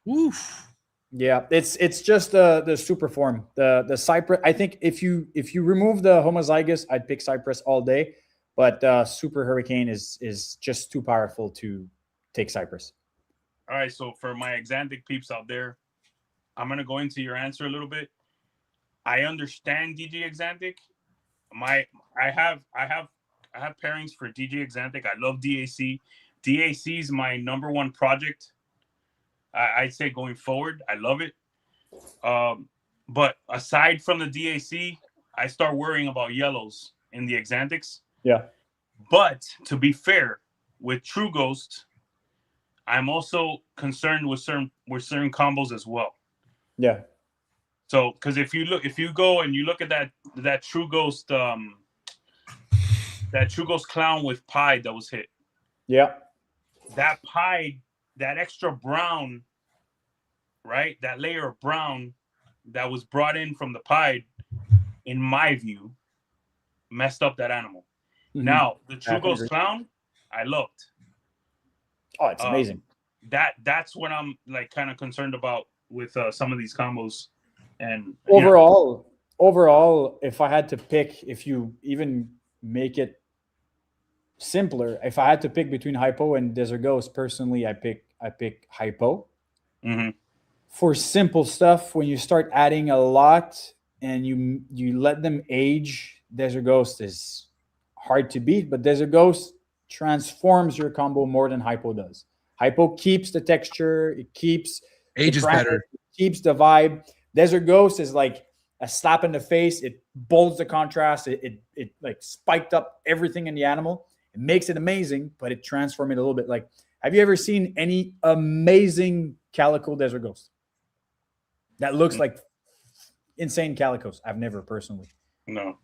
Speaker 1: Woof.
Speaker 7: Yeah, it's just the super form. The Cypress. I think if you remove the homozygous, I'd pick Cypress all day. But Super Hurricane is just too powerful to take Cypress.
Speaker 3: All right, so for my Exantic peeps out there, I'm gonna go into your answer a little bit. I understand DG Exantic. I have pairings for DG Exantic. I love DAC. DAC is my #1 project. I'd say going forward, I love it. But aside from the DAC, I start worrying about yellows in the Exantics.
Speaker 7: Yeah.
Speaker 3: But to be fair, with True Ghost, I'm also concerned with certain combos as well.
Speaker 7: Yeah.
Speaker 3: So, because if you go and you look at that True Ghost, that True Ghost clown with Pied that was hit.
Speaker 7: Yeah.
Speaker 3: That Pied, that extra brown, right? That layer of brown that was brought in from the Pied, in my view, messed up that animal. Mm-hmm. Now, the True Ghost clown, I loved.
Speaker 7: Oh, it's amazing.
Speaker 3: That's what I'm like kind of concerned about with some of these combos And
Speaker 7: overall, if I had to pick, if you even make it simpler, if I had to pick between hypo and Desert Ghost, personally, I pick hypo.
Speaker 3: Mm-hmm.
Speaker 7: For simple stuff, when you start adding a lot and you let them age, Desert Ghost is hard to beat, but Desert Ghost transforms your combo more than hypo does. Hypo keeps the texture, it keeps
Speaker 1: Age is better.
Speaker 7: it keeps the vibe. Desert Ghost is like a slap in the face. It bolds the contrast. It like spiked up everything in the animal. It makes it amazing, but it transforms it a little bit. Like, have you ever seen any amazing calico Desert Ghost that looks like insane calicos? I've never personally.
Speaker 3: No.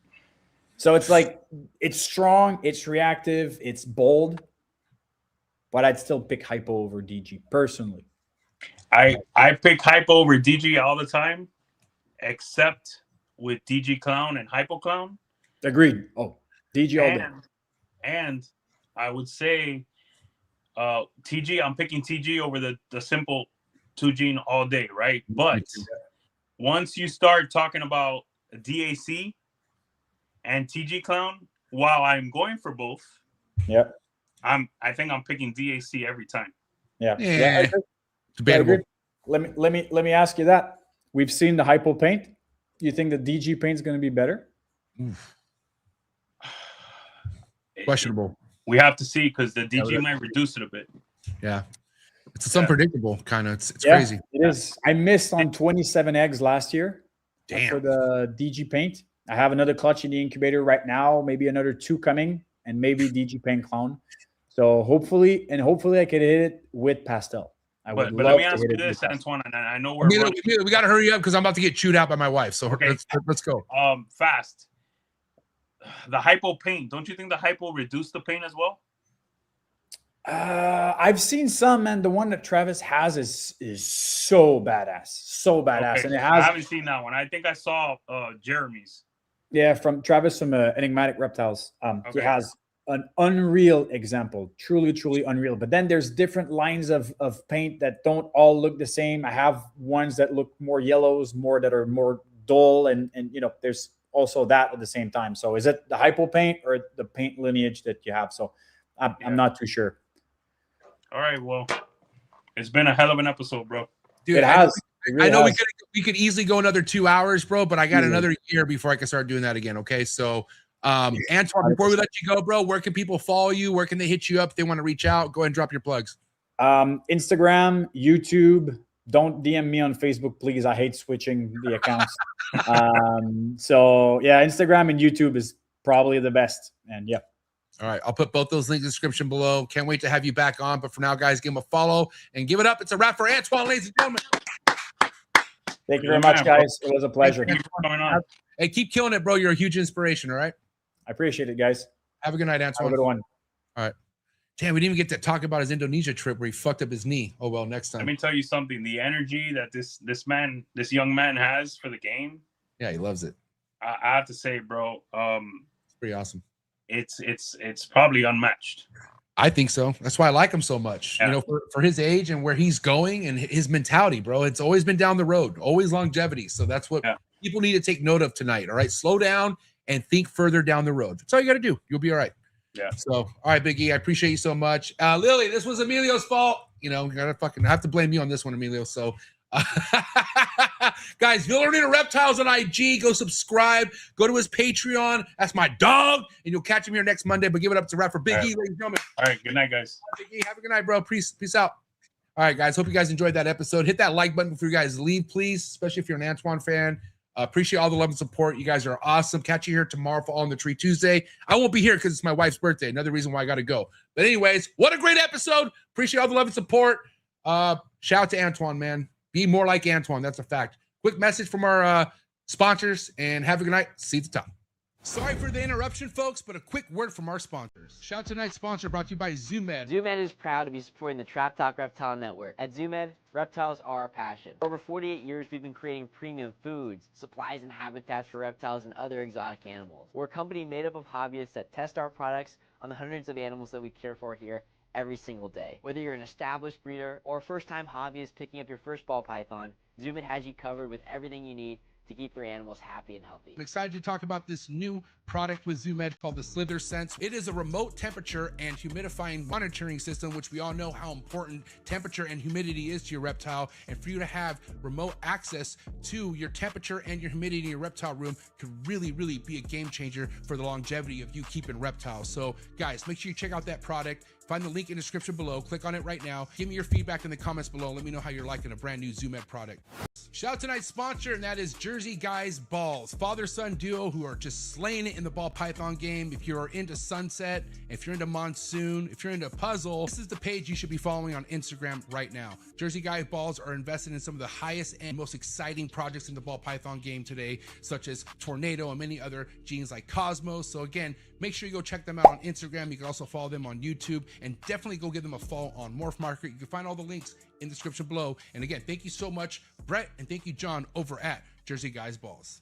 Speaker 7: So it's like, it's strong, it's reactive, it's bold, but I'd still pick hypo over DG personally.
Speaker 3: I pick hypo over DG all the time, except with DG Clown and Hypo Clown.
Speaker 7: Agreed. Oh, DG all day.
Speaker 3: And I would say TG, I'm picking TG over the simple 2 gene all day, right? But once you start talking about DAC and TG Clown, while I'm going for both,
Speaker 7: yeah,
Speaker 3: I think I'm picking DAC every time.
Speaker 7: Yeah.
Speaker 1: Debatable.
Speaker 7: Let me ask you that. We've seen the hypo paint. You think the DG paint is going to be better?
Speaker 1: Questionable.
Speaker 3: We have to see, because the DG might reduce it a bit.
Speaker 1: Yeah. It's unpredictable, kind of. It's crazy.
Speaker 7: It is. I missed on 27 eggs last year.
Speaker 1: Damn.
Speaker 7: For the DG paint. I have another clutch in the incubator right now, maybe another 2 coming, and maybe DG paint clown. So hopefully I could hit it with pastel. But
Speaker 3: let me ask you this, Antoine, and I know we're
Speaker 1: we got to hurry up because I'm about to get chewed out by my wife. So
Speaker 3: okay.
Speaker 1: let's go.
Speaker 3: Fast. The hypo paint. Don't you think the hypo reduced the paint as well?
Speaker 7: I've seen some, and the one that Travis has is so badass,
Speaker 3: Okay.
Speaker 7: and it has.
Speaker 3: I haven't seen that one. I think I saw Jeremy's.
Speaker 7: Yeah, from Travis from Enigmatic Reptiles.
Speaker 3: Okay.
Speaker 7: He has an unreal example, truly unreal. But then there's different lines of paint that don't all look the same. I have ones that look more yellows, more that are more dull, and there's also that at the same time. So is it the hypo paint or the paint lineage that you have? So I'm not too sure.
Speaker 3: All right, well, it's been a hell of an episode, bro.
Speaker 1: Dude,
Speaker 7: it has.
Speaker 1: I know we could easily go another 2 hours, bro, but I got another year before I can start doing that again. Okay, so Antoine, before we let you go, bro, where can people follow you? Where can they hit you up if they want to reach out? Go ahead and drop your plugs.
Speaker 7: Instagram, YouTube. Don't DM me on Facebook, please. I hate switching the accounts. So yeah, Instagram and YouTube is probably the best. And yeah.
Speaker 1: All right, I'll put both those links in the description below. Can't wait to have you back on. But for now, guys, give him a follow and give it up. It's a wrap for Antoine, ladies and gentlemen.
Speaker 7: Thank you very much, guys. It was a pleasure.
Speaker 3: Thank you for coming on.
Speaker 1: Hey, keep killing it, bro. You're a huge inspiration, all right?
Speaker 7: I appreciate it, guys.
Speaker 1: Have a good night, Antoine.
Speaker 7: Have a good one.
Speaker 1: All right. Damn, we didn't even get to talk about his Indonesia trip where he fucked up his knee. Oh, well, next time.
Speaker 3: Let me tell you something. The energy that this young man has for the game.
Speaker 1: Yeah, he loves it.
Speaker 3: I have to say, bro,
Speaker 1: It's pretty awesome.
Speaker 3: It's probably unmatched.
Speaker 1: I think so. That's why I like him so much.
Speaker 3: Yeah.
Speaker 1: For his age and where he's going and his mentality, bro. It's always been down the road, always longevity. So that's what people need to take note of tonight. All right, slow down and think further down the road. That's all you got to do. You'll be all right.
Speaker 3: Yeah.
Speaker 1: So, all right, Big E, I appreciate you so much. Lily, this was Emilio's fault. I have to blame you on this one, Emilio. So, guys, if you're learning Reptiles on IG, go subscribe. Go to his Patreon. That's my dog. And you'll catch him here next Monday. But give it up to wrap for Big E, ladies and gentlemen.
Speaker 3: All right, good night, guys.
Speaker 1: Big E, have a good night, bro. Peace out. All right, guys. Hope you guys enjoyed that episode. Hit that like button before you guys leave, please, especially if you're an Antoine fan. Appreciate all the love and support. You guys are awesome. Catch you here tomorrow for On the Tree Tuesday. I won't be here because it's my wife's birthday. Another reason why I got to go. But anyways, what a great episode. Appreciate all the love and support. Shout out to Antoine, man. Be more like Antoine. That's a fact. Quick message from our sponsors, and have a good night. See you at the top. Sorry for the interruption, folks, but a quick word from our sponsors. Shout out to tonight's sponsor brought to you by ZoomEd.
Speaker 4: ZoomEd is proud to be supporting the Trap Talk Reptile Network. At ZoomEd, reptiles are our passion. For over 48 years, we've been creating premium foods, supplies, and habitats for reptiles and other exotic animals. We're a company made up of hobbyists that test our products on the hundreds of animals that we care for here every single day. Whether you're an established breeder or a first-time hobbyist picking up your first ball python, Zoom It has you covered with everything you need to keep your animals happy and healthy.
Speaker 1: I'm excited to talk about this new product with Zoom Ed called the Slither Sense. It is a remote temperature and humidifying monitoring system, which we all know how important temperature and humidity is to your reptile. And for you to have remote access to your temperature and your humidity in your reptile room could really, really be a game changer for the longevity of you keeping reptiles. So guys, make sure you check out that product. Find the link in the description below. Click on it right now. Give me your feedback in the comments below. Let me know how you're liking a brand new Zoom Ed product. Shout out to tonight's sponsor, and that is Jersey Guys Balls. Father-son duo who are just slaying it in the ball python game. If you're into Sunset, if you're into Monsoon, if you're into Puzzle, this is the page you should be following on Instagram right now. Jersey Guys Balls are invested in some of the highest and most exciting projects in the ball python game today, such as Tornado and many other genes like Cosmos. So again, make sure you go check them out on Instagram. You can also follow them on YouTube, and definitely go give them a follow on MORPH Market. You can find all the links in the description below. And again, thank you so much, Brett, and thank you, John, over at Jersey Guys Balls.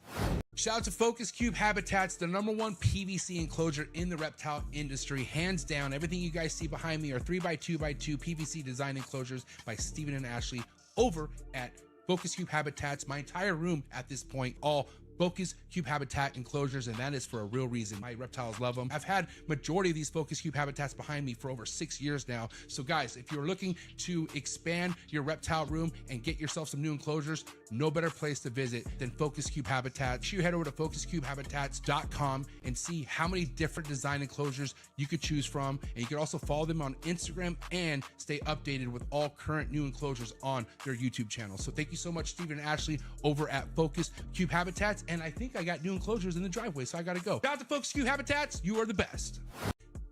Speaker 1: Shout out to Focus Cube Habitats, the #1 PVC enclosure in the reptile industry, hands down. Everything you guys see behind me are 3x2x2 PVC design enclosures by Stephen and Ashley over at Focus Cube Habitats. My entire room at this point, all Focus Cube Habitat enclosures, and that is for a real reason. My reptiles love them. I've had majority of these Focus Cube Habitats behind me for over 6 years now. So guys, if you're looking to expand your reptile room and get yourself some new enclosures, no better place to visit than Focus Cube Habitat. You head over to focuscubehabitats.com and see how many different design enclosures you could choose from. And you can also follow them on Instagram and stay updated with all current new enclosures on their YouTube channel. So thank you so much, Stephen and Ashley over at Focus Cube Habitats. And I think I got new enclosures in the driveway, so I gotta go. Shout out to Focus Cube Habitats, you are the best.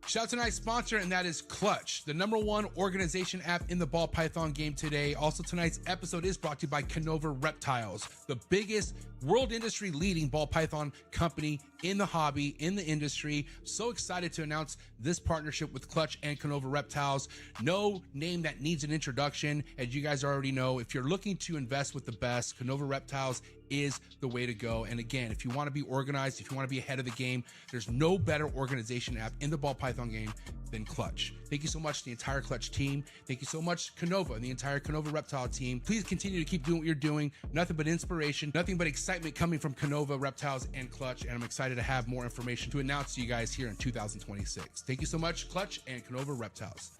Speaker 1: Shout out to tonight's sponsor, and that is Clutch, the #1 organization app in the ball python game today. Also, tonight's episode is brought to you by KINOVA Reptiles, the biggest world industry leading ball python company in the hobby, in the industry. So excited to announce this partnership with Clutch and KINOVA Reptiles. No name that needs an introduction. As you guys already know, if you're looking to invest with the best, KINOVA Reptiles is the way to go. And again, if you want to be organized, if you want to be ahead of the game, there's no better organization app in the ball python game than Clutch. Thank you so much to the entire Clutch team. Thank you so much, KINOVA and the entire KINOVA Reptile team. Please continue to keep doing what you're doing. Nothing but inspiration, nothing but excitement coming from KINOVA Reptiles and Clutch. And I'm excited to have more information to announce to you guys here in 2026. Thank you so much, Clutch and KINOVA Reptiles.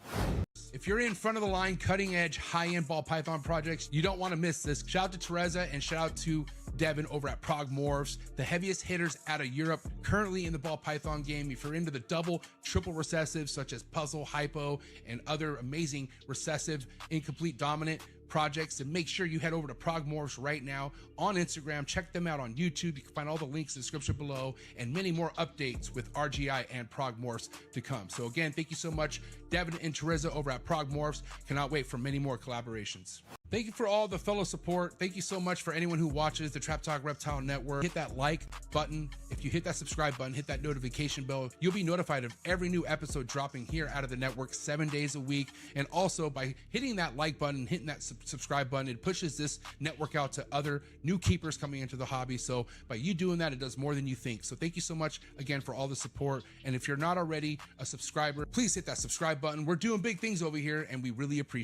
Speaker 1: If you're in front of the line, cutting edge, high-end ball python projects, you don't want to miss this. Shout out to Teresa and shout out to Devin over at PRAGUE MORPHs, the heaviest hitters out of Europe currently in the ball python game. If you're into the double, triple recessives such as Puzzle, Hypo, and other amazing recessive, incomplete, dominant projects, and make sure you head over to PRAGUE MORPHs right now on Instagram. Check them out on YouTube. You can find all the links in the description below, and many more updates with RGI and PRAGUE MORPHs to come. So again, thank you so much, Devin and Teresa over at PRAGUE MORPHs. Cannot wait for many more collaborations. Thank you for all the fellow support. Thank you so much for anyone who watches the Trap Talk Reptile Network. Hit that like button. If you hit that subscribe button, hit that notification bell, you'll be notified of every new episode dropping here out of the network 7 days a week. And also by hitting that like button, hitting that subscribe button, it pushes this network out to other new keepers coming into the hobby. So by you doing that, it does more than you think. So thank you so much again for all the support. And if you're not already a subscriber, please hit that subscribe button. We're doing big things over here and we really appreciate it.